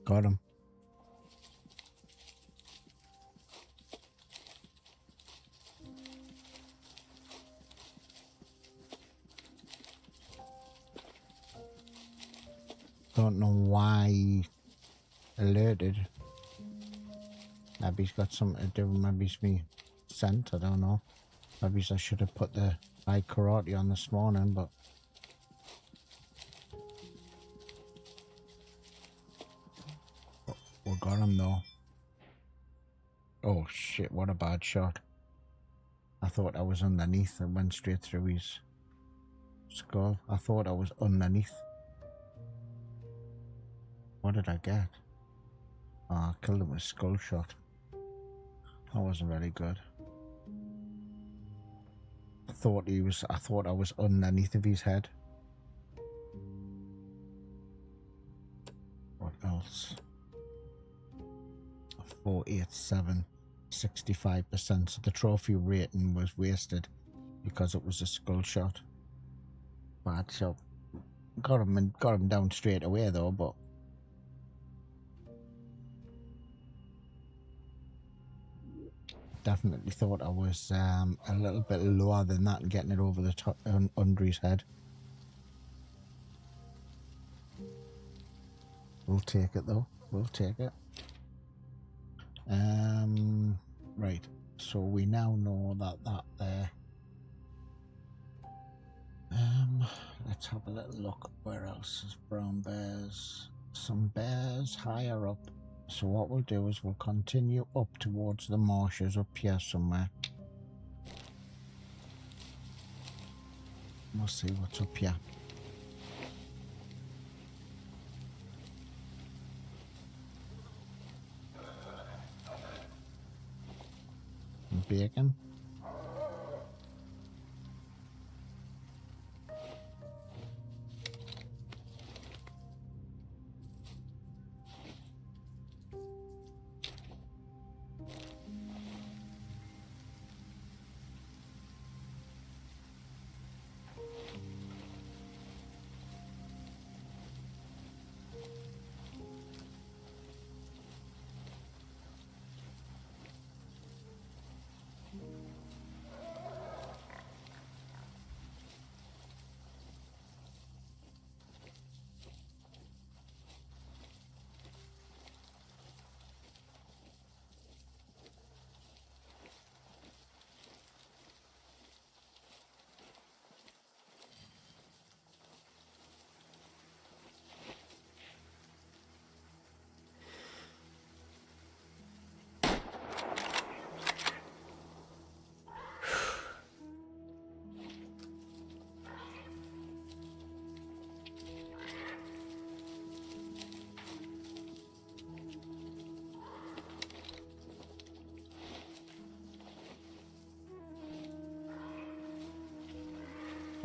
Got him. Don't know why he alerted. Maybe he's got something to do. Maybe it's me scent. I don't know. Maybe I should have put the high karate on this morning, but we got him though. Oh shit, what a bad shot. I thought I was underneath and went straight through his skull. I thought I was underneath. What did I get? Oh, I killed him with a skull shot. That wasn't very good. I thought I was underneath of his head. What else? 487, 65%. So the trophy rating was wasted because it was a skull shot. Bad shot. Got him down straight away though, but definitely thought I was a little bit lower than that and getting it over the top under his head. We'll take it though. We'll take it. Right. So we now know that there. Let's have a little look. Where else is brown bears? Some bears higher up. So what we'll do is we'll continue up towards the marshes up here somewhere. We'll see what's up here. Bacon.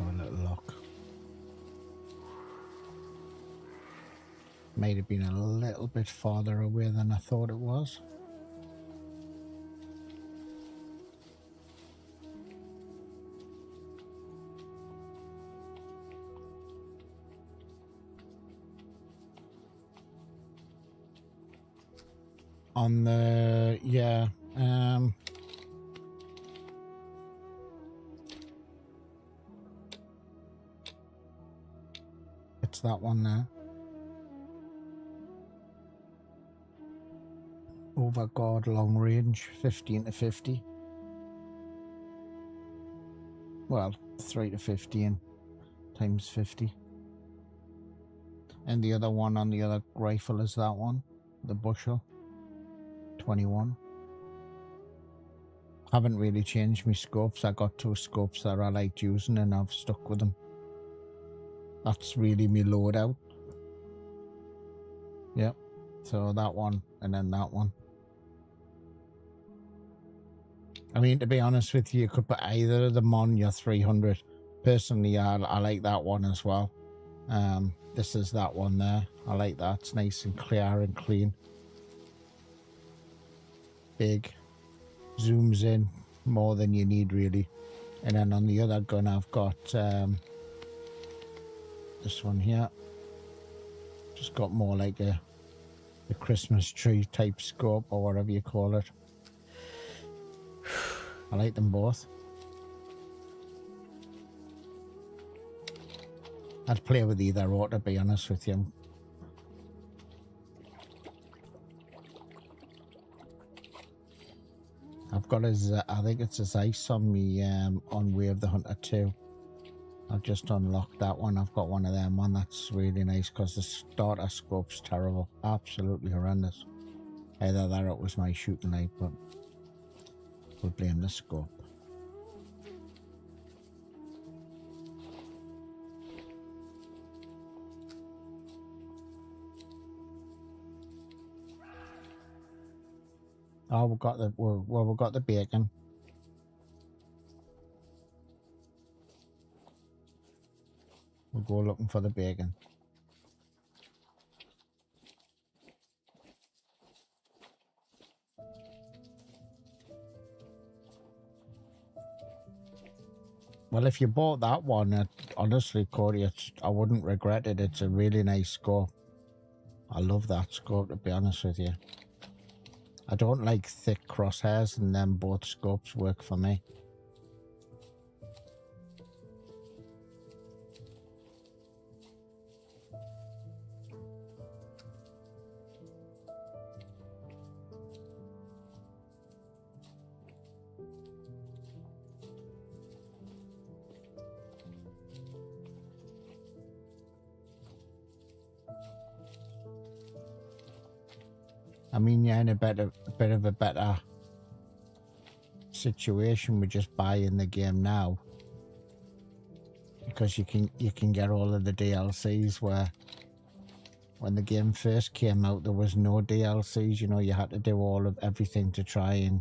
A little lock. Might have been a little bit farther away than I thought it was. On the, yeah, it's that one there. Overguard long range, 15 to 50. Well, 3 to 15 times 50. And the other one on the other rifle is that one, the bushel, 21. Haven't really changed my scopes. I got 2 scopes that I liked using and I've stuck with them. That's really me loadout. Yep. So that one and then that one. I mean, to be honest with you, you could put either of them on your 300. Personally, I like that one as well. This is that one there. I like that. It's nice and clear and clean. Big. Zooms in more than you need, really. And then on the other gun, I've got this one here. Just got more like a the Christmas tree type scope or whatever you call it. I like them both. I'd play with either or, to be honest with you. I've got his, I think it's his ice on me on Way of the Hunter 2. I've just unlocked that one. I've got one of them on. That's really nice because the starter scope's terrible. Absolutely horrendous. Either that or it was my shooting light, but we'll blame the scope. Oh, we've got the, well, we've got the bacon. We'll go looking for the bacon. Well, if you bought that one, honestly, Cody, I wouldn't regret it. It's a really nice scope. I love that scope, to be honest with you. I don't like thick crosshairs, and then both scopes work for me. I mean, you're in a bit of a better situation with just buying the game now, because you can get all of the DLCs, where when the game first came out there was no DLCs. You know, you had to do all of everything to try and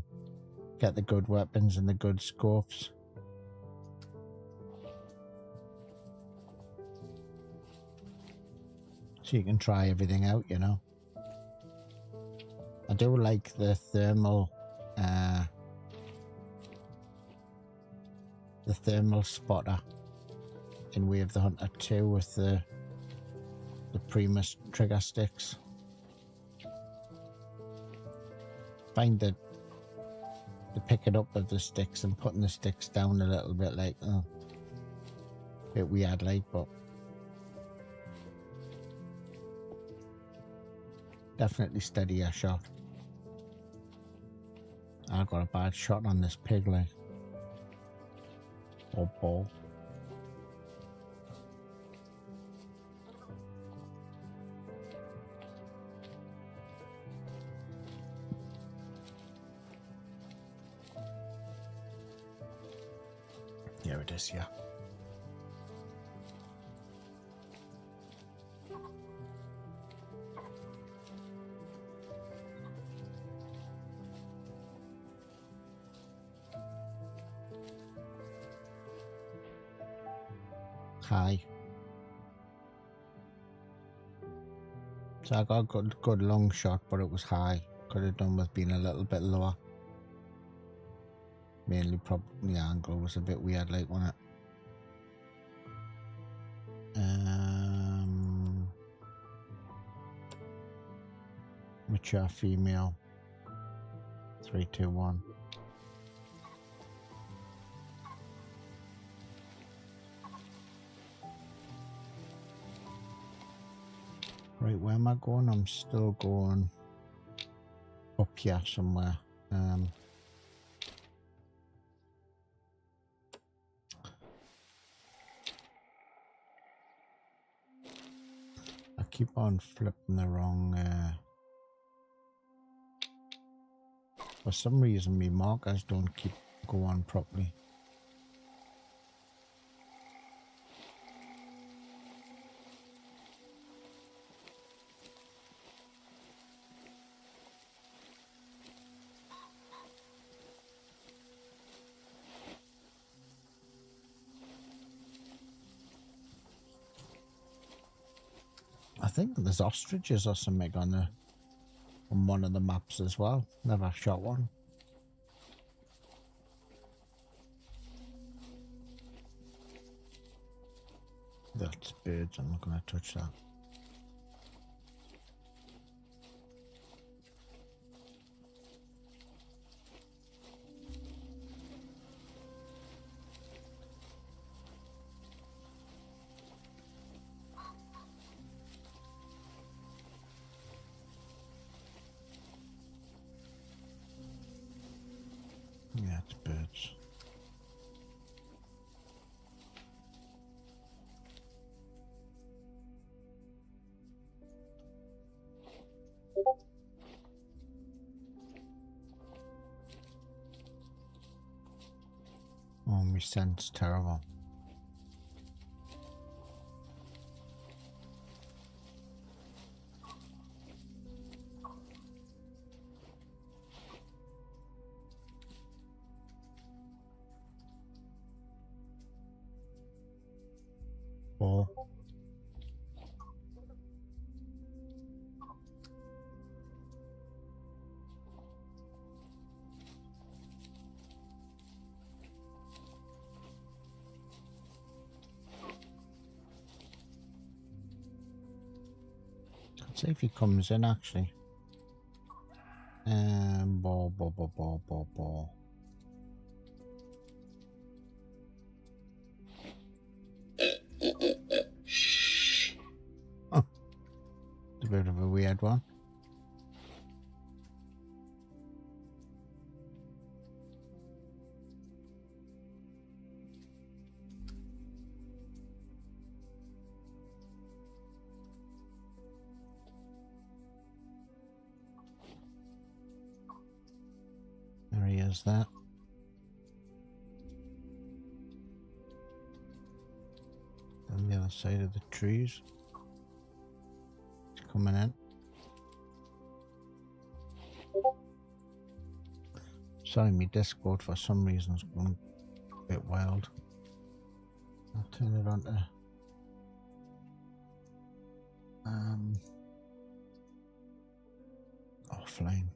get the good weapons and the good scopes. So you can try everything out, you know. I do like the thermal spotter in Way of the Hunter 2 with the Primus trigger sticks. Find the picking up of the sticks and putting the sticks down a little bit, like, a bit weird, like, but definitely steadier shot. I got a bad shot on this pig, like, or ball. Here it is, yeah. High. So I got a good long shot, but it was high. Could have done with being a little bit lower. Mainly probably the angle was a bit weird, like, wasn't it? Mature female. 3, 2, 1. Right, where am I going? I'm still going up here somewhere. I keep on flipping the wrong. For some reason, my markers don't keep going properly. I think there's ostriches or something on one of the maps as well. Never shot one. That's birds. I'm not going to touch that. My scent's terrible. Oh. Let's see if he comes in actually. Ball. Oh, it's a bit of a weird one. There he is there. On the other side of the trees. He's coming in. Sorry, my Discord for some reason is going a bit wild. I'll turn it on to offline.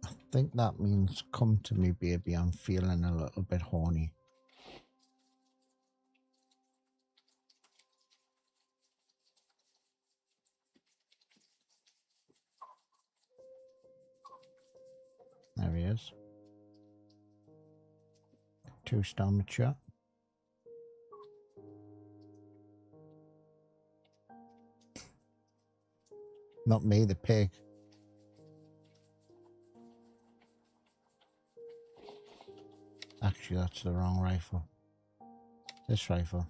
I think that means come to me, baby. I'm feeling a little bit horny. There he is. 2-star mature. Not me, the pig. Actually, that's the wrong rifle. This rifle.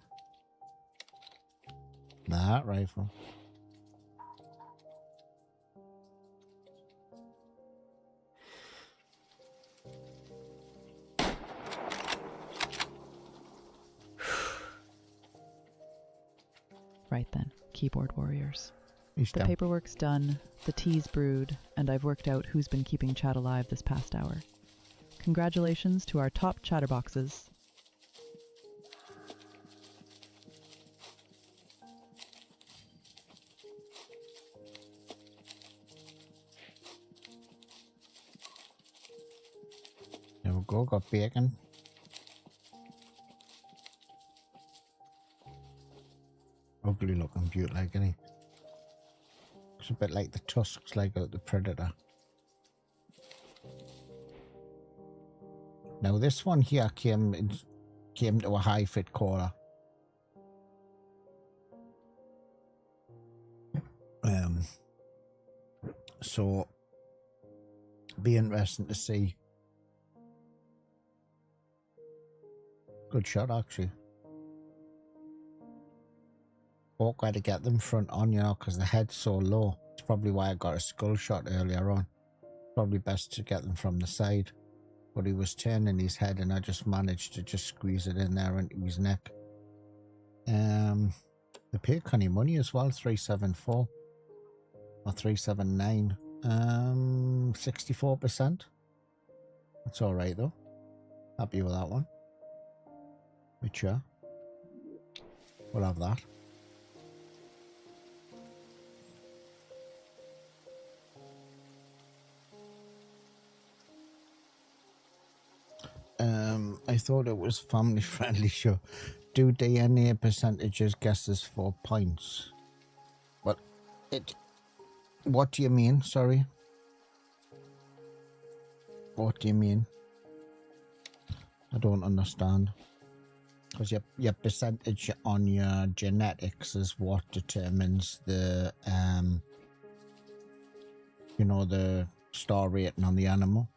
That rifle. Right then, keyboard warriors. He's The down. paperwork's done, the tea's brewed, and I've worked out who's been keeping chat alive this past hour. Congratulations to our top chatterboxes. There we go, got bacon. Ugly looking beaut, like, isn't he? It's a bit like the tusks, like out the Predator. Now this one here came to a high fit caller. So be interesting to see. Good shot actually. Awkward to get them front on, you know, because the head's so low. It's probably why I got a skull shot earlier on. Probably best to get them from the side. But he was turning his head and I just managed to just squeeze it in there into his neck. They paid Connie money as well, 374 or 379. 64%. That's alright though. Happy with that one. But sure. We'll have that. I thought it was family friendly show. Do DNA percentages guesses for points? Well, what do you mean? Sorry. What do you mean? I don't understand. Because your percentage on your genetics is what determines the you know, the star rating on the animal.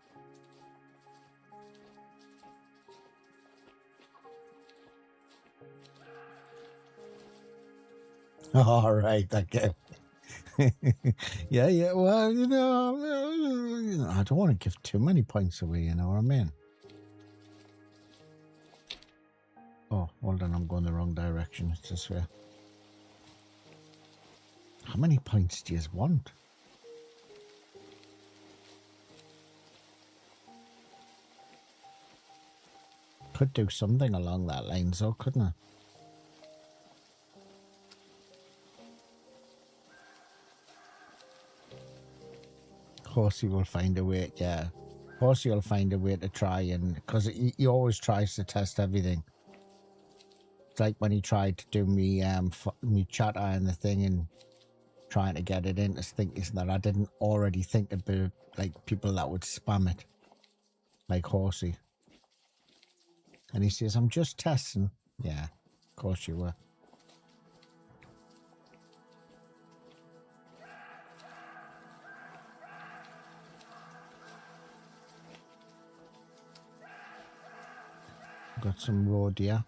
All right, okay. Yeah. Well, I don't want to give too many points away. You know what I mean? Oh, hold on, I'm going the wrong direction. It's this way. How many points do you want? Could do something along that line, so couldn't I? Horsey will find a way. Yeah, Horsey will find a way to try, and because he always tries to test everything. It's like when he tried to do me me chatter and the thing and trying to get it in to think that I didn't already think it'd be like people that would spam it, like Horsey. And he says, "I'm just testing." Yeah, of course you were. Got some road here.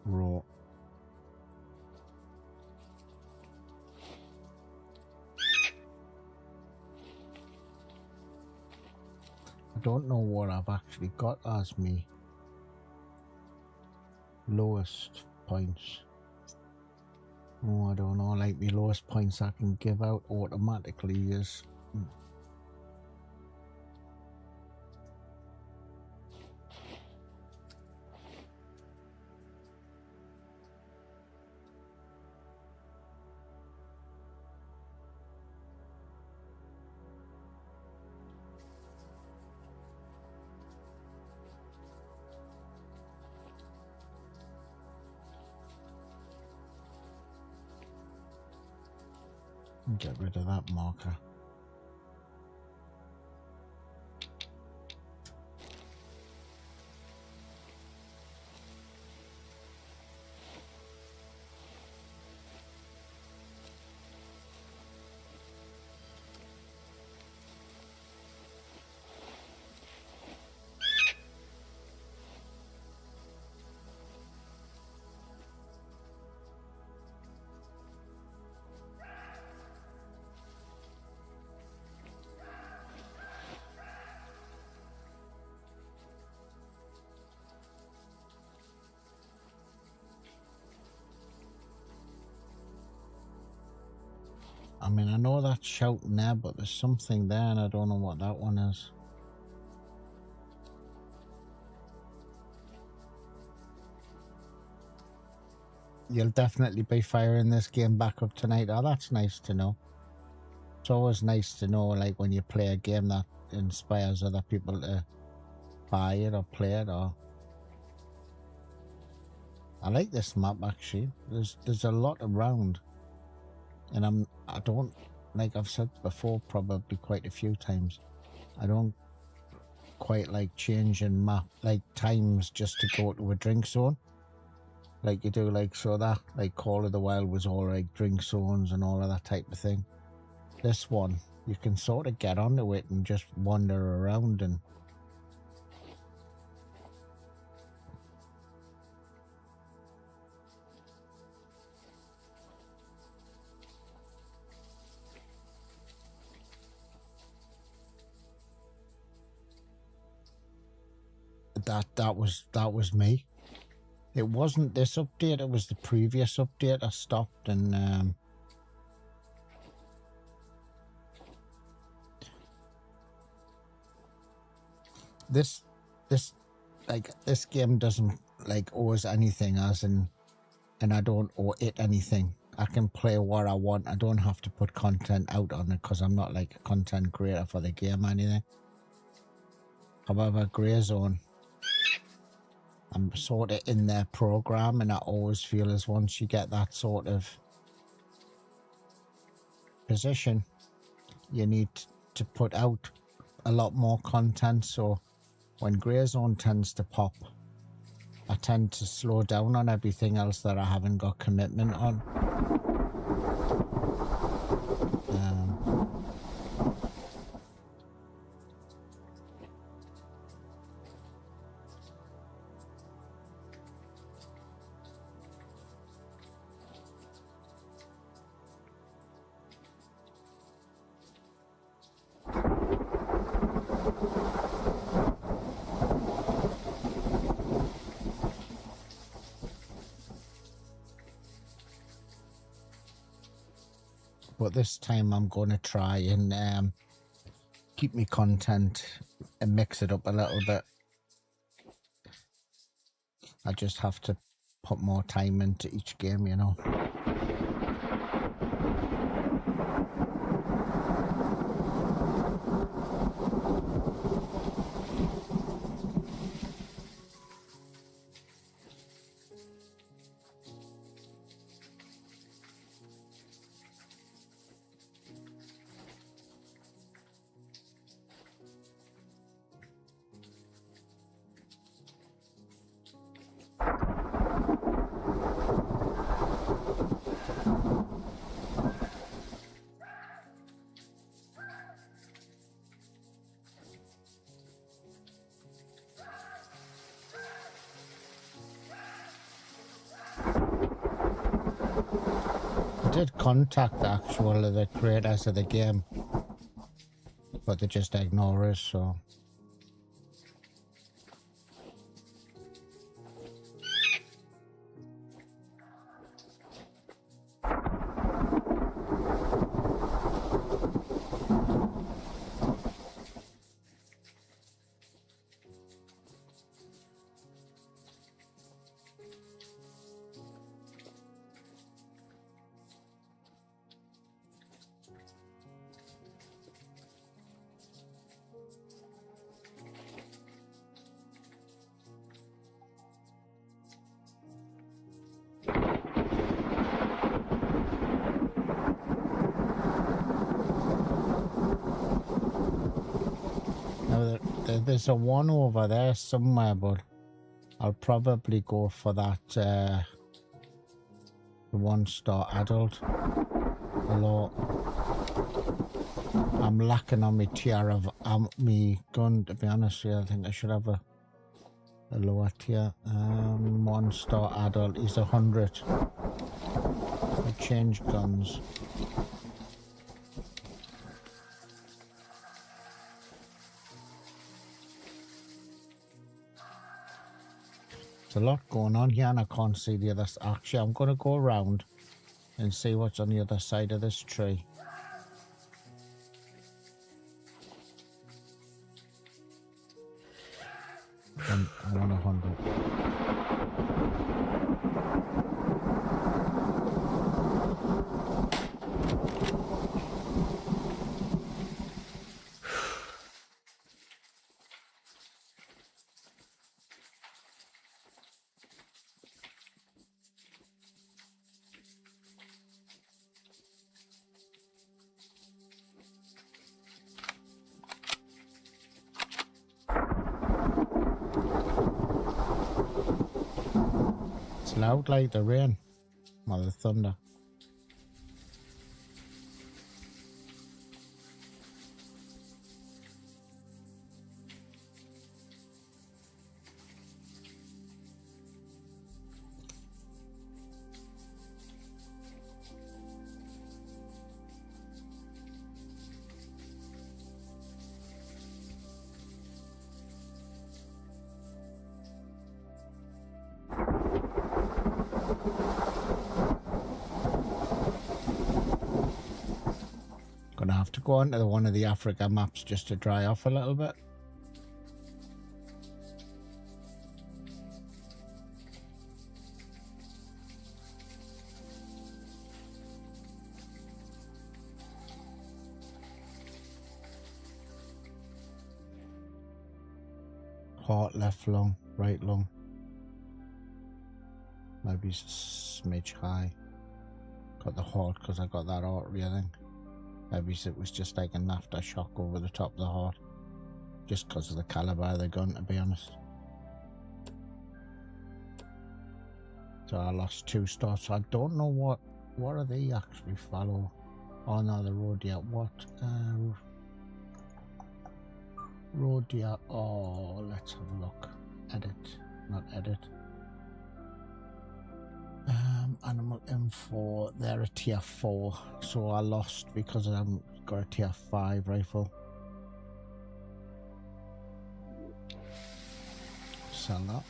Raw. I don't know what I've actually got as me lowest points. Oh, I don't know, like the lowest points I can give out automatically is get rid of that marker. I mean, I know that's shouting there, but there's something there and I don't know what that one is. You'll definitely be firing this game back up tonight. Oh, that's nice to know. It's always nice to know, like, when you play a game that inspires other people to buy it or play it. Or I like this map, actually. There's a lot around. And I don't, like I've said before, probably quite a few times, I don't quite like changing map, like times just to go to a drink zone. Like you do, like, so that, like Call of the Wild was all like drink zones and all of that type of thing. This one, you can sort of get onto it and just wander around and that was me. It wasn't this update, it was the previous update. I stopped and this game doesn't like owe us anything, as in, and I don't owe it anything. I can play what I want. I don't have to put content out on it because I'm not like a content creator for the game or anything. However, Grey Zone, I'm sort of in their program, and I always feel as once you get that sort of position, you need to put out a lot more content. So when Grey Zone tends to pop, I tend to slow down on everything else that I haven't got commitment on. But this time I'm going to try and keep me content and mix it up a little bit. I just have to put more time into each game, you know. I did contact the creators of the game, but they just ignore us, so. Now, there's a one over there somewhere, but I'll probably go for that the 1-star adult. Although I'm lacking on my tier of me gun, to be honest with you. I think I should have a lower tier. 1-star adult is 100. I change guns. There's a lot going on here and I can't see the other. Actually, I'm going to go around and see what's on the other side of this tree. I want 100. It's loud like the rain or the thunder. Gonna have to go on to one of the Africa maps just to dry off a little bit. Heart left lung, right lung. Maybe a smidge high. Got the heart because I got that artery, I think. Maybe it was just like a NAFTA shock over the top of the heart. Just because of the caliber of the gun, to be honest. So I lost 2 stars. So I don't know what are they actually follow. Oh no, the road, yeah. What? Road, yeah. Oh, let's have a look. Edit, not edit. Animal M4, they're a tier 4, so I lost because I haven't got a tier 5 rifle. Sell that.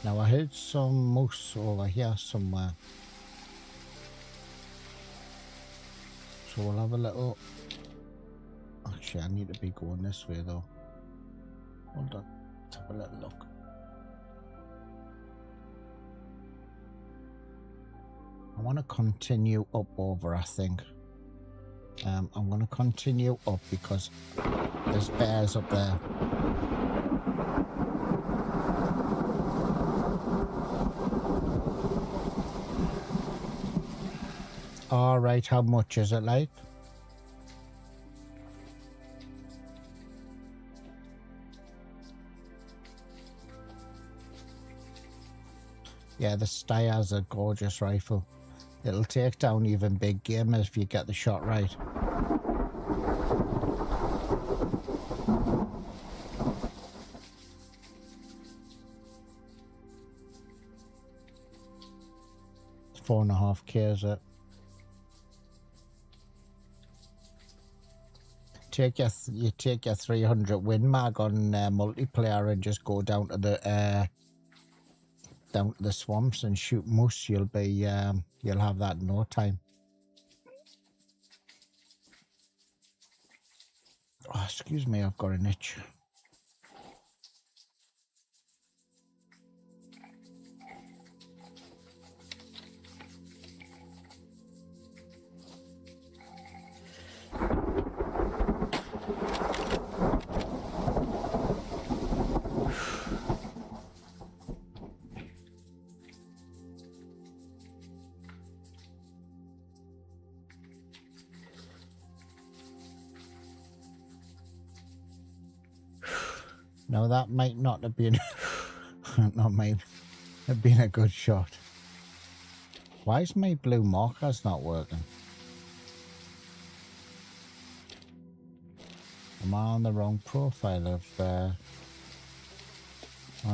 Now I heard some moose over here somewhere. So we'll have a little... Actually, I need to be going this way though. Hold on. Let's have a little look. I want to continue up over, I think. I'm going to continue up because there's bears up there. All right, how much is it like? Yeah, the Steyer's a gorgeous rifle. It'll take down even big game if you get the shot right. It's 4.5K, is it? You take your 300 win mag on multiplayer and just go down to the swamps and shoot moose. You'll have that in no time. Oh, excuse me, I've got an itch. Now that might not have been might have been a good shot. Why is my blue markers not working? Am I on the wrong profile of oh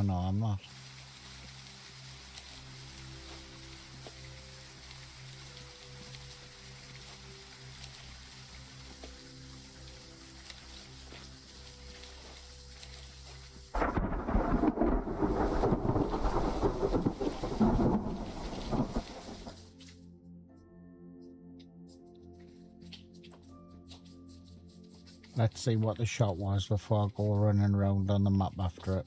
no, I'm not. Let's see what the shot was before I go running around on the map after it.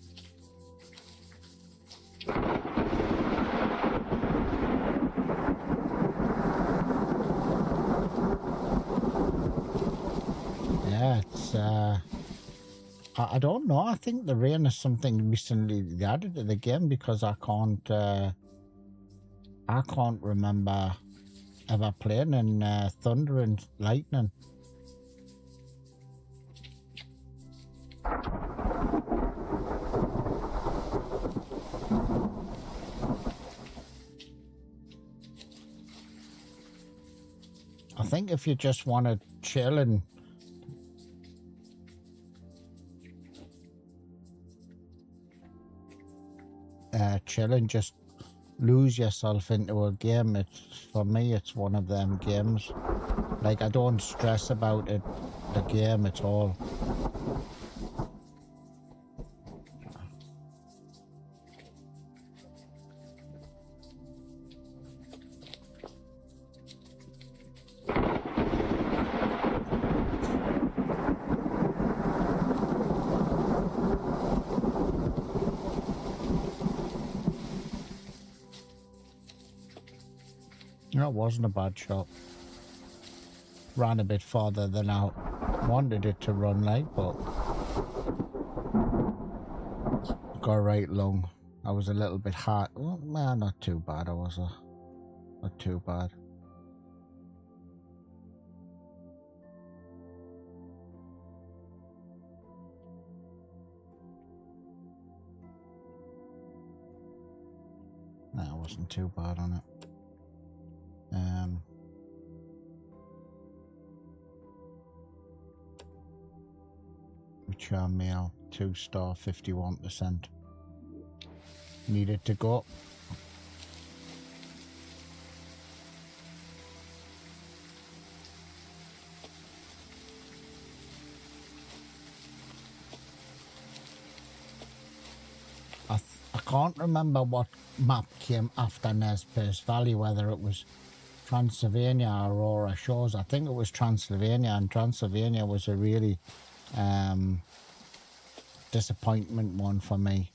Yeah, it's I don't know. I think the rain is something recently added to the game because I can't remember ever playing in thunder and lightning. I think if you just want to chill and just lose yourself into a game, for me it's one of them games. Like, I don't stress about it, the game at all. That wasn't a bad shot. Ran a bit farther than I wanted it to run like, but got right long. I was a little bit hard. Well, nah, not too bad. Not too bad. Nah, I wasn't too bad on it. Charm mail 2-star 51%. Needed to go. I can't remember what map came after Nezperce Valley, whether it was Transylvania Aurora Shores. I think it was Transylvania, and Transylvania was a really disappointment one for me.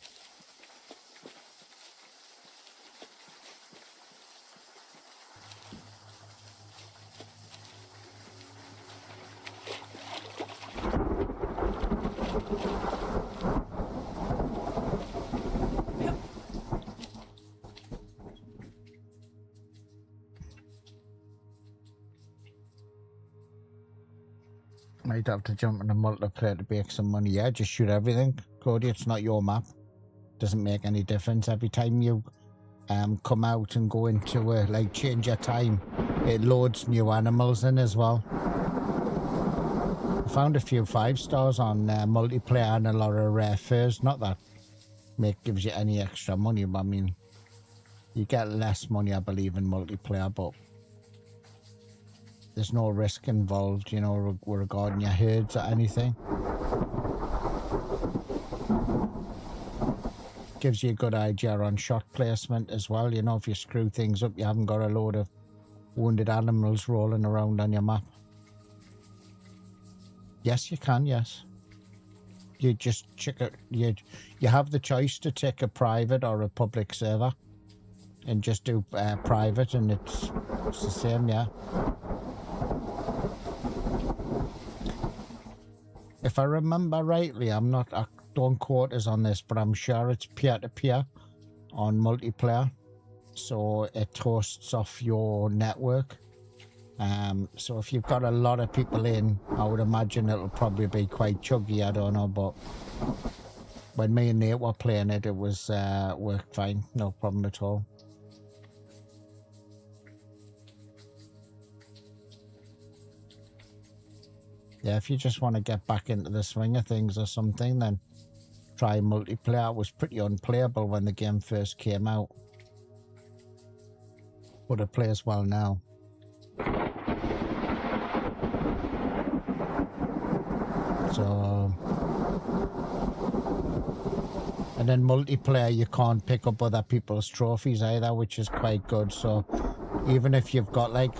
Might have to jump in the multiplayer to make some money. Yeah, just shoot everything, Cody. It's not your map. Doesn't make any difference. Every time you come out and go into like change your time, it loads new animals in as well. I found a few 5 stars on multiplayer and a lot of rare furs. Not that gives you any extra money, but I mean, you get less money, I believe, in multiplayer, but there's no risk involved, you know, regarding your herds or anything. Gives you a good idea on shot placement as well. You know, if you screw things up, you haven't got a load of wounded animals rolling around on your map. Yes, you can, yes. You just check it. You have the choice to take a private or a public server and just do private, and it's the same, yeah. If I remember rightly, I don't quote us on this, but I'm sure it's peer-to-peer on multiplayer. So it hosts off your network. So if you've got a lot of people in, I would imagine it'll probably be quite chuggy, I don't know, but when me and Nate were playing it, it was worked fine, no problem at all. Yeah, if you just want to get back into the swing of things or something, then try multiplayer. It was pretty unplayable when the game first came out, but it plays well now. So, and then multiplayer, you can't pick up other people's trophies either, which is quite good. So even if you've got, like,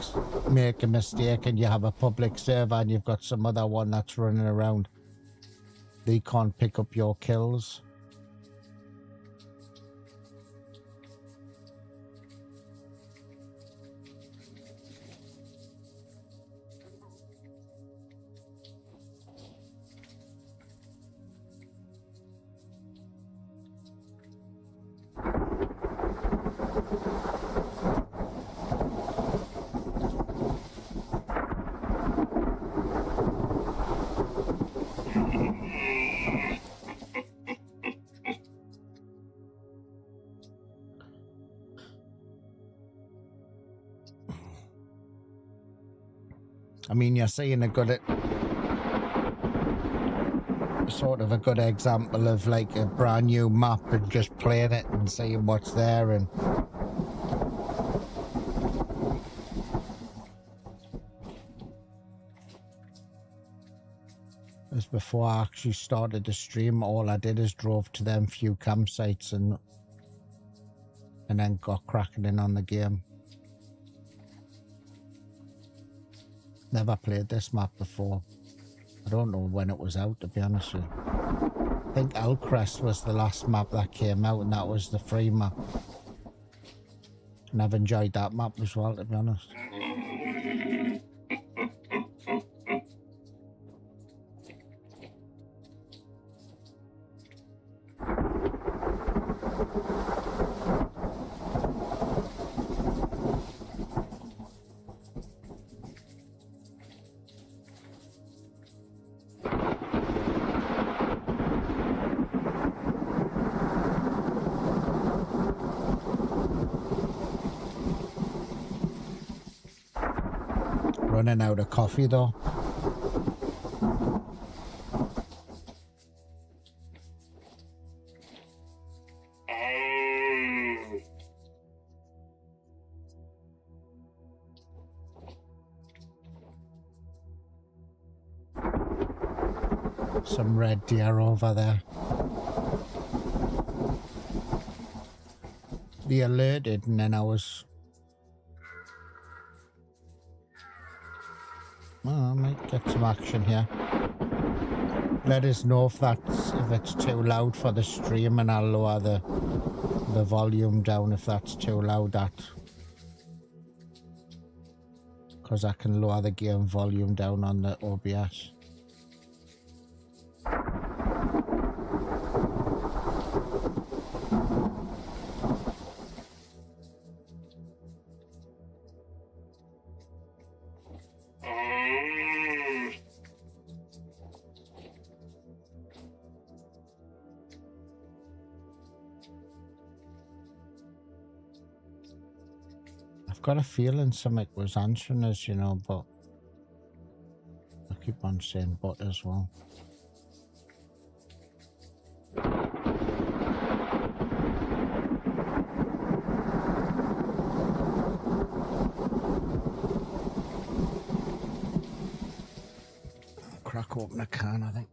make a mistake and you have a public server and you've got some other one that's running around, they can't pick up your kills. I mean, you're seeing a good, sort of a good example of like a brand new map and just playing it and seeing what's there. And as before I actually started the stream, all I did is drove to them few campsites and then got cracking in on the game. Never played this map before. I don't know when it was out, to be honest with you. I think Elcrest was the last map that came out, and that was the free map. And I've enjoyed that map as well, to be honest. Running out of coffee though. Some red deer over there. They alerted and then I was I might get some action here. Let us know if it's too loud for the stream, and I'll lower the volume down if that's too loud. Because I can lower the game volume down on the OBS. Got a feeling something was answering us, you know, but I keep on saying but as well. Crack open a can, I think.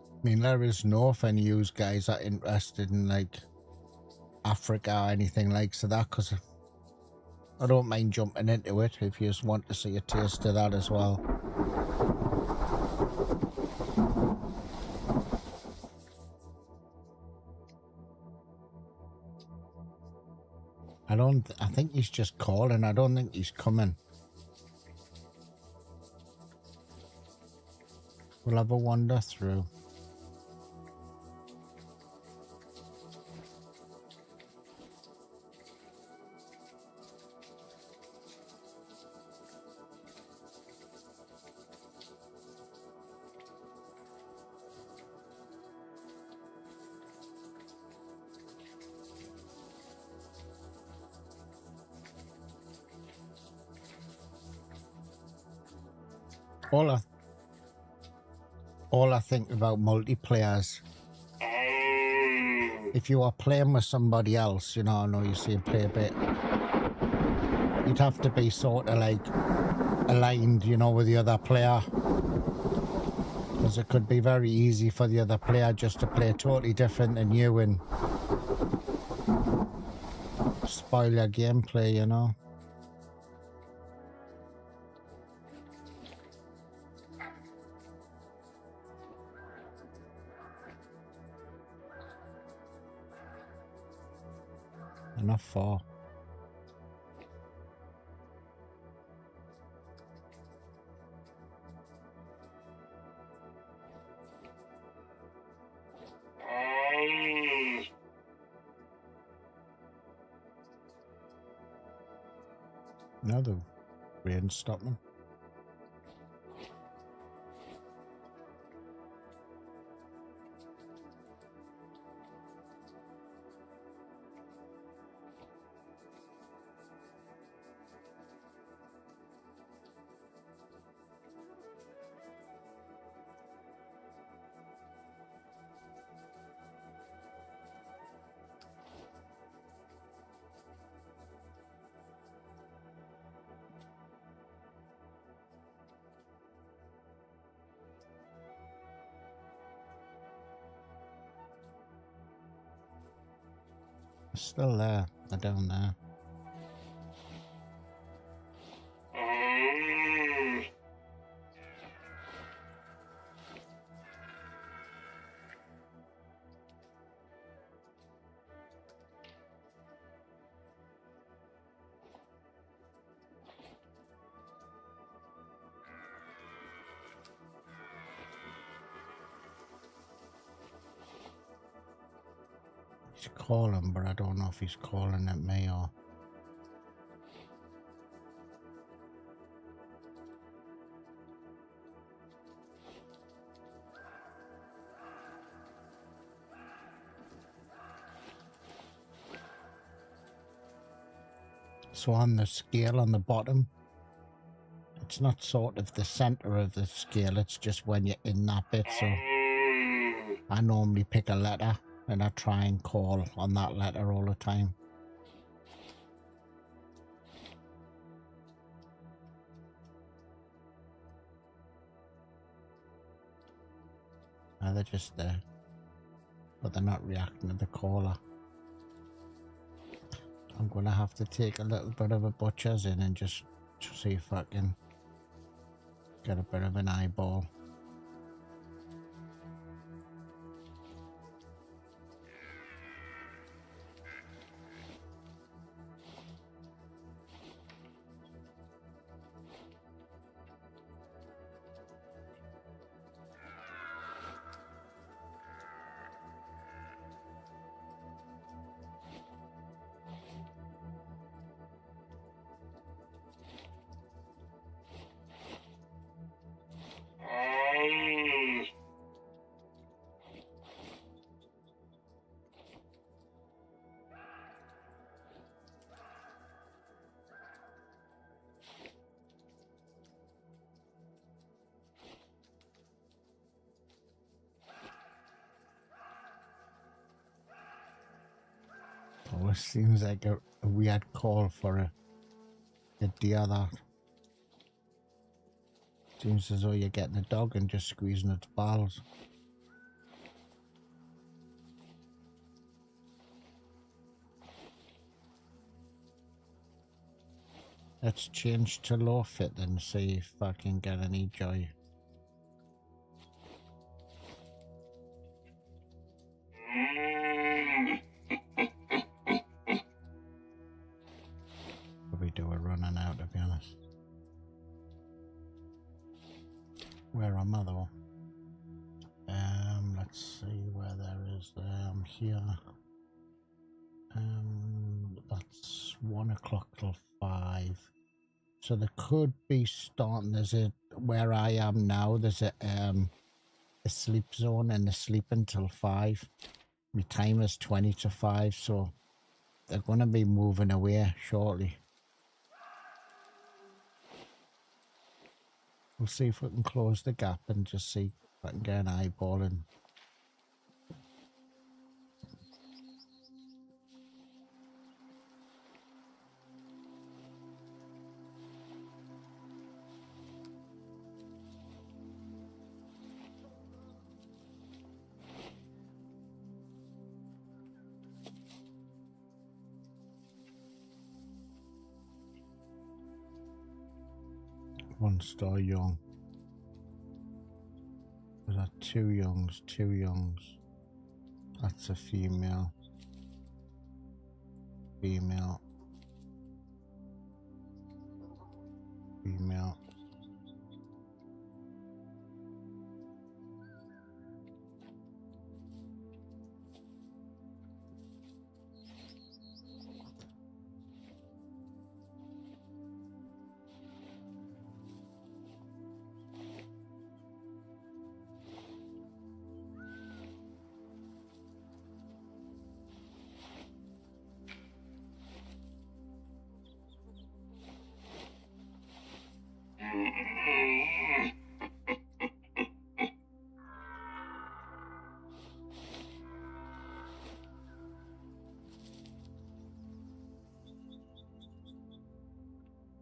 I mean, let us know if any of you guys are interested in like Africa or anything like so that, because I don't mind jumping into it if you just want to see a taste of that as well. I think he's just calling. I don't think he's coming. We'll have a wander through. All I think about multiplayers, if you are playing with somebody else, you know, I know you see him play a bit, you'd have to be sort of like aligned, you know, with the other player, because it could be very easy for the other player just to play totally different than you and spoil your gameplay, you know. Enough for. Now the rain's stopping. Still there, they're down there. He's calling, but I don't know if he's calling at me or... So on the scale on the bottom, it's not sort of the center of the scale, it's just when you're in that bit. So I normally pick a letter and I try and call on that letter all the time. They're just there, but they're not reacting to the caller. I'm gonna have to take a little bit of a butcher's in and just see if I can get a bit of an eyeball. Oh, it seems like a weird call for a deer, that. Seems as though you're getting a dog and just squeezing its balls. Let's change to low fit and see if I can get any joy. Probably do a running out, to be honest. Where am I though? Let's see where there is. Here. That's 1 o'clock till 5. So there could be starting. There's a where I am now. There's a sleep zone and a sleep until 5. My time is 20 to 5, so they're gonna be moving away shortly. We'll see if we can close the gap and just see if I can get an eyeball in. One star young. There's that two youngs. That's a female. Female.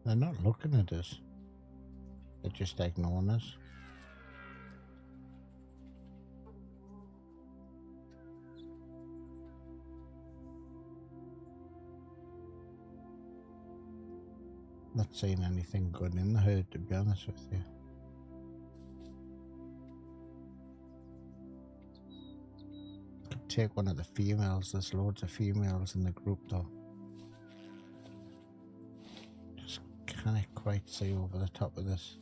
They're not looking at us. They're just ignoring us. Not seeing anything good in the herd, to be honest with you. Could take one of the females. There's loads of females in the group though. Just can't quite see over the top of this.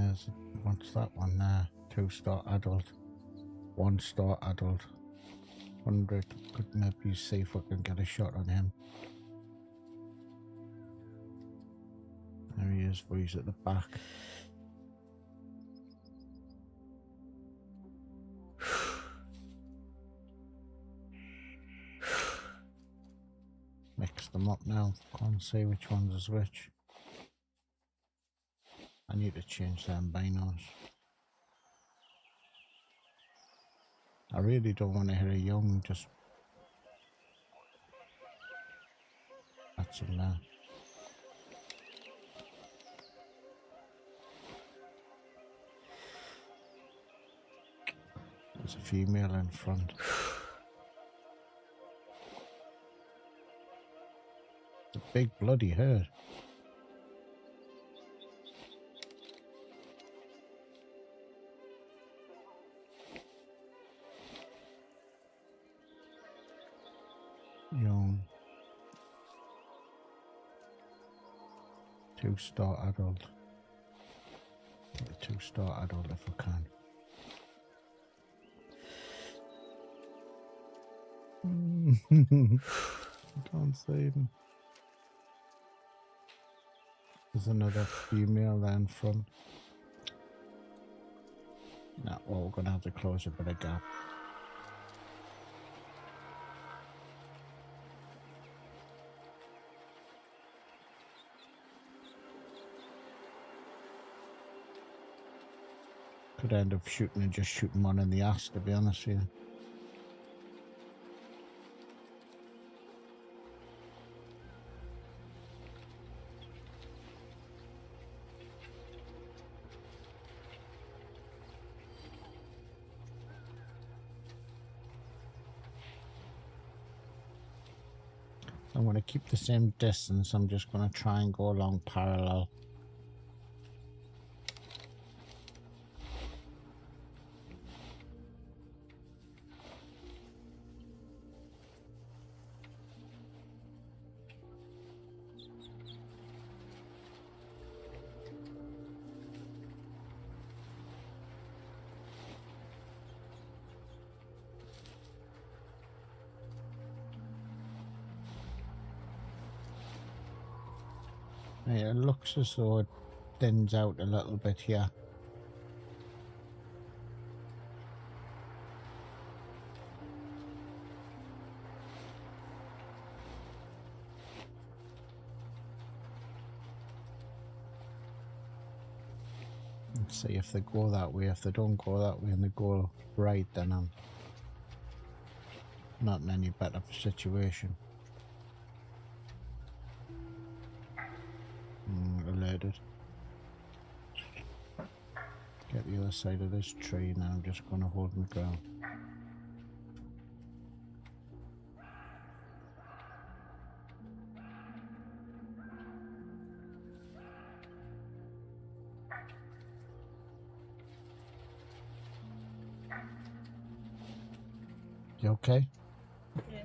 There's, what's that one there? 2-star adult, 1-star adult, 100. Could maybe see if I can get a shot on him. There he is, but he's at the back. Mix them up now. Can't see which ones is which. I need to change them binos. I really don't want to hit a young, just... That's him there. There's a female in front. The big bloody herd. Young. 2-star adult. Get a 2-star adult if I can. Can't save him. There's another female there in front. Nah, well, we're gonna have to close a bit of gap. Could end up shooting and just shooting one in the ass, to be honest with you. I'm going to keep the same distance. I'm just going to try and go along parallel. Yeah, it looks as though it thins out a little bit here. Let's see if they go that way. If they don't go that way and they go right, then I'm not in any better situation. Alerted. Get the other side of this tree now. I'm just going to hold my ground. You okay? Yeah.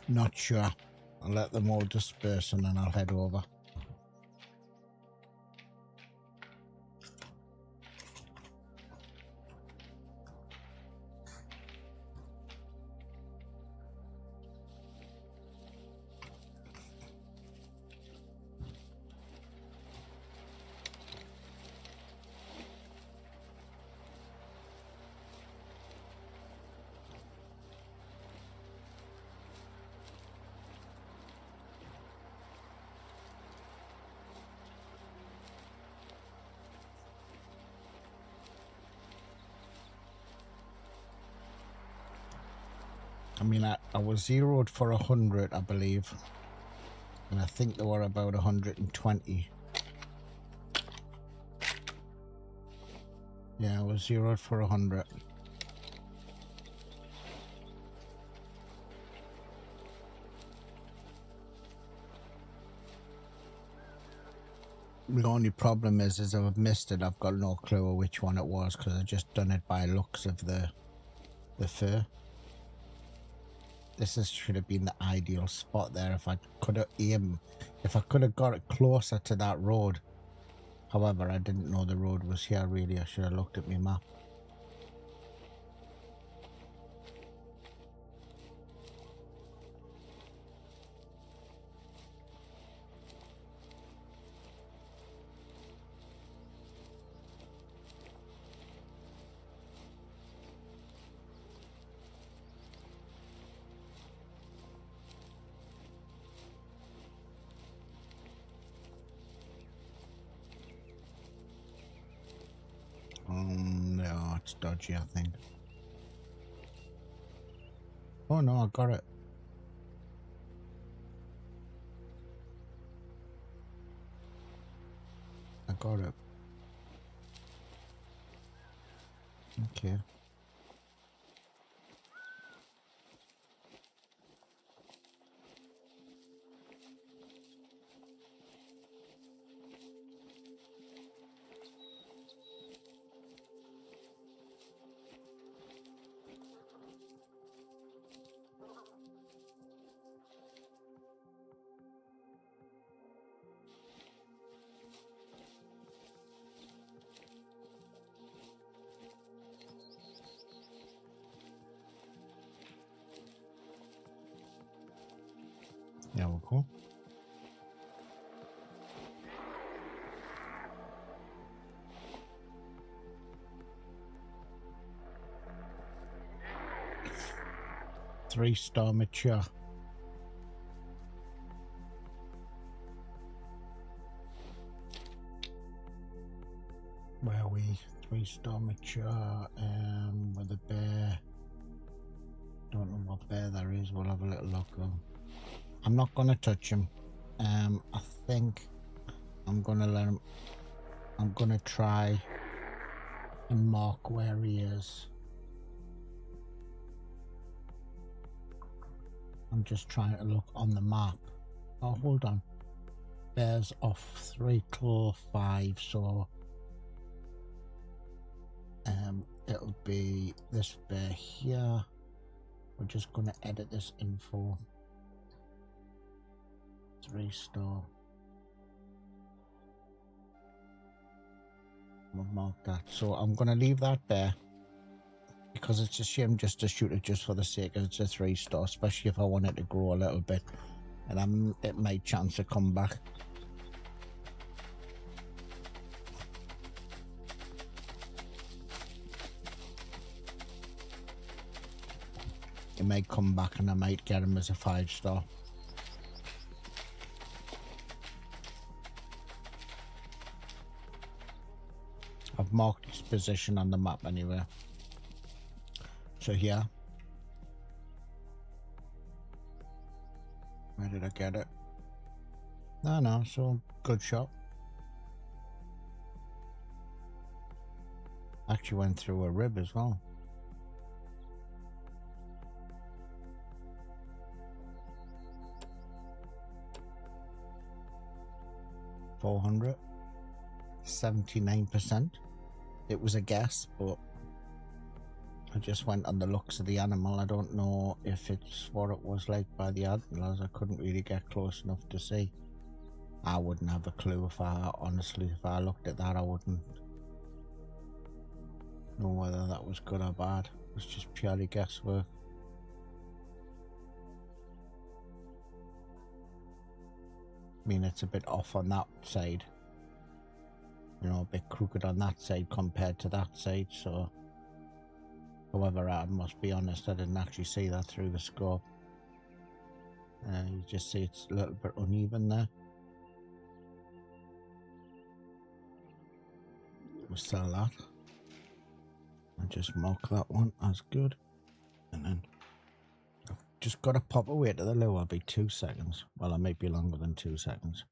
Not sure. I'll let them all disperse and then I'll head over. I mean, I was zeroed for 100, I believe. And I think there were about 120. Yeah, I was zeroed for 100. The only problem is I've missed it. I've got no clue which one it was because I just done it by looks of the fur. This should have been the ideal spot there if I could have aimed, if I could have got it closer to that road. However, I didn't know the road was here really. I should have looked at my map. No, it's dodgy, I think. Oh no, I got it. I got it. Okay. Yeah, we're cool. Three-star mature. Where are we? Three-star mature. With a bear. Don't know what bear there is. We'll have a little look though. I'm not gonna touch him. I think I'm gonna let him. I'm gonna try and mark where he is. I'm just trying to look on the map. Oh, hold on. Bears off 3 claw 5, so it'll be this bear here. We're just gonna edit this info. 3-star. We'll mark that. So I'm gonna leave that there because it's a shame just to shoot it just for the sake of it's a 3-star, especially if I want it to grow a little bit, and it might chance to come back. It might come back and I might get him as a 5-star. I've marked his position on the map anyway. So here. Where did I get it? No, so good shot. Actually went through a rib as well. $400. 79%. It was a guess, but I just went on the looks of the animal. I don't know if it's what it was like by the antlers. I couldn't really get close enough to see. I wouldn't have a clue if I looked at that, I wouldn't know whether that was good or bad. It was just purely guesswork. I mean, it's a bit off on that side. You know, a bit crooked on that side compared to that side, so... However, I must be honest, I didn't actually see that through the scope. You just see it's a little bit uneven there. We'll sell that. And just mark that one as good. And then I've just got to pop away to the loo. I'll be 2 seconds. Well, I might be longer than 2 seconds.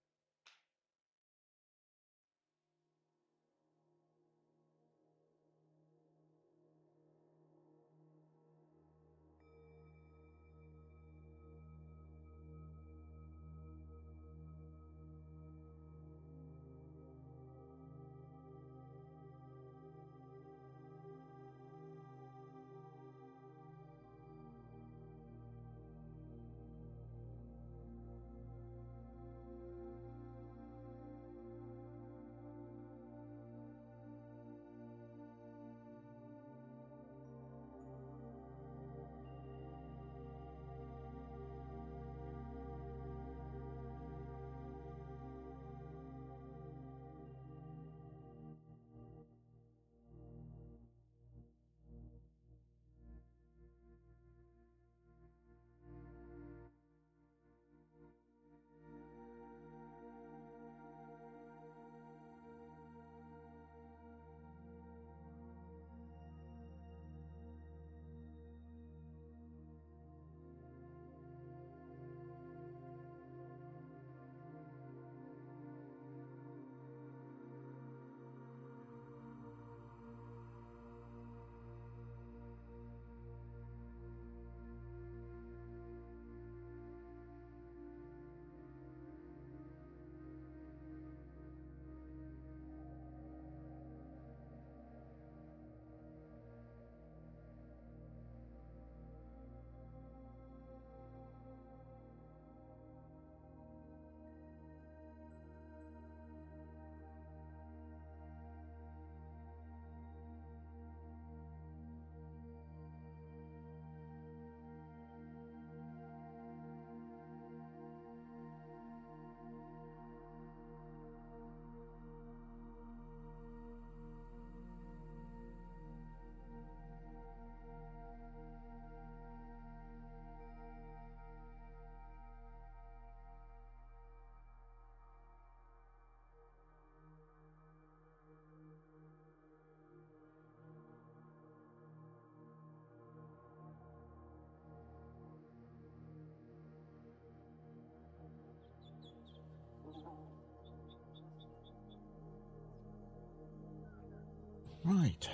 Right.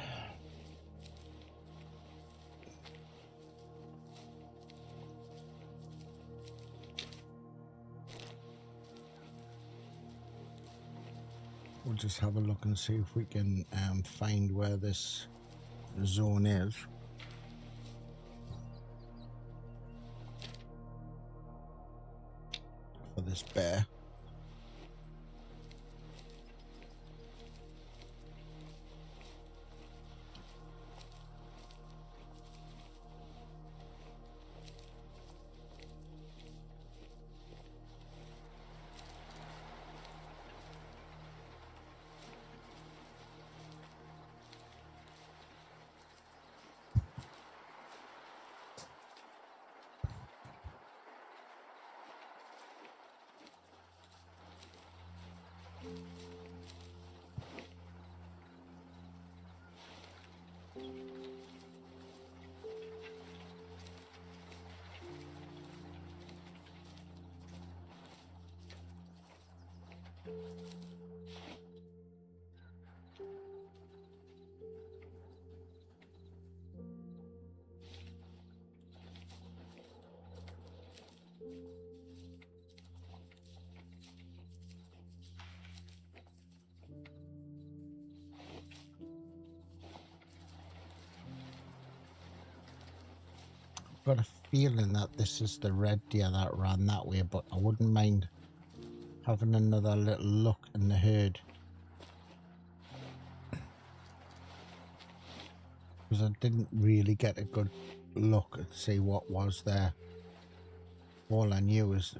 We'll just have a look and see if we can find where this zone is. For this bear. got a feeling that this is the red deer that ran that way, but I wouldn't mind having another little look in the herd. Because I didn't really get a good look at see what was there. All I knew was,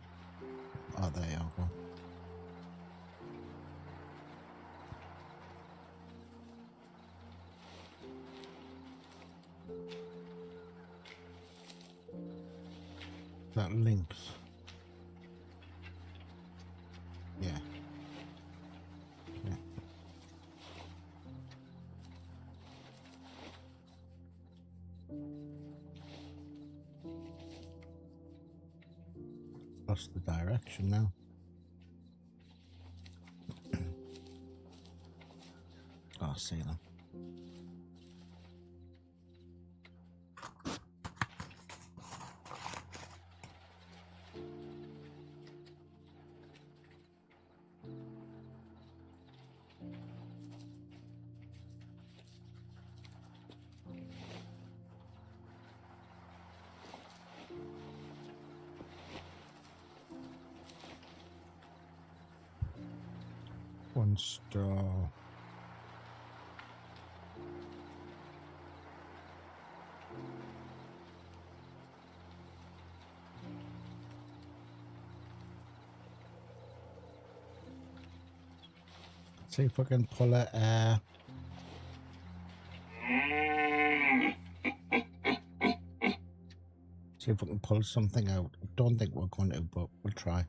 oh, there you go. That links. Yeah. Yeah. Lost the direction now. Oh, I see them. One star. See if I can pull it. See if we can pull something out. I don't think we're going to, but we'll try.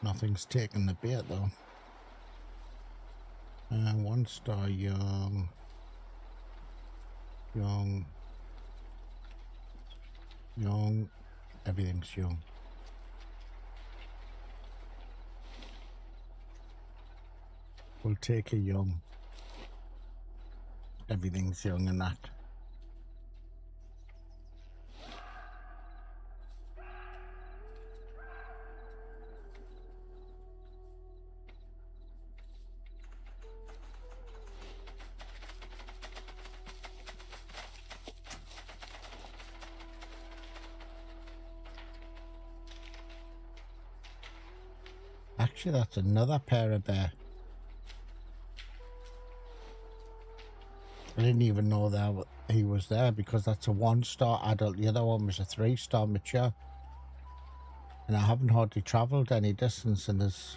Nothing's taken the bait though. One star, young. Everything's young. We'll take a young. Everything's young and that. Actually, that's another pair of bear. I didn't even know that he was there because that's a 1-star adult. The other one was a 3-star mature. And I haven't hardly travelled any distance in this.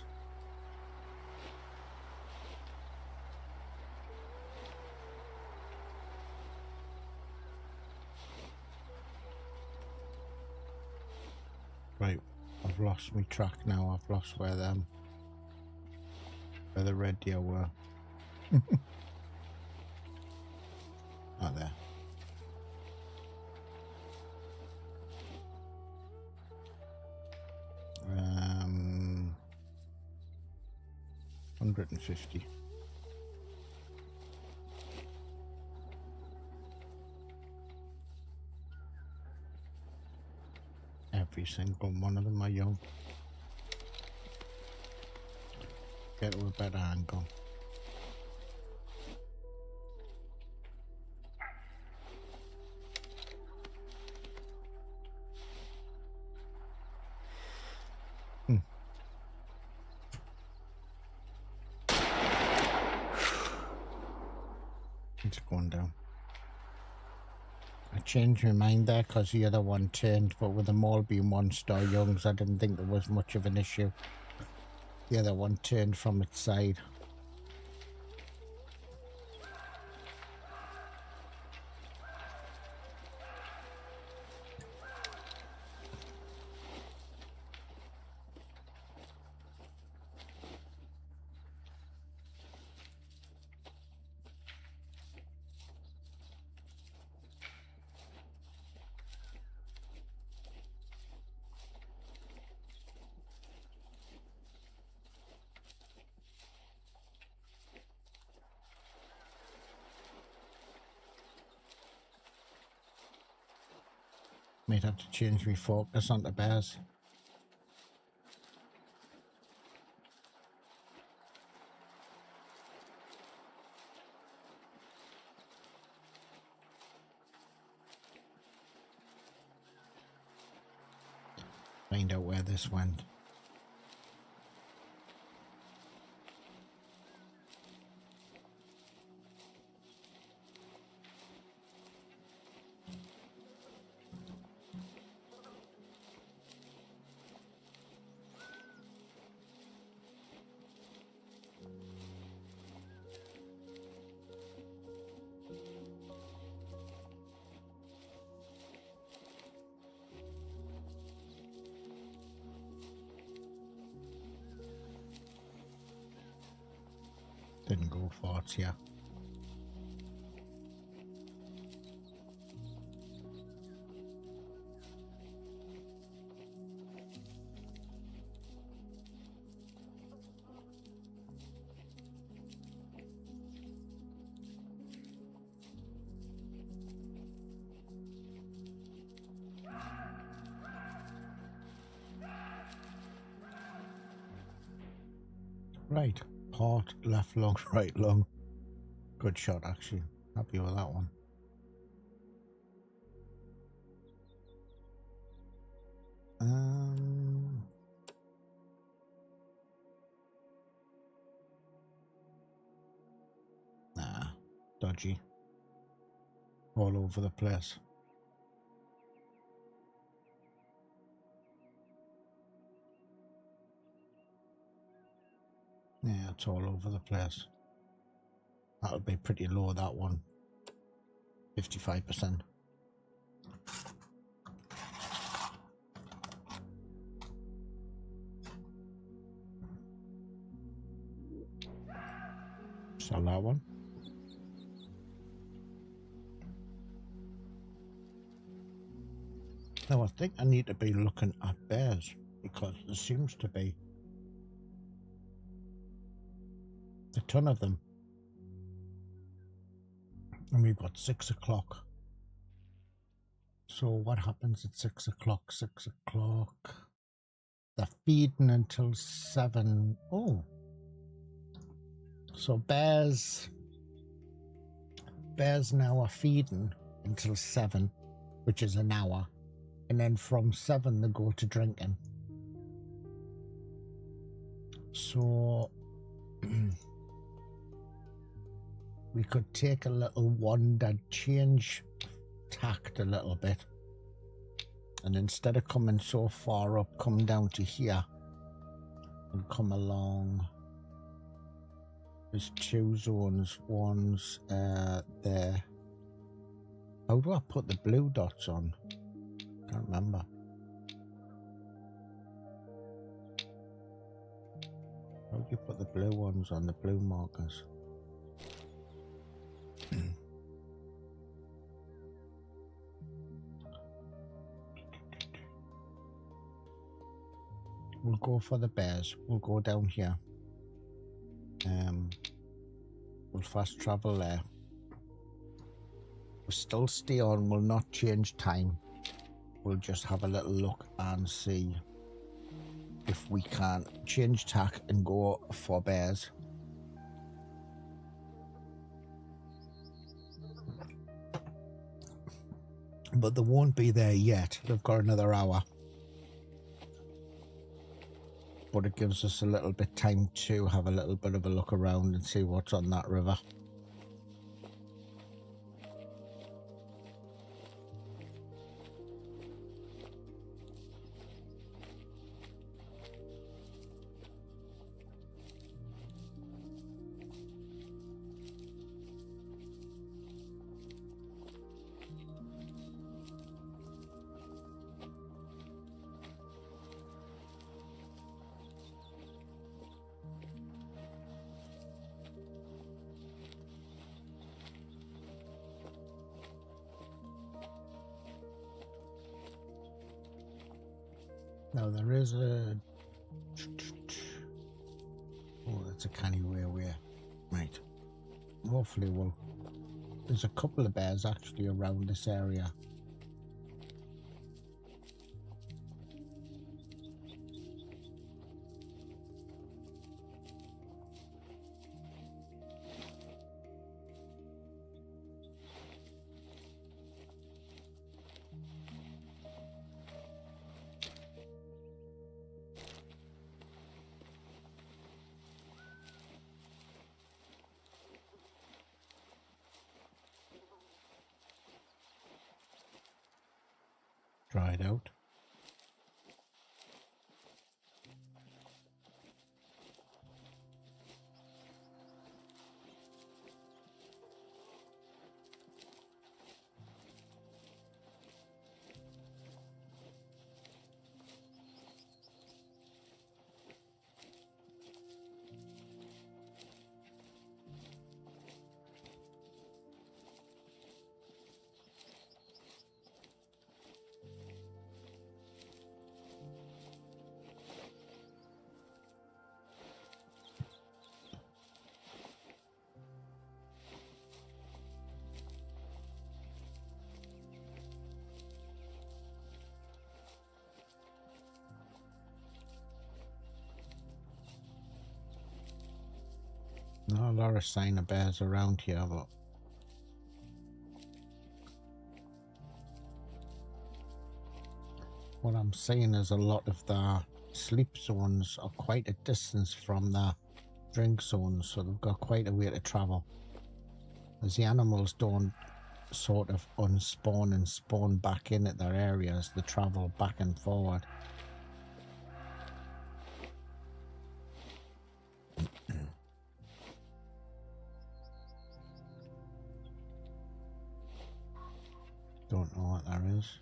Right, I've lost my track now. I've lost where the red deer were. Oh, there. Um, 150. Every single one of them are young. Get to a better angle. It's going down. I changed my mind there because the other one turned, but with them all being 1-star youngs, I didn't think there was much of an issue. The other one turned from its side. Might have to change my focus onto bears. Find out where this went. Didn't go far, it's here. Right, part, left lung, right lung. Good shot, actually. Happy with that one. Nah, dodgy. All over the place. Yeah, it's all over the place. That'll be pretty low, that one. 55%. Sell that one. Now I think I need to be looking at bears because there seems to be a ton of them. And we've got 6 o'clock. So what happens at 6 o'clock? 6 o'clock. They're feeding until 7. Oh. So bears now are feeding until 7, which is an hour. And then from 7 they go to drinking. So we could take a little wander, change tact a little bit, and instead of coming so far up, come down to here and come along. There's 2 zones. One's there. How do I put the blue dots on? Can't remember. How do you put the blue ones on, the blue markers? We'll go for the bears. We'll go down here. We'll fast travel there. We'll still stay on. We'll not change time. We'll just have a little look and see if we can change tack and go for bears. But they won't be there yet. They've got another hour. But it gives us a little bit time to have a little bit of a look around and see what's on that river. Now there is a... Oh, that's a canny way away. Right. Hopefully we'll... There's a couple of bears actually around this area. dried out. Not a lot of sign of bears around here, but what I'm seeing is a lot of the sleep zones are quite a distance from the drink zones, so they've got quite a way to travel. As the animals don't sort of unspawn and spawn back in at their areas, they travel back and forward. Don't know what that is.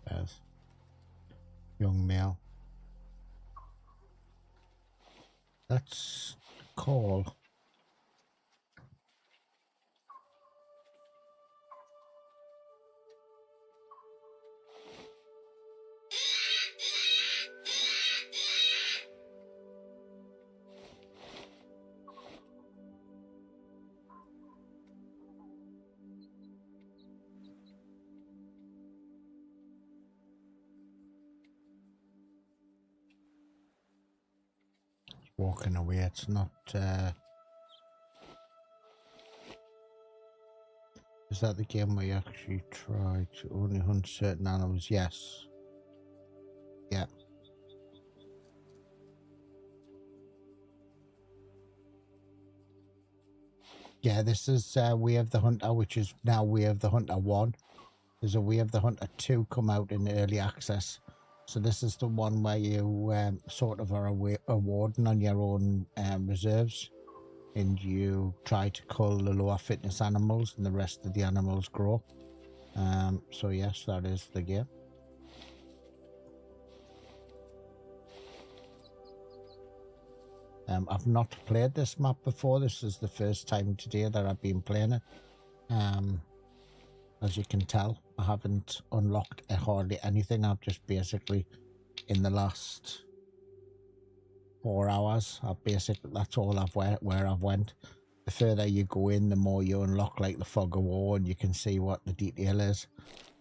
Bears. Young male. Let's call. Walking away, it's not is that the game where you actually try to only hunt certain animals? Yes. Yeah. Yeah, this is Way of the Hunter, which is now Way of the Hunter 1. There's a Way of the Hunter 2 come out in early access. So this is the one where you sort of are awarding on your own reserves, and you try to cull the lower fitness animals and the rest of the animals grow. So yes, that is the game. I've not played this map before. This is the first time today that I've been playing it. As you can tell, I haven't unlocked hardly anything. I've just basically, in the last 4 hours, that's all where I've went. The further you go in, the more you unlock, like the fog of war, and you can see what the detail is.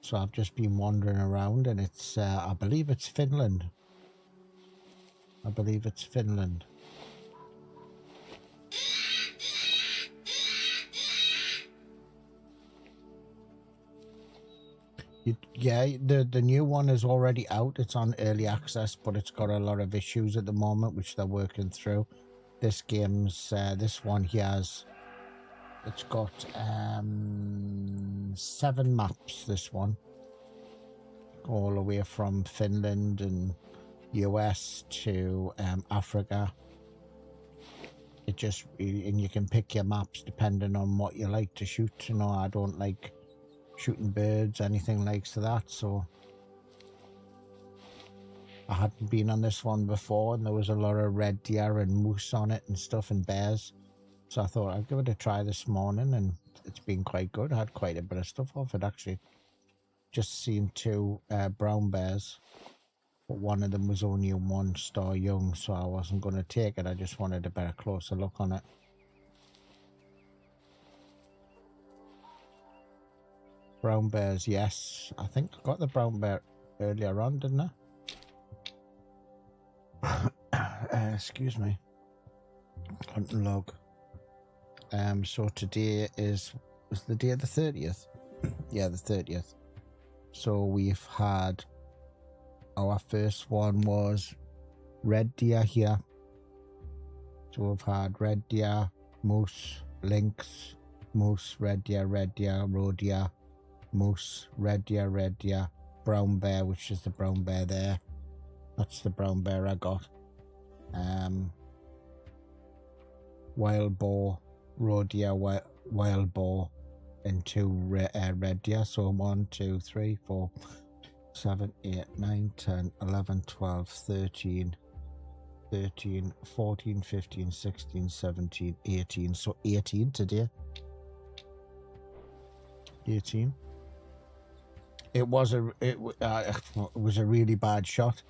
So I've just been wandering around, and it's I believe it's Finland. Yeah, the new one is already out. It's on early access, but it's got a lot of issues at the moment, which they're working through. This game's this one here it's got 7 maps. This one, all the way from Finland and US to Africa. It just and you can pick your maps depending on what you like to shoot. You know, I don't like shooting birds, anything like that, so I hadn't been on this one before, and there was a lot of red deer and moose on it and stuff, and bears. So I thought I'd give it a try this morning, and it's been quite good. I had quite a bit of stuff off it, actually. Just seen 2 brown bears, but one of them was only a 1-star young, so I wasn't going to take it. I just wanted a better closer look on it. Brown bears, yes. I think I got the brown bear earlier on, didn't I? Excuse me. Hunting log. So today is the day of the 30th. Yeah, the 30th. So we've had our first one was red deer here. So we've had red deer, moose, lynx, moose, red deer, roe deer, moose, red deer, brown bear, which is the brown bear there. That's the brown bear I got. Wild boar, roe deer, wild boar, and 2 red deer. So 1, 2, 3, 4, 7, 8, 9, 10, 11, 12, 13, 14, 15, 16, 17, 18. So 18 today. 18. It was a really bad shot.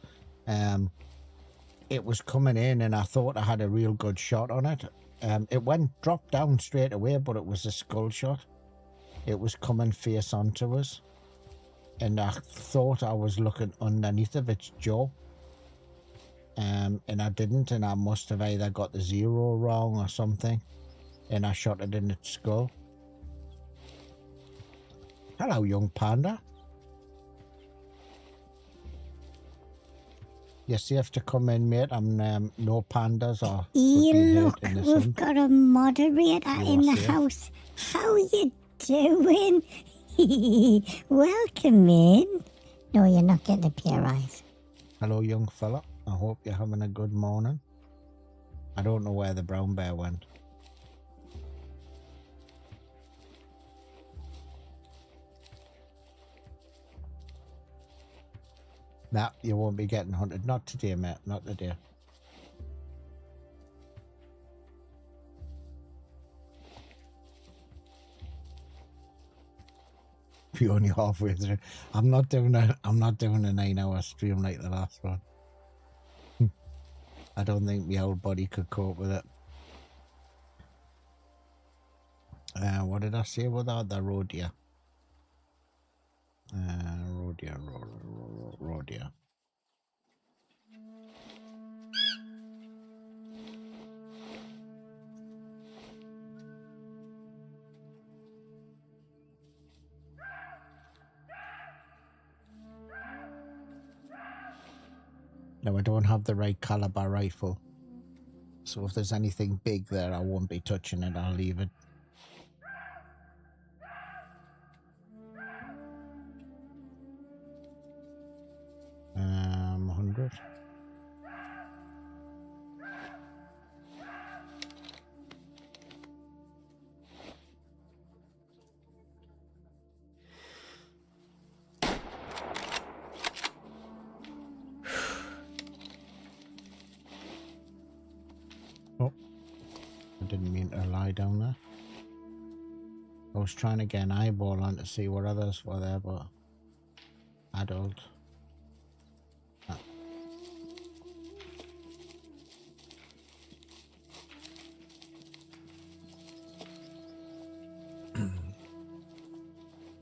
It was coming in, and I thought I had a real good shot on it. It dropped down straight away, but it was a skull shot. It was coming face onto us, and I thought I was looking underneath of its jaw. And I didn't, and I must have either got the 0 wrong or something, and I shot it in its skull. Hello, young panda. You're safe to come in, mate. I'm no pandas or Look, in the we've sun. got a moderator You in are the safe. house. How you doing? Welcome in. No, you're not getting a pair of eyes. Hello, young fella. I hope you're having a good morning. I don't know where the brown bear went. Nah, you won't be getting hunted. Not today, mate. Not today. You're only halfway through. I'm not doing a 9-hour stream like the last one. I don't think my old body could cope with it. What did I say about that? The roe deer. Roe deer. No, I don't have the right caliber rifle. So if there's anything big there, I won't be touching it. I'll leave it. Um, 100. Oh, I didn't mean to lie down there. I was trying to get an eyeball on to see what others were there, but I don't.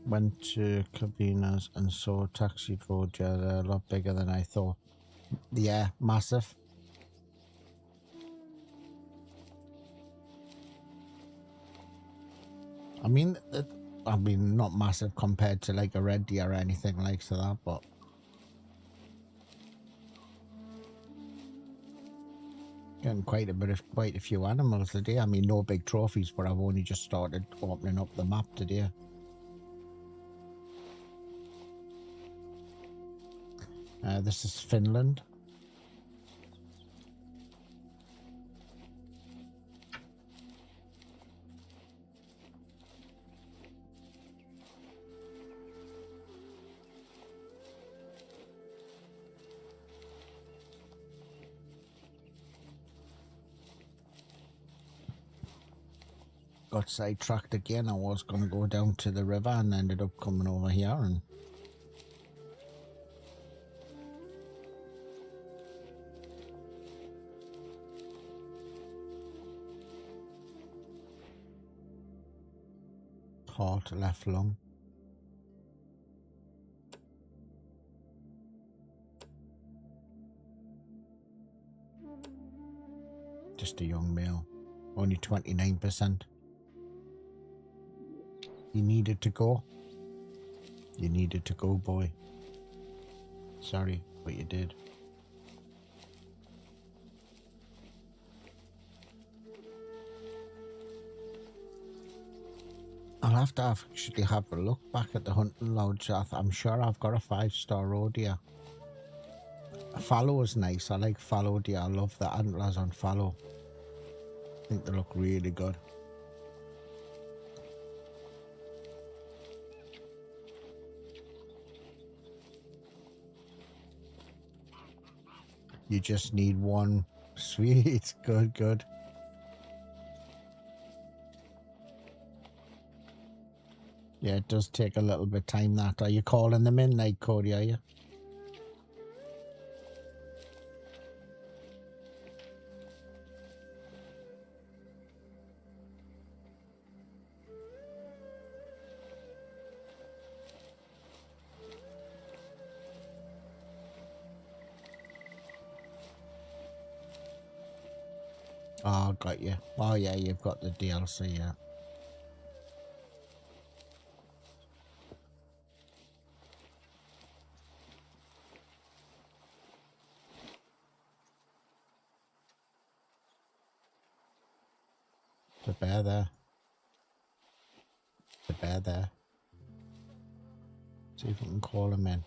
Went to Cabinas and saw Taxi Road. Yeah, they're a lot bigger than I thought. Yeah, massive. I mean, not massive compared to like a red deer or anything like that, but getting quite a few animals today. I mean, no big trophies, but I've only just started opening up the map today. This is Finland. got sidetracked again. I was going to go down to the river and ended up coming over here and heart left lung. Just a young male. Only 29%. You needed to go. You needed to go, boy. Sorry, but you did. I'll have to actually have a look back at the hunting lodge. I'm sure I've got a 5-star road here. Fallow is nice. I like fallow deer. I love the antlers on fallow. I think they look really good. You just need one. Sweet. Good, good. Yeah, it does take a little bit of time, that. Are you calling them in, Night Cody, are you? Oh, got you. Oh, yeah, you've got the DLC, yeah. The bear there. The bear there. See if we can call him in.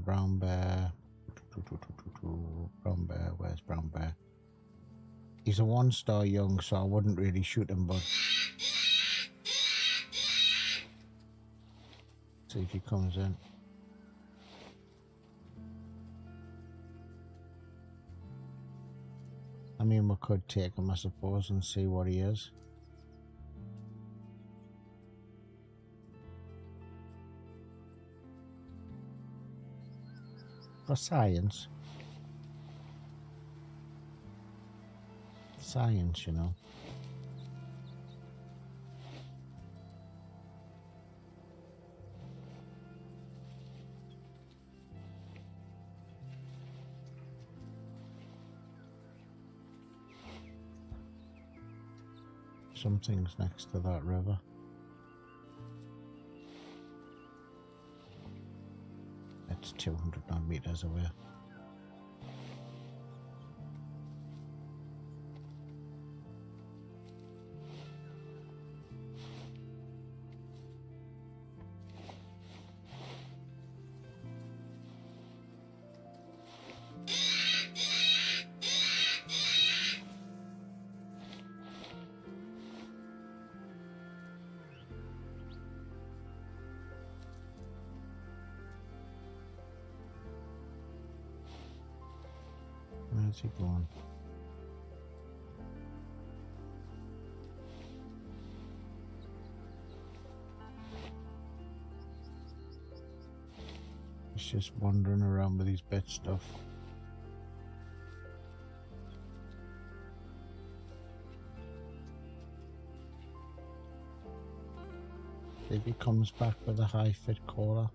Brown bear. Brown bear. Where's brown bear? He's a 1-star young, so I wouldn't really shoot him, but see if he comes in. I mean, we could take him, I suppose, and see what he is. For science. Science, you know. Something's next to that river. It's 200 odd meters away. Where's he going? He's just wandering around with his pet stuff. If he comes back with a high fit caller.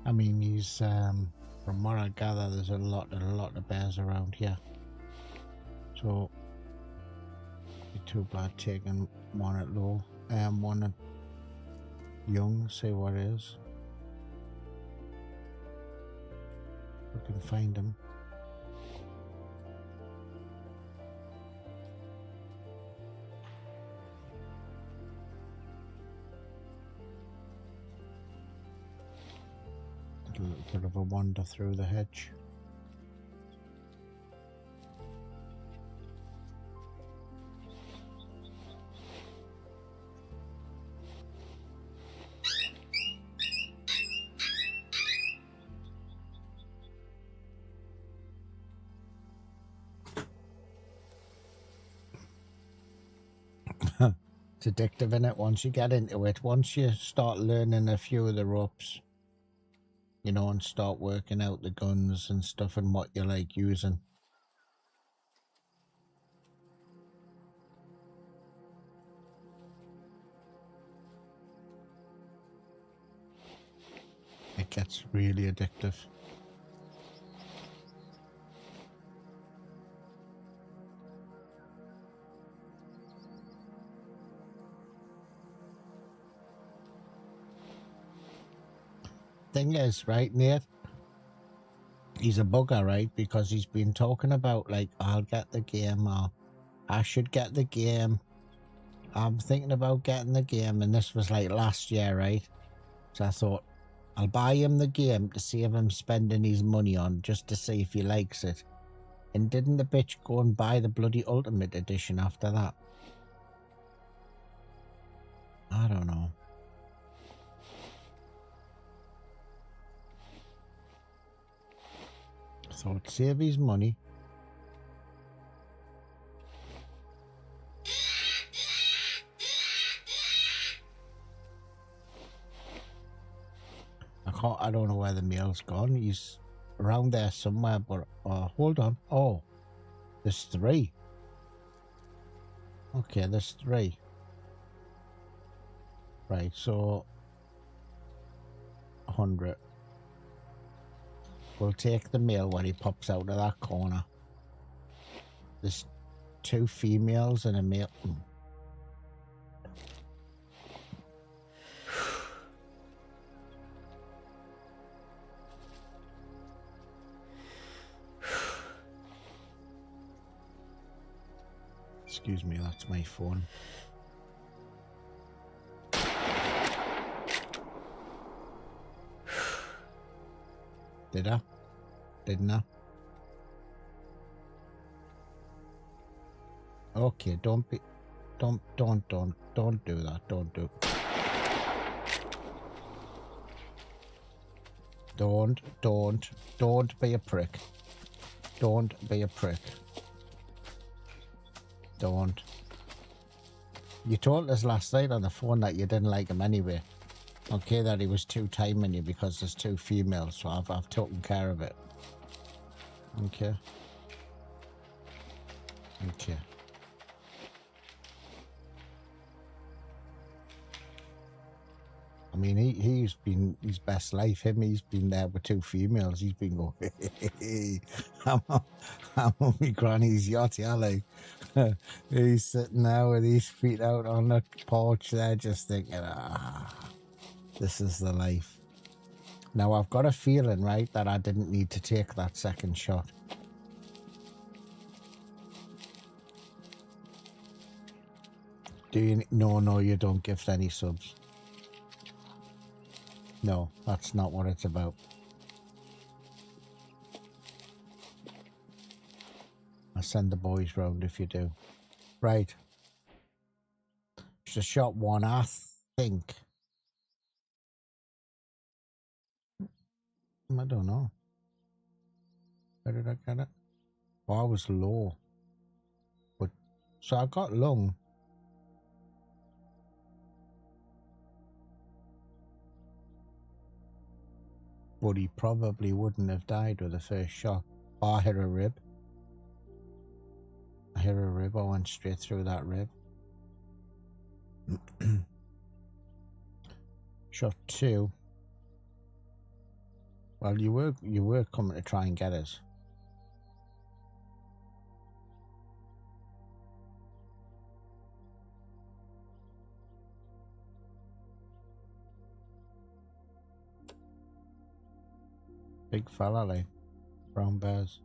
I mean, he's from what I gather, there's a lot of bears around here. So it'd be too bad taking one at low, one at young. See what it is. We can find him. A little bit of a wander through the hedge. It's addictive, isn't it? Once you get into it, once you start learning a few of the ropes, you know, and start working out the guns and stuff and what you like using. It gets really addictive. Thing is, right, Nate? He's a bugger, right? Because he's been talking about, like, I'll get the game, or I should get the game. I'm thinking about getting the game, and this was like last year, right? So I thought, I'll buy him the game to save him spending his money on, just to see if he likes it. And didn't the bitch go and buy the bloody Ultimate Edition after that? I don't know. So save his money. I don't know where the mail's gone. He's around there somewhere, but hold on. Oh, there's 3. Okay, there's 3. Right, so 100. We'll take the male when he pops out of that corner. There's 2 females and a male. Excuse me, that's my phone. Did I? Didn't I? Okay, don't do that. Don't be a prick. Don't be a prick. Don't. You told us last night on the phone that you didn't like him anyway. Okay, that he was too timing you because there's 2 females, so I've taken care of it. Okay. Okay. I mean, he's been his best life. He's been there with 2 females. He's been going, hey, I'm on my granny's yacht, yeah, like. He's sitting there with his feet out on the porch there, just thinking, this is the life. Now, I've got a feeling, right, that I didn't need to take that second shot. Do you? No, you don't gift any subs. No, that's not what it's about. I'll send the boys round if you do. Right. It's a shot 1, I think. I don't know. Where did I get it? Oh, I was low. But so I got lung. But he probably wouldn't have died with the first shot. Oh, I hit a rib. I went straight through that rib. Shot 2. Well, you were coming to try and get us. Big fella, like. Brown bears.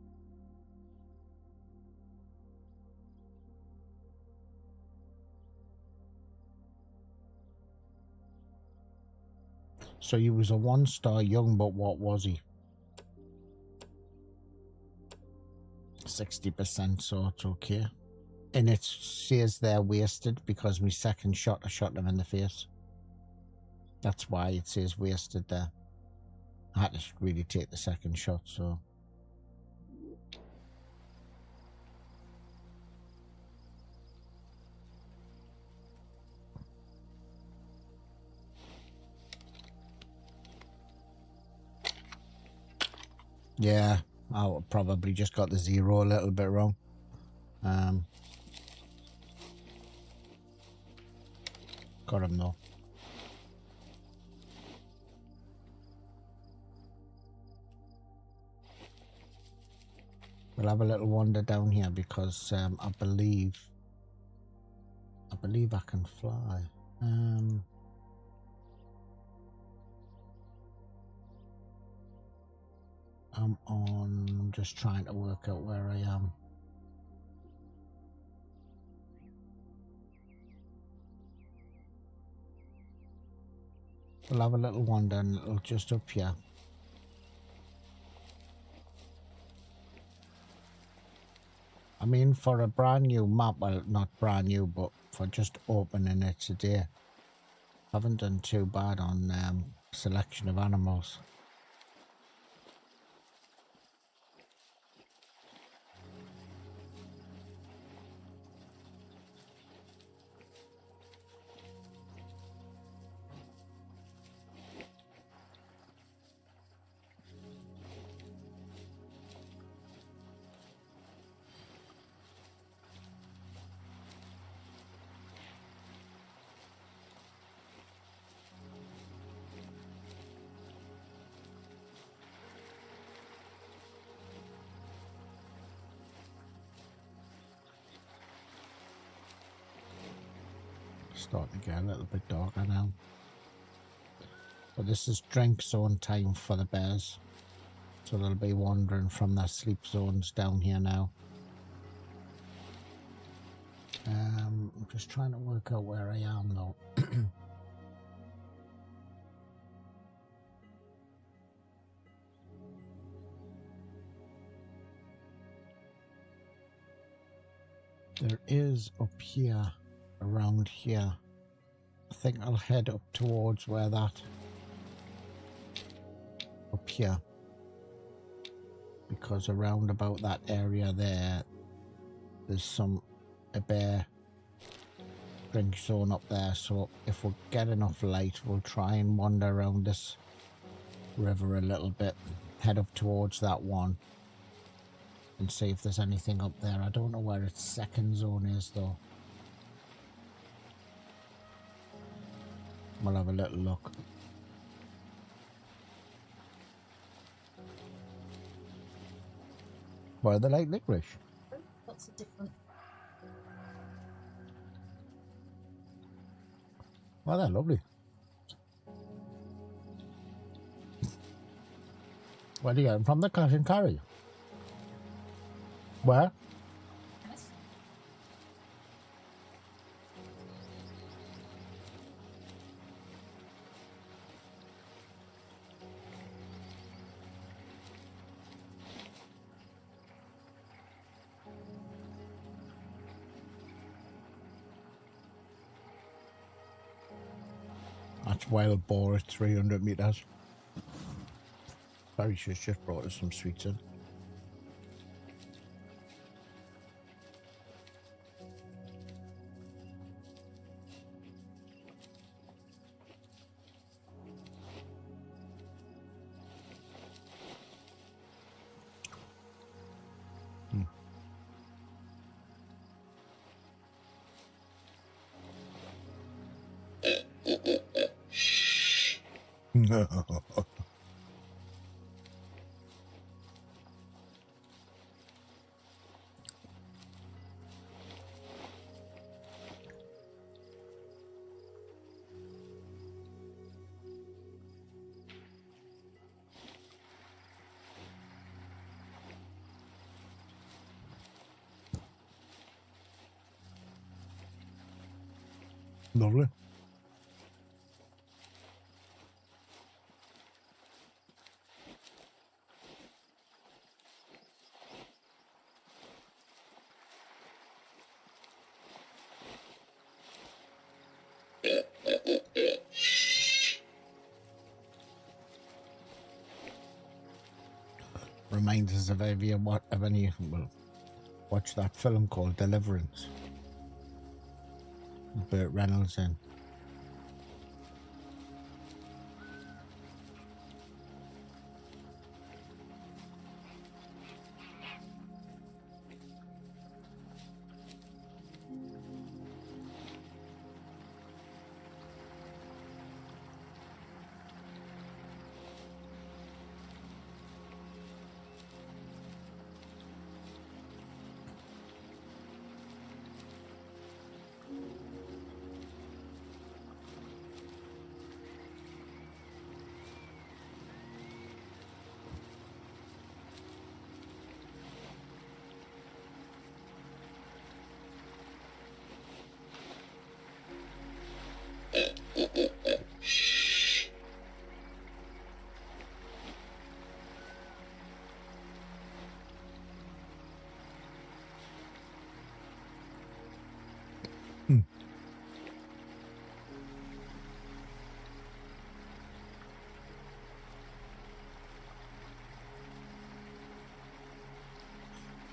So he was a 1-star young, but what was he? 60%, so it's okay. And it says they're wasted because my second shot, I shot them in the face. That's why it says wasted there. I had to really take the second shot, so. Yeah, I probably just got the 0 a little bit wrong. Got him though. We'll have a little wander down here because I believe I can fly. I'm just trying to work out where I am. We'll have a little wander and it'll just up here. I mean, for a brand new map, well, not brand new, but for just opening it today, haven't done too bad on selection of animals. Starting to get a little bit darker now. But this is drink zone time for the bears. So they'll be wandering from their sleep zones down here now. I'm just trying to work out where I am though. There is up here, around here. I think I'll head up towards where that, up here. Because around about that area there, there's a bear drink zone up there. So if we get enough light, we'll try and wander around this river a little bit, head up towards that one and see if there's anything up there. I don't know where its second zone is though. We'll have a little look. Why are they like licorice? Lots of different. Oh, they're lovely. Where do you get them from? The cash and carry? Where? Yes. That's wild boar at 300 meters. Barry just brought us some sweets in. No. Lovely. Reminds us of every what of any. Well, watch that film called Deliverance. Burt Reynolds in.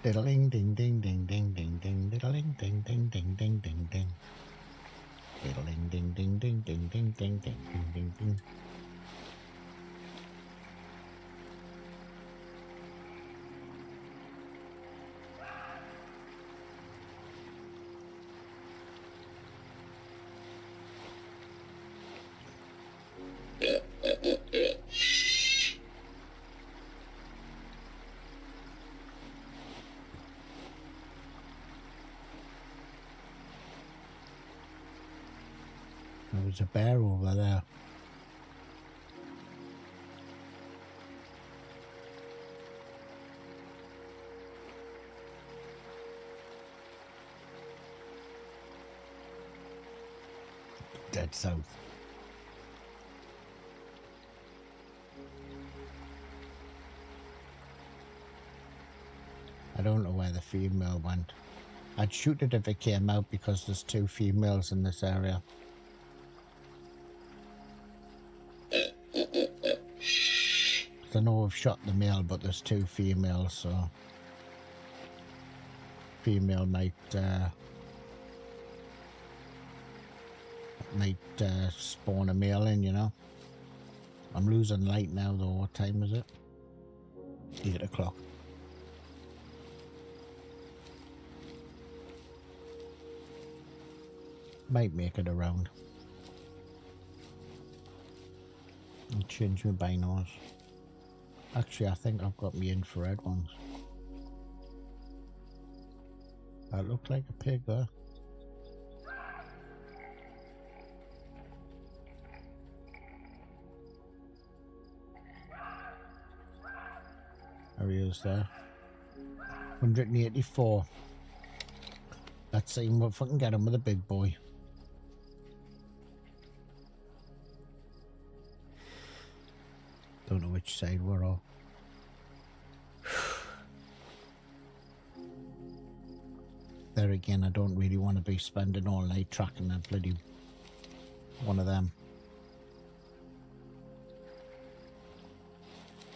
Diddling ding ding ding ding ding ding diddling ding ding ding ding ding ding diddling ding ding ding ding ding ding ding ding ding ding. There was a bear over there. Dead south. I don't know where the female went. I'd shoot it if it came out because there's 2 females in this area. I know I've shot the male, but there's 2 females, so female might spawn a male in, you know. I'm losing light now though. What time is it? 8 o'clock. Might make it around. I'll change my binos. Actually, I think I've got me infrared ones. That looked like a pig there. There he is there. 184. Let's see if I can get him with a big boy. Don't know which side we're on. There again, I don't really want to be spending all night tracking that bloody one of them.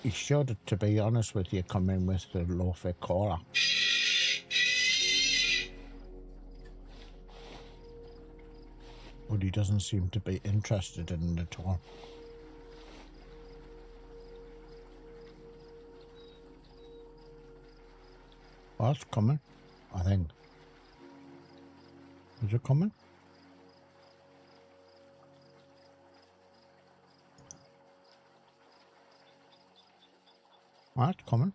He should, to be honest with you, come in with the low fit caller. But he doesn't seem to be interested in it at all. Oh, it's coming, I think. Is it coming? Oh, it's coming.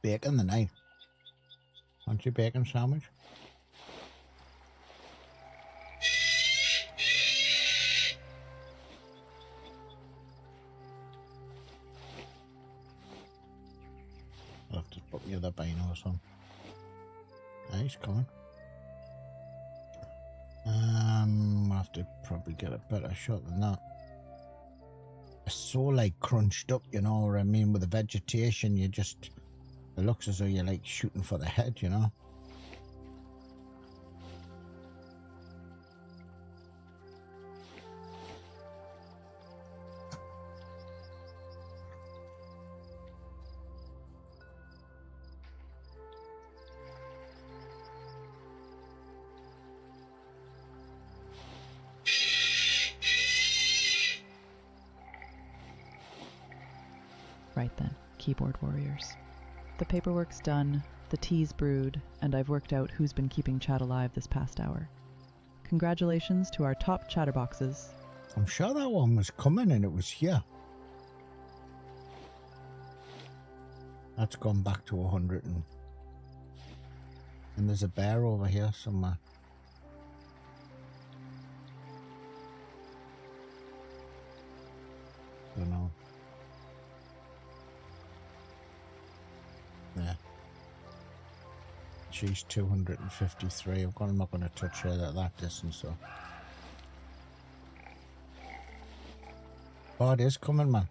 Bacon the night. Want your bacon sandwich? I'll have to put the other binos on. He's coming. I'll have to probably get a better shot than that. It's so like crunched up, you know what I mean? With the vegetation, you just, it looks as though you're like shooting for the head, you know? Right then, keyboard warriors. The paperwork's done, the tea's brewed, and I've worked out who's been keeping chat alive this past hour. Congratulations to our top chatterboxes. I'm sure that one was coming and it was here. That's gone back to 100 and there's a bear over here somewhere. Don't know. Yeah. She's 253. I'm not going to touch her at that distance, so. Oh, it is coming, man.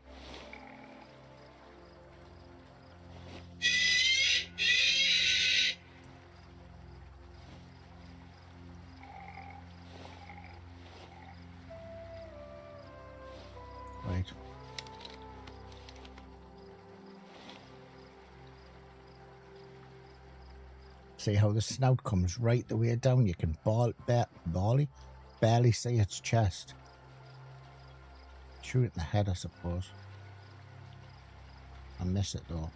Right. See how the snout comes right the way down? You can barely see its chest. Shoot it in the head, I suppose. I miss it though.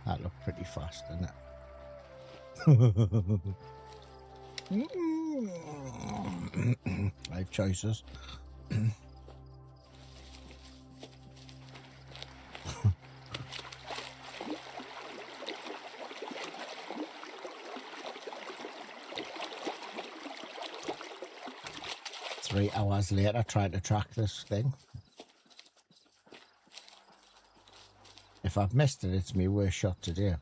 That looked pretty fast, didn't it? I have choices. Three hours later, trying to track this thing. If I've missed it, it's my worst shot today.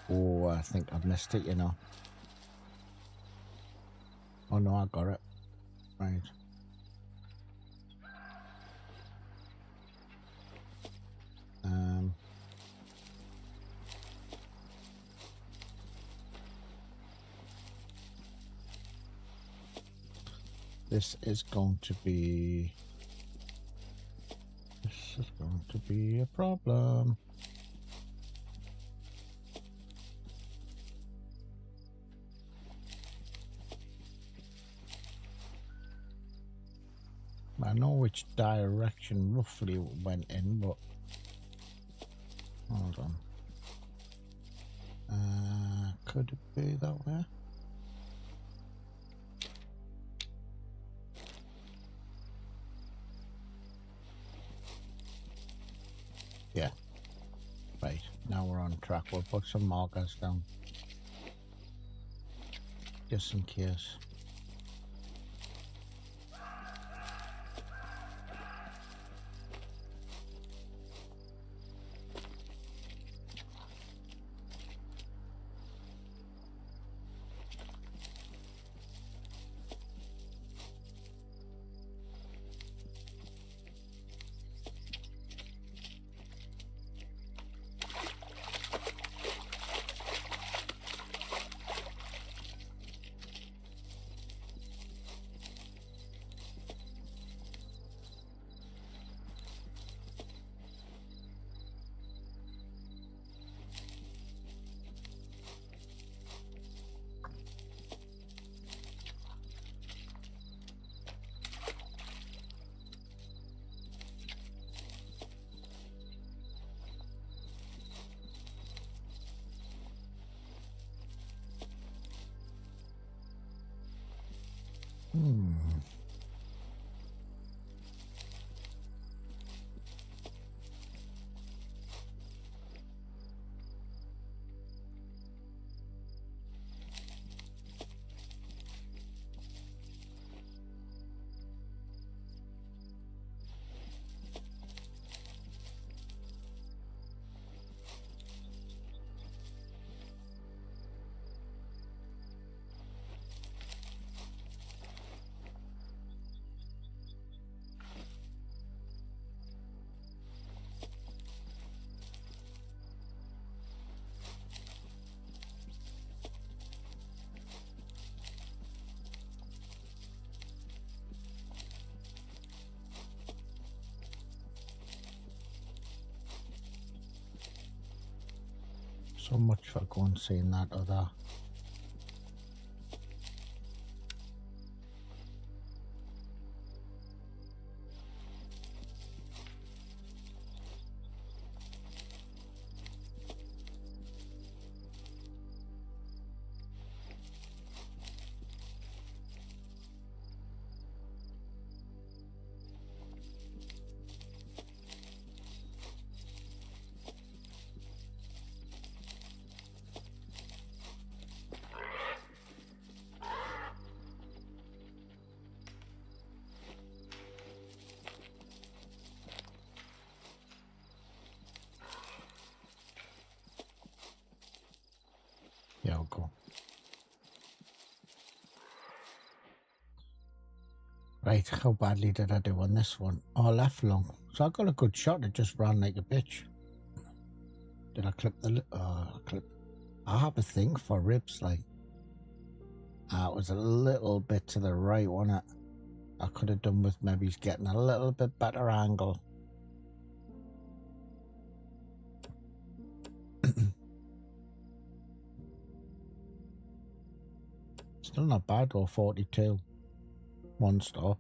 Oh, I think I've missed it, you know. Oh no, I got it. Right. This is going to be a problem. I know which direction roughly it went in, but hold on. Could it be that way? Yeah. Right, now we're on track. We'll put some markers down. Just in case. So much for going seeing that other. Yeah, I'll go. Right, how badly did I do on this one? Oh, left long. So I got a good shot. It just ran like a bitch. Did I clip the... I have a thing for ribs, like... it was a little bit to the right, wasn't it? I could have done with maybe getting a little bit better angle. Still not bad though, 42. One star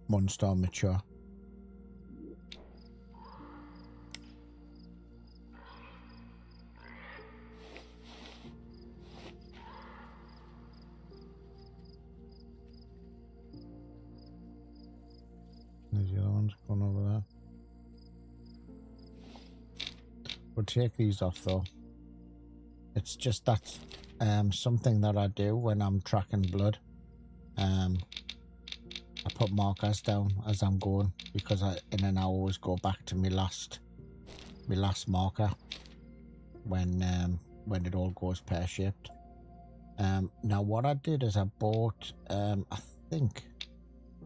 mature. There's the other ones going over there. We'll take these off though. It's just that's something that I do when I'm tracking blood. I put markers down as I'm going because I always go back to my last marker when it all goes pear-shaped. Now what I did is I bought I think,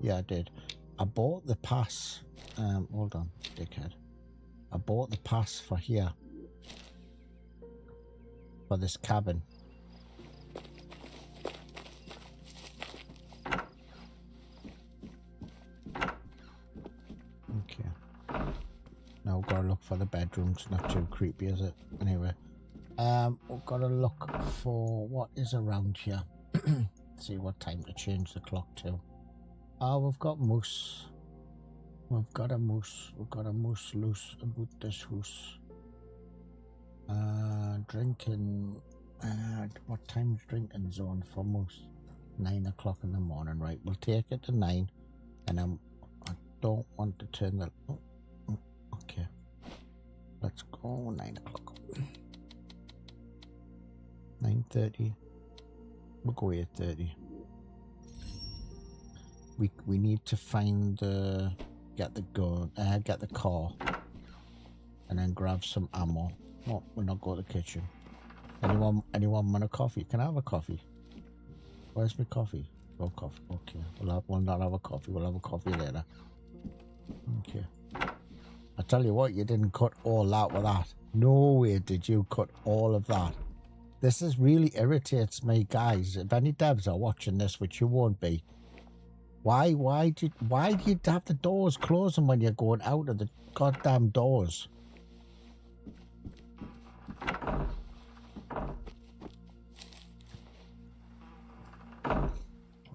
yeah, I did. I bought the pass. Hold on, dickhead. I bought the pass for here, for this cabin. Okay. Now we've got to look for the bedrooms. Not too creepy, is it? Anyway, we've got to look for what is around here. See what time to change the clock to. We've got moose. We've got a moose. We've got a moose loose about this house. Drinking. What time's drinking zone for moose? 9 o'clock in the morning. Right, we'll take it to 9, and I don't want to turn the. Oh, okay. Let's go 9 o'clock. 9:30. We'll go 8:30. We need to find get the gun, get the car, and then grab some ammo. No, we'll not go to the kitchen. Anyone want a coffee? Can I have a coffee? Where's my coffee? No coffee. Okay, we'll not have a coffee. We'll have a coffee later. Okay. I tell you what, you didn't cut all that with that. No way did you cut all of that. This is really irritates me, guys. If any devs are watching this, which you won't be, why do you have the doors closing when you're going out of the goddamn doors?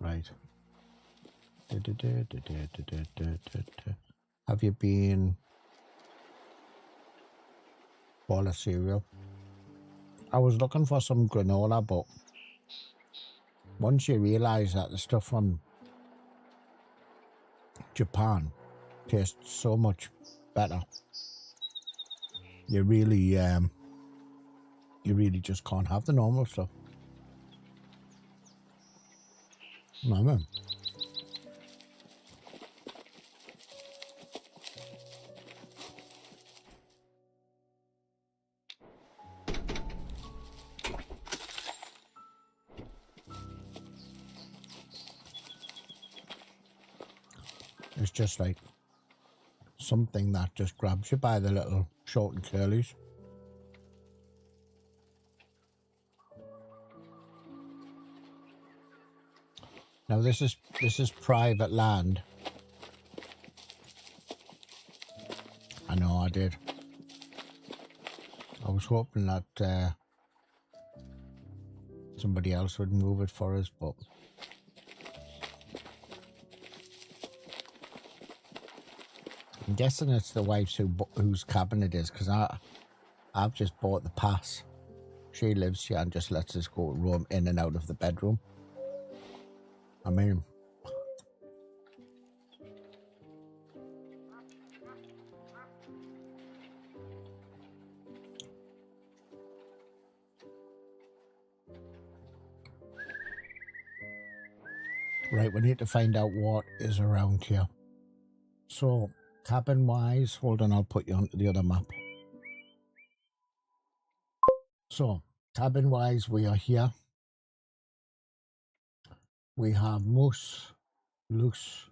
Right. Have you been bowl of cereal? I was looking for some granola, but once you realise that the stuff from Japan tastes so much better, you really just can't have the normal stuff. I mean, it's just like something that just grabs you by the little short and curlies. Now this is private land. I know I did. I was hoping that somebody else would move it for us, but I'm guessing it's the wife's whose cabin it is, because I've just bought the pass. She lives here and just lets us go roam in and out of the bedroom. I mean, right, we need to find out what is around here. So, cabin-wise, hold on, I'll put you onto the other map. So, cabin-wise, we are here. We have moose, loose.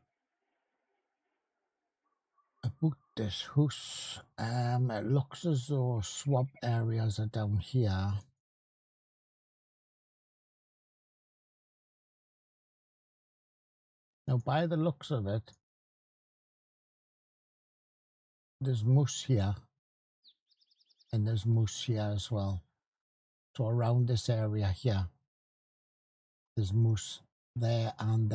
About this house, it looks as though swamp areas are down here. Now, by the looks of it, there's moose here, and there's moose here as well. So around this area here, there's moose there, and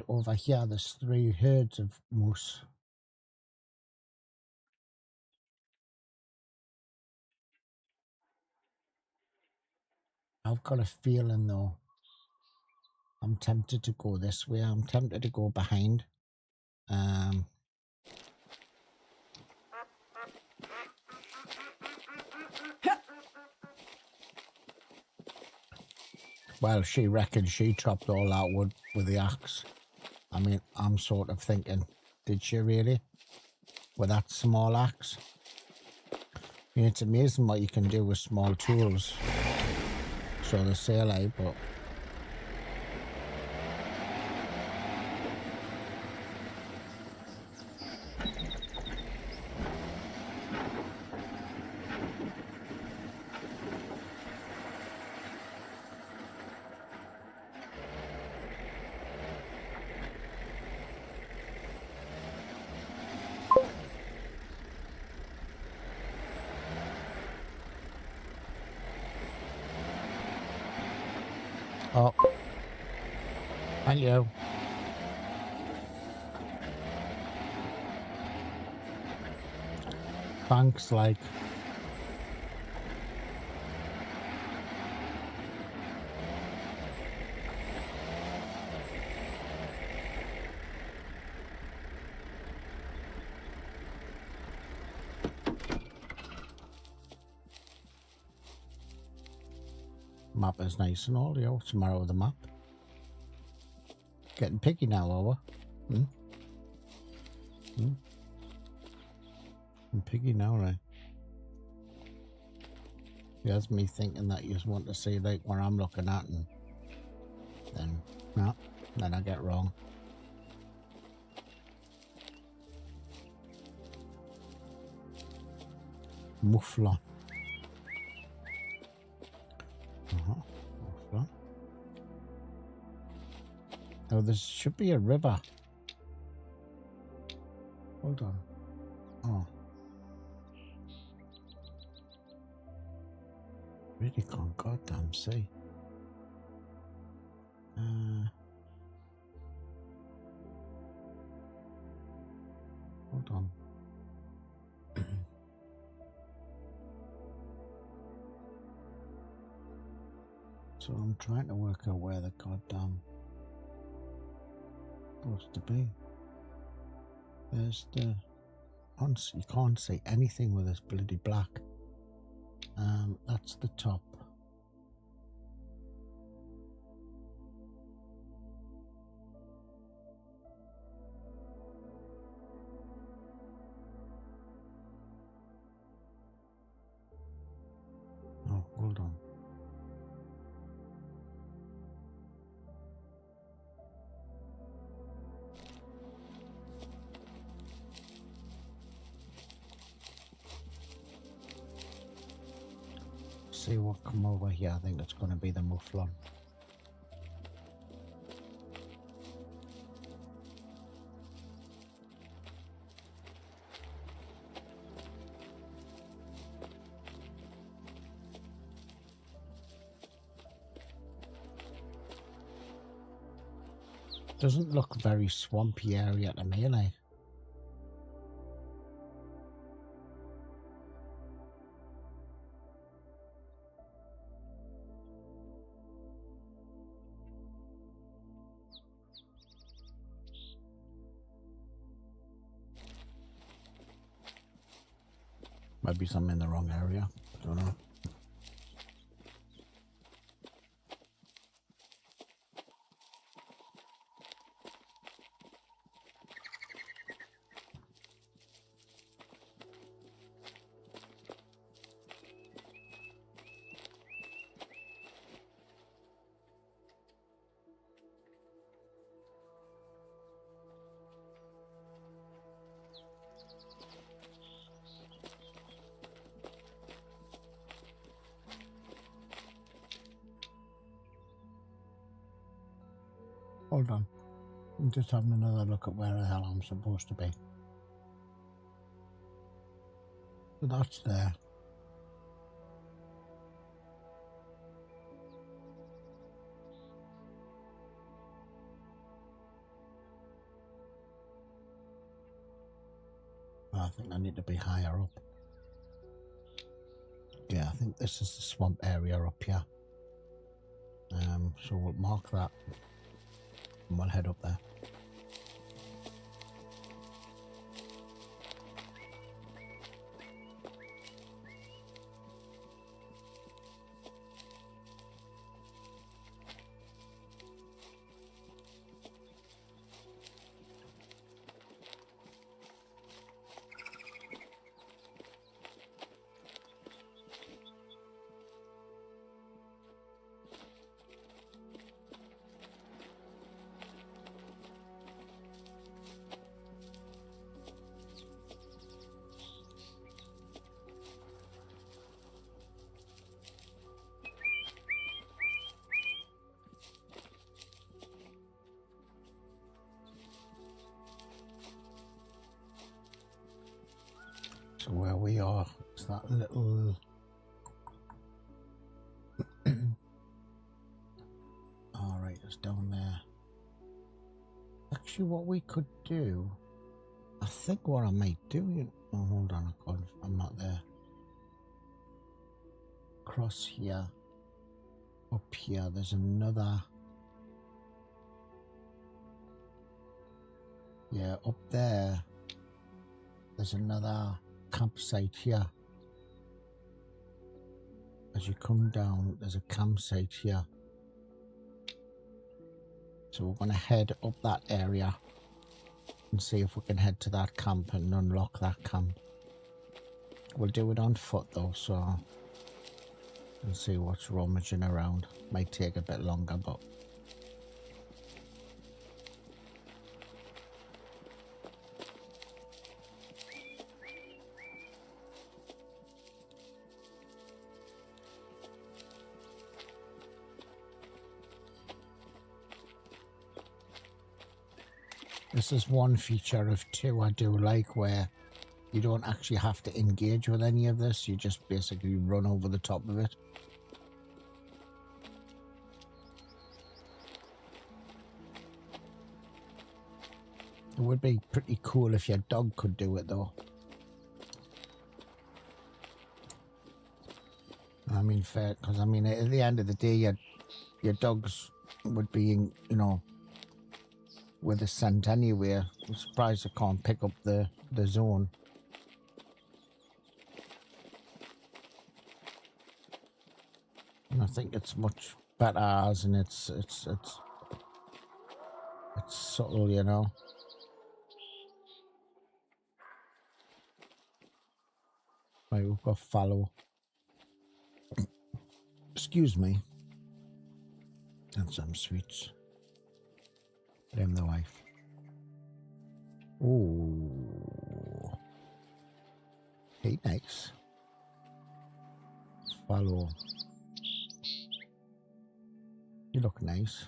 over here there's 3 herds of moose. I've got a feeling though, I'm tempted to go this way. I'm tempted to go behind. Well, she reckons she chopped all that wood with the axe. I mean, I'm sort of thinking, did she really? With that small axe? I mean, it's amazing what you can do with small tools. So they say, like, but... Oh. Hello. Thanks, like... Map is nice and all, yo. Tomorrow with the map. Getting picky now, are we? I'm picky now, right? Here's me thinking that you just want to see like what I'm looking at, and then no, then I get wrong. Muffler. Muffler. Oh, there should be a river. Hold on. Oh. Really can't goddamn see. Hold on. So I'm trying to work out where the goddamn supposed to be. There's the... Honestly, you can't see anything with this bloody black. That's the top. Oh, hold on. See what come over here. I think it's going to be the muffler. Doesn't look very swampy area to me, like. Maybe I'm in the wrong area. Don't know. Hold on. I'm just having another look at where the hell I'm supposed to be. So that's there. I think I need to be higher up. Yeah, I think this is the swamp area up here. So we'll mark that and we'll head up there. So where we are, it's that little alright, it's down there. Actually what we could do, I think what I might do, oh hold on, I'm not there. Across here, up here, there's another, yeah, up there, there's another campsite here. As you come down, there's a campsite here. So we're going to head up that area and see if we can head to that camp and unlock that camp. We'll do it on foot though, so we'll see what's rummaging around. Might take a bit longer, but this is one feature of two I do like, where you don't actually have to engage with any of this, you just basically run over the top of it. It would be pretty cool if your dog could do it though. I mean, fair, because I mean, at the end of the day, your dogs would be, you know, with a scent anyway. I'm surprised I can't pick up the zone. And I think it's much better as, and it's subtle, you know. Right, we've got follow. Excuse me. And some sweets. Blame the wife. Ooh. Hey, nice. Let's follow. You look nice.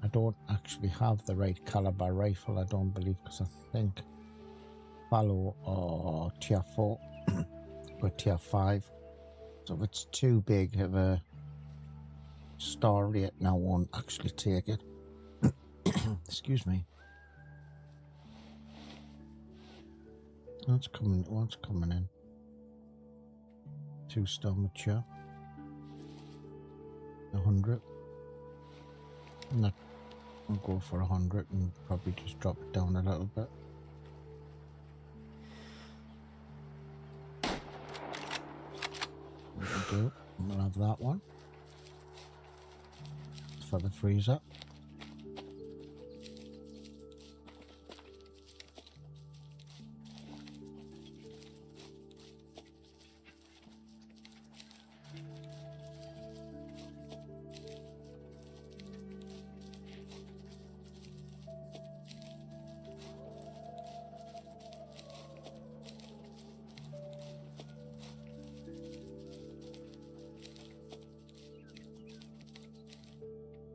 I don't actually have the right caliber rifle, I don't believe, because I think follow or tier 4 or tier 5. So if it's too big of a star rate, I won't actually take it. Excuse me. What's coming in? 2-star mature. 100. I'll go for 100 and probably just drop it down a little bit. That'll do. We'll have that one for the freezer.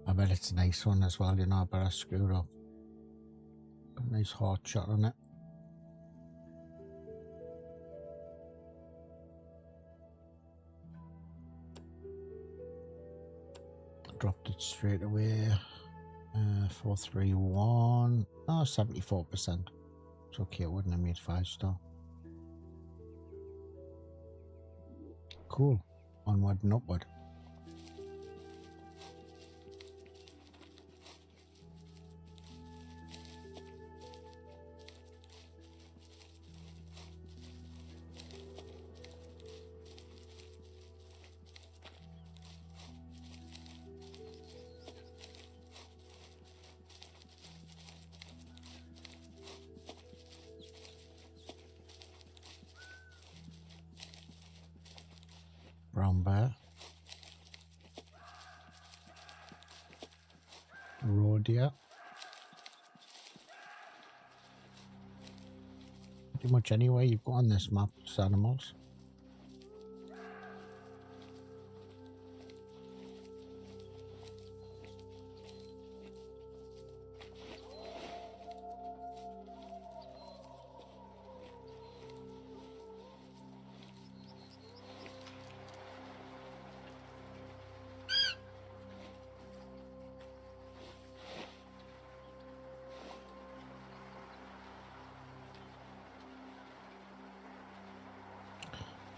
I bet it's a nice one as well, you know, I better screw it up. Got a nice hard shot on it. Dropped it straight away. 431. Oh, 74%. It's okay, it wouldn't have made 5-star. Cool. Onward and upward. Brown bear. Rhodia. Pretty much anywhere you've got on this map, it's animals.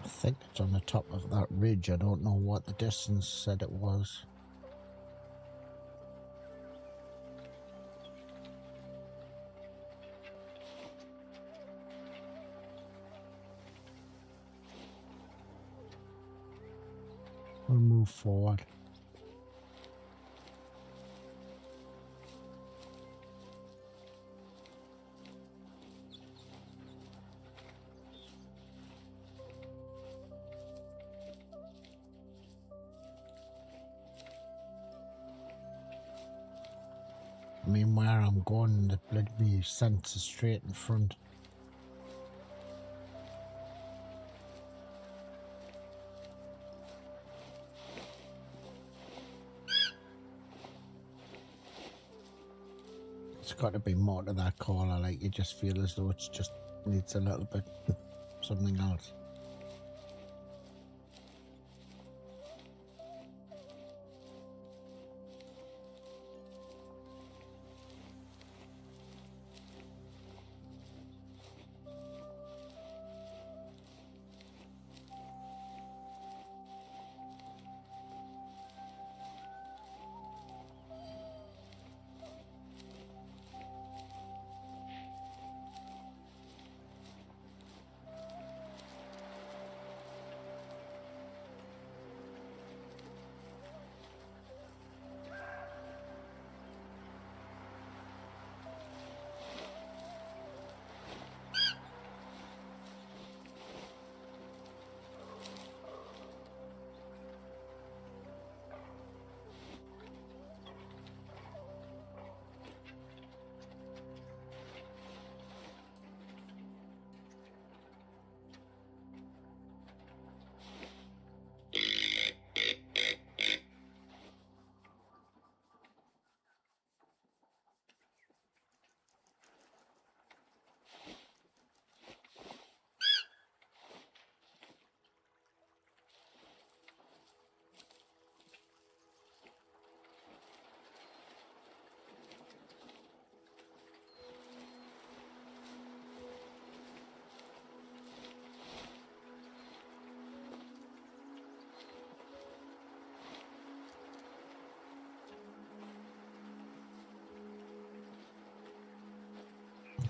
I think it's on the top of that ridge. I don't know what the distance said it was. We'll move forward. I mean, where I'm going, the bloody sense is straight in front. It's got to be more to that caller, like you just feel as though it's just needs a little bit something else.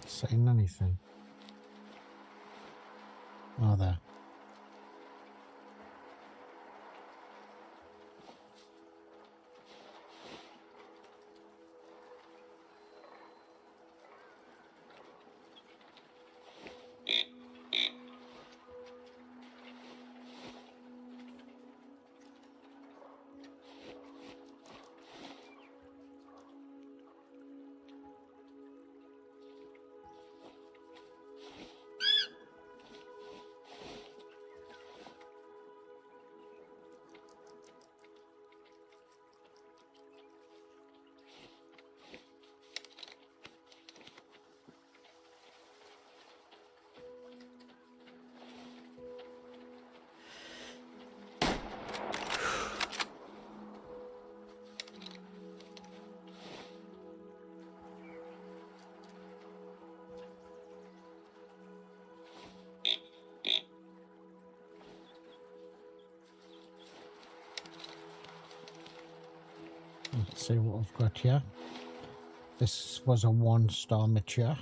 Not saying anything. Oh, there. Let's see what I've got here. This was a 1-star mature.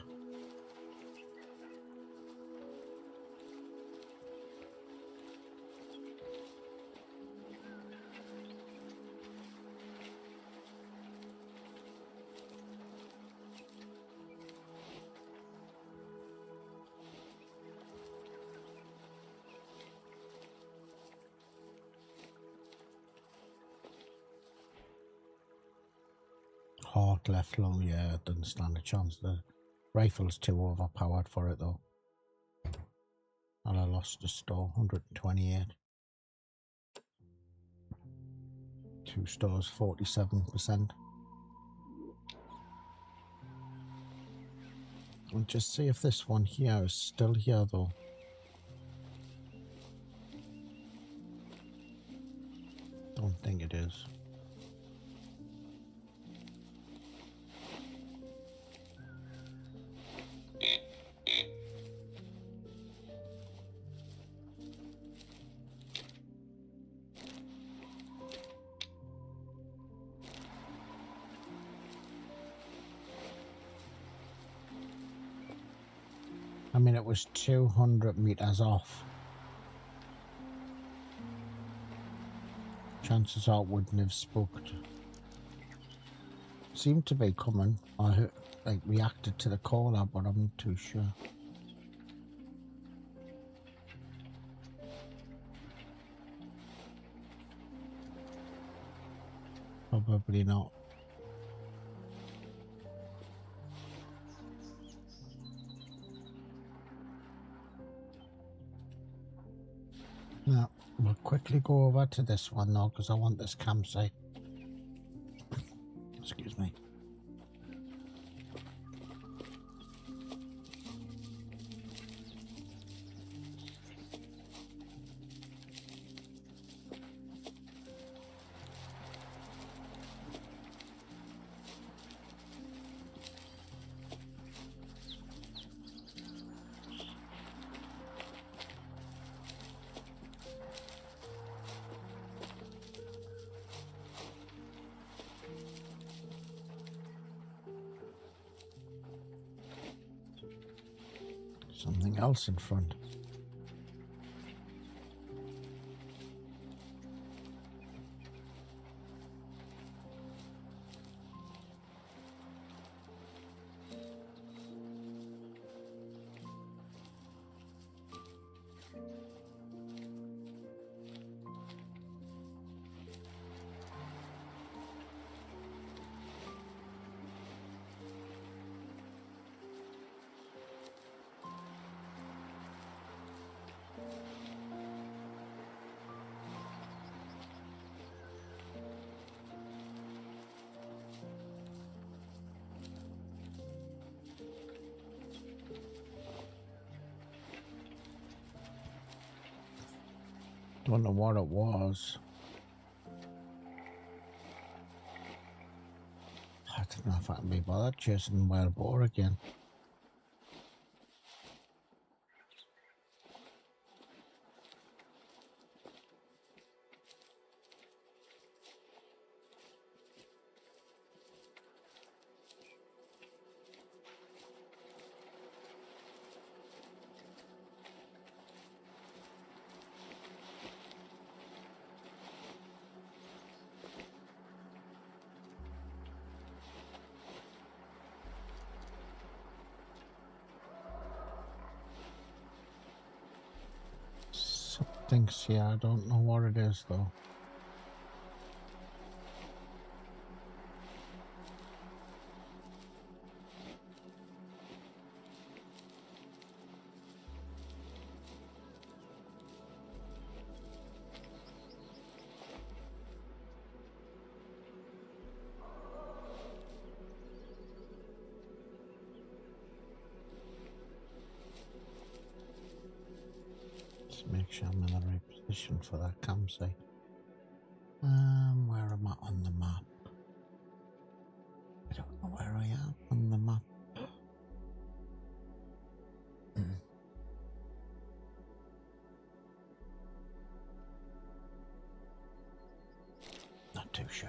Heart left lung, yeah, doesn't stand a chance. The rifle's too overpowered for it though. And I lost a store, 128. 2 stores, 47%. We'll just see if this one here is still here though. Don't think it is. I mean, it was 200 meters off. Chances are it wouldn't have spooked. Seemed to be coming. I heard, like, reacted to the caller, but I'm not too sure. Probably not. Now, we'll quickly go over to this one though, because I want this campsite. Excuse me. Something else in front. Don't know what it was. I don't know if I can be bothered chasing wild boar again. Thinks, yeah, I don't know what it is though. Just make sure I'm in the right position for that campsite. Where am I on the map? I don't know where I am on the map. Not too sure.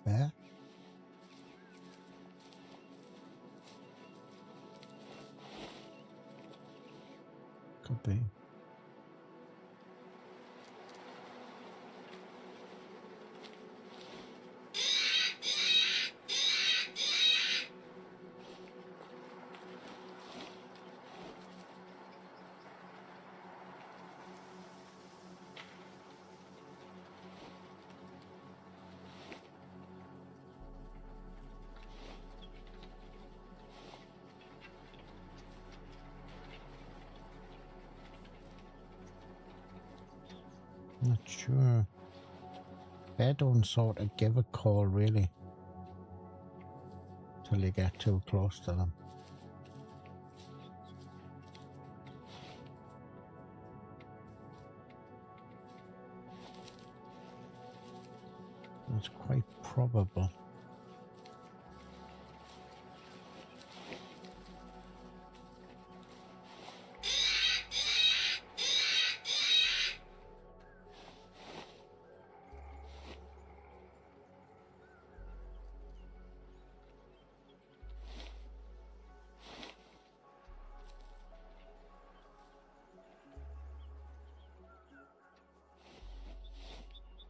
Where? Could be. Not sure. They don't sort of give a call really till you get too close to them. It's quite probable.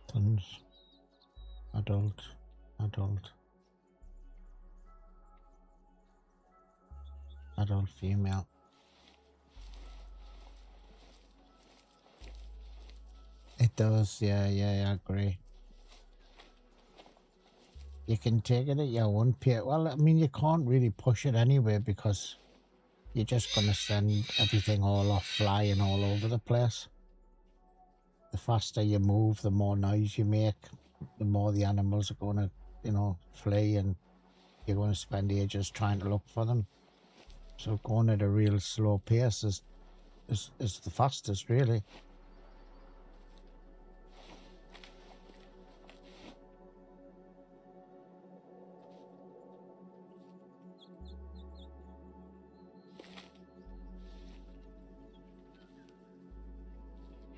Tons. Adult. Adult female. It does, yeah, I agree. You can take it at your own pace. Well, I mean, you can't really push it anyway because you're just going to send everything all off flying all over the place. The faster you move, the more noise you make, the more the animals are going to, you know, flee, and you're going to spend ages trying to look for them. So going at a real slow pace is the fastest, really.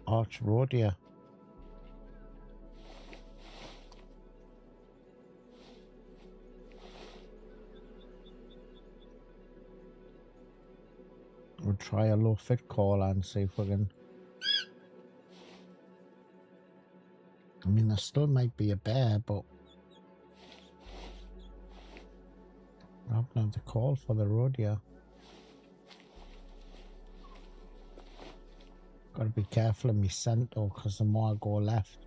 Arch Road, yeah. We'll try a low fit call and see if we can. I mean, there still might be a bear, but I haven't had the call for the road yet. Gotta be careful of my scent though, because the more I go left,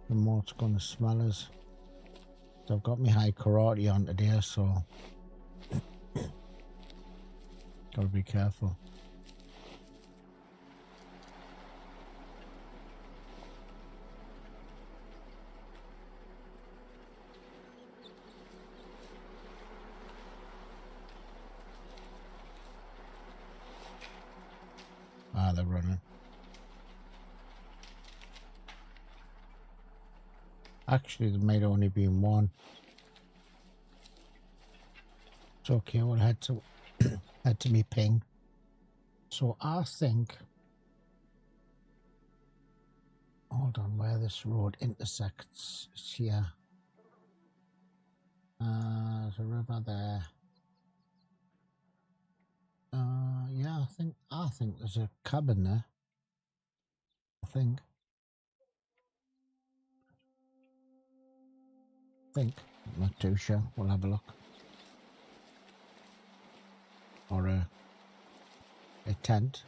the more it's gonna smell us. So I've got my high karate on today, so gotta be careful. Ah, they're running. Actually, there might only be one. It's okay, we'll head to head to me ping. So I think, hold on, where this road intersects is here. There's a river there. Yeah, I think there's a cabin there. I think. think. I'm not too sure. We'll have a look. Or a tent.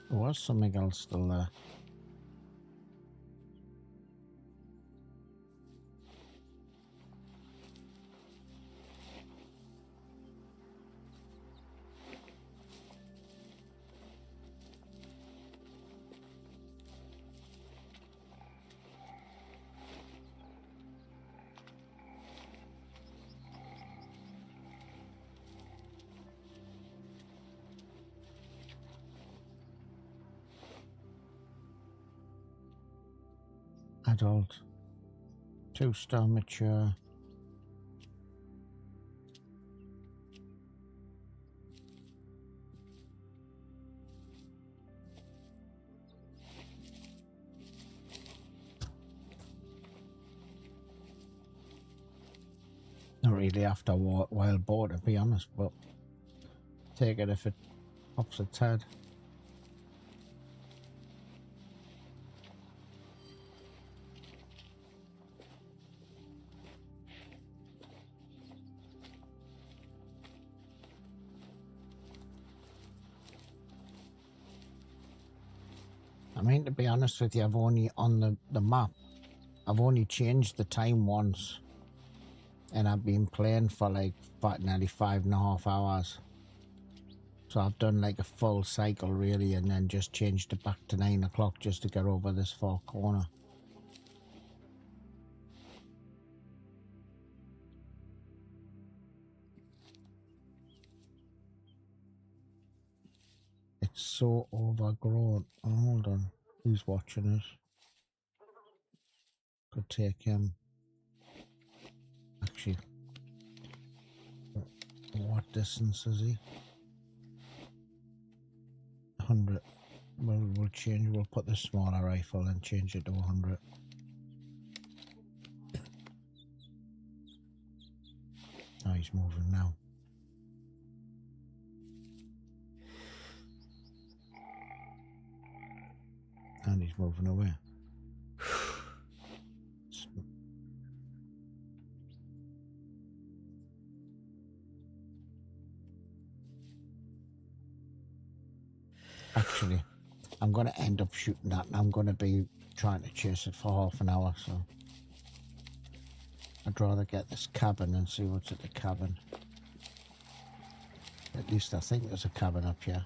There was something else still there. Adult. 2-star mature. Not really after a wild boar, to be honest, but take it if it pops its head. I mean, to be honest with you, I've only on the map, I've only changed the time once, and I've been playing for like nearly 5.5 hours. So I've done like a full cycle really, and then just changed it back to 9 o'clock just to get over this far corner. It's so overgrown. Oh, hold on. Who's watching us? Could take him. Actually, what distance is he? 100. We'll change. We'll put the smaller rifle and change it to 100. Oh, he's moving now. And he's moving away. Actually, I'm going to end up shooting that, and I'm going to be trying to chase it for half an hour, so I'd rather get this cabin and see what's at the cabin. At least I think there's a cabin up here.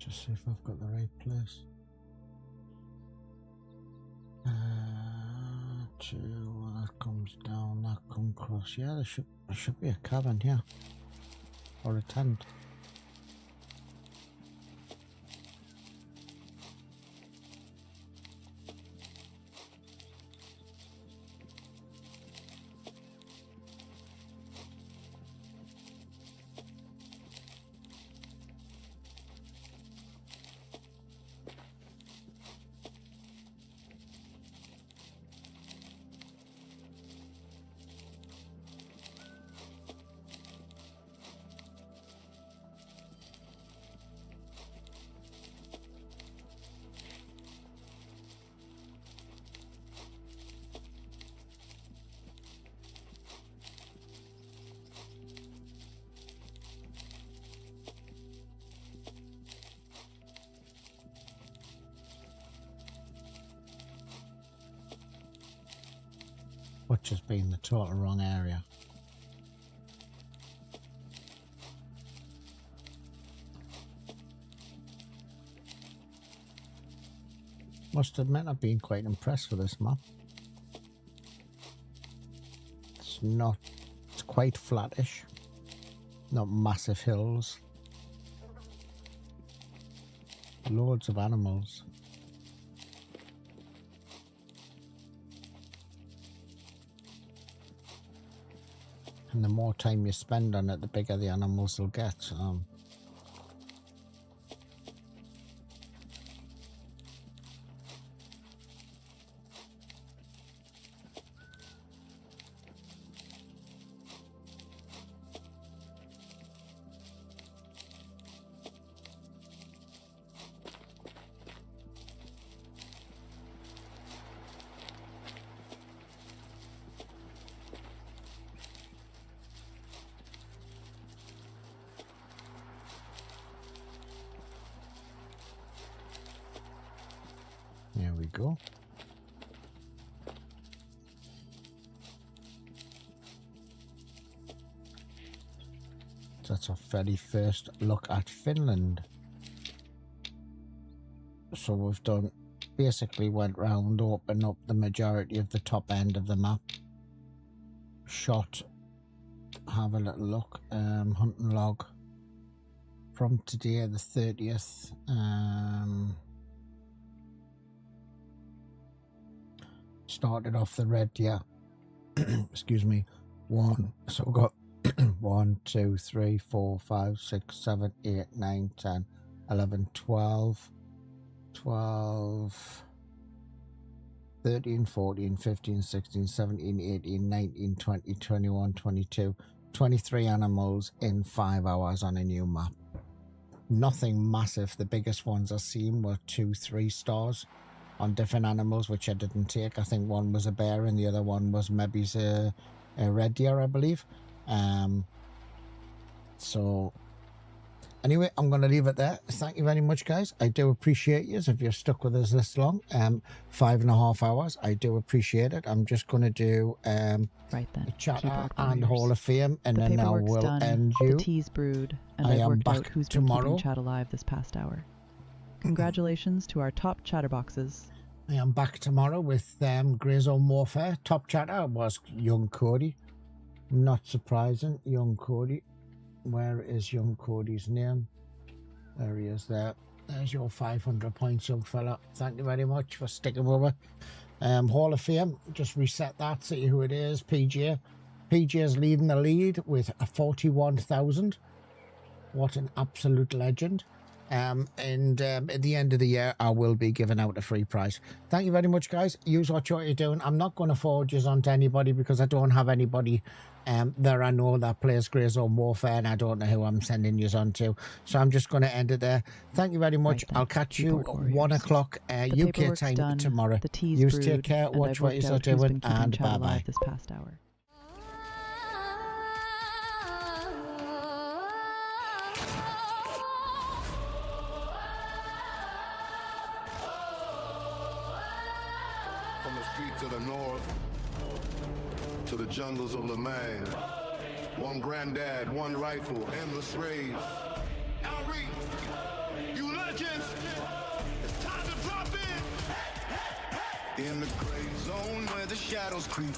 Just see if I've got the right place. Well, that comes down, that comes across. Yeah, there should be a cabin here. Or a tent. which has been the total wrong area. Must admit, I've been quite impressed with this map. It's quite flattish, not massive hills, loads of animals. And the more time you spend on it, the bigger the animals will get. There we go. That's our very first look at Finland. So we've done, basically went round, opened up the majority of the top end of the map. Shot, have a little look, hunting log from today the 30th. Started off the red, yeah. Excuse me. So we've got 1, 2, 3, 4, 5, 6, 7, 8, 9, 10, 11, 12, 13, 14, 15, 16, 17, 18, 19, 20, 21, 22, 23 animals in 5 hours on a new map. Nothing massive. The biggest ones I've seen were 2, 3 stars on different animals, which I didn't take. I think one was a bear and the other one was maybe a red deer, I believe. So anyway, I'm going to leave it there. Thank you very much, guys. I do appreciate you if you've stuck with us this long. 5.5 hours. I do appreciate it. I'm just going to do Right then. a chatter Keyboard and warriors. Hall of Fame, and The then I paperwork's will done, end the you. tea's brewed, and I I've am worked back out who's been tomorrow. keeping chat alive this past hour. Congratulations to our top chatterboxes. I am back tomorrow with Grey Zone Warfare. Top chatter was young Cody. Not surprising, young Cody. Where is young Cody's name? There he is there. There's your 500 points, young fella. Thank you very much for sticking with me. Hall of Fame, just reset that, see who it is. PJ. PJ is leading the lead with a 41,000. What an absolute legend. And at the end of the year, I will be giving out a free prize. Thank you very much, guys. Use what you're doing. I'm not going to forward you on to anybody because I don't have anybody there I know that plays Grey Zone Warfare, and I don't know who I'm sending you on to. So I'm just going to end it there. Thank you very much. Right then, I'll catch you keyboard at 1 warriors. o'clock The UK paperwork's time done, tomorrow. the tea's You brewed, take care, and watch I've what worked you're out who's doing, been keeping and chat bye-bye. alive this past hour. From the streets of the north to the jungles of Lemang. One granddad, one rifle, endless raids. ALREET, you legends! It's time to drop in the gray zone where the shadows creep.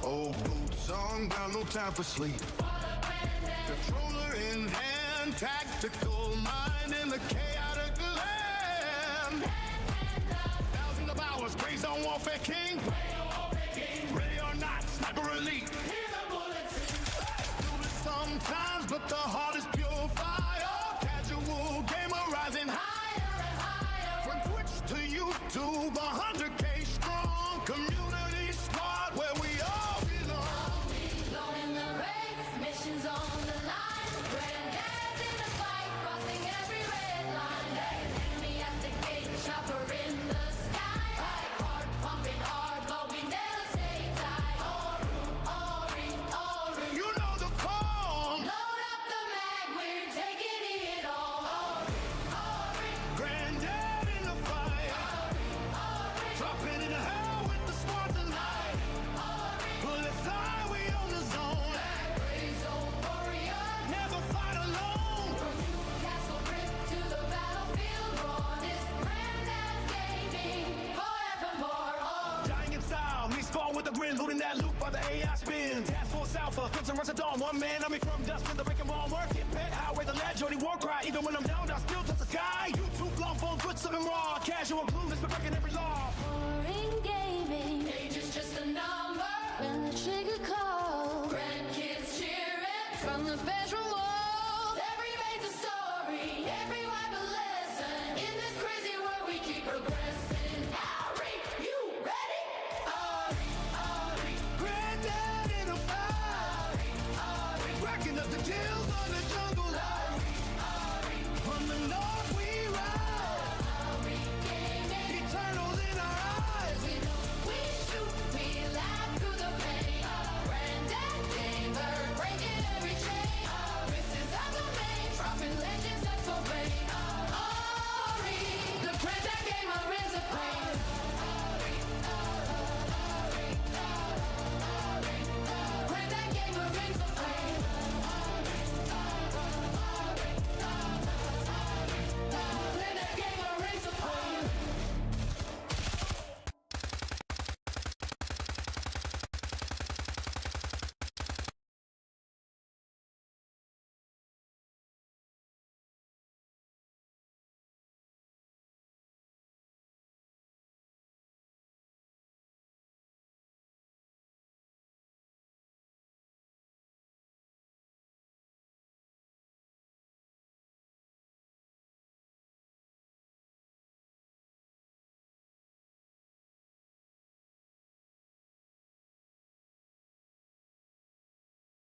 Old boots on ground, no time for sleep. Controller in hand, tactical mind in the chaotic land. Thousands of hours, Grey Zone Warfare King. Ready or not, sniper elite. Do this sometimes, but the heart is pure fire. Casual gamer rising higher and higher. From Twitch to YouTube, 100K strong. Community squad where we all belong. Blowing the race, missions on the line. Granddad's in the fight, crossing every red line. Enemy at the gate, chopper in the sky. Heart pumping hard, but we never say die. All-room, You know the call. load up the mag, we're taking it all. Granddad in the fire. Drop friend, looting that loop by the AI spin. Task Force Alpha, Crimson runs at dawn. One man, I'm from dust to the break and wrong work. Get pet highway, the lad, Jody war cry. Even when I'm down, I still touch the sky. YouTube long phone, twitch, living raw. Casual, clueless, but breaking every law.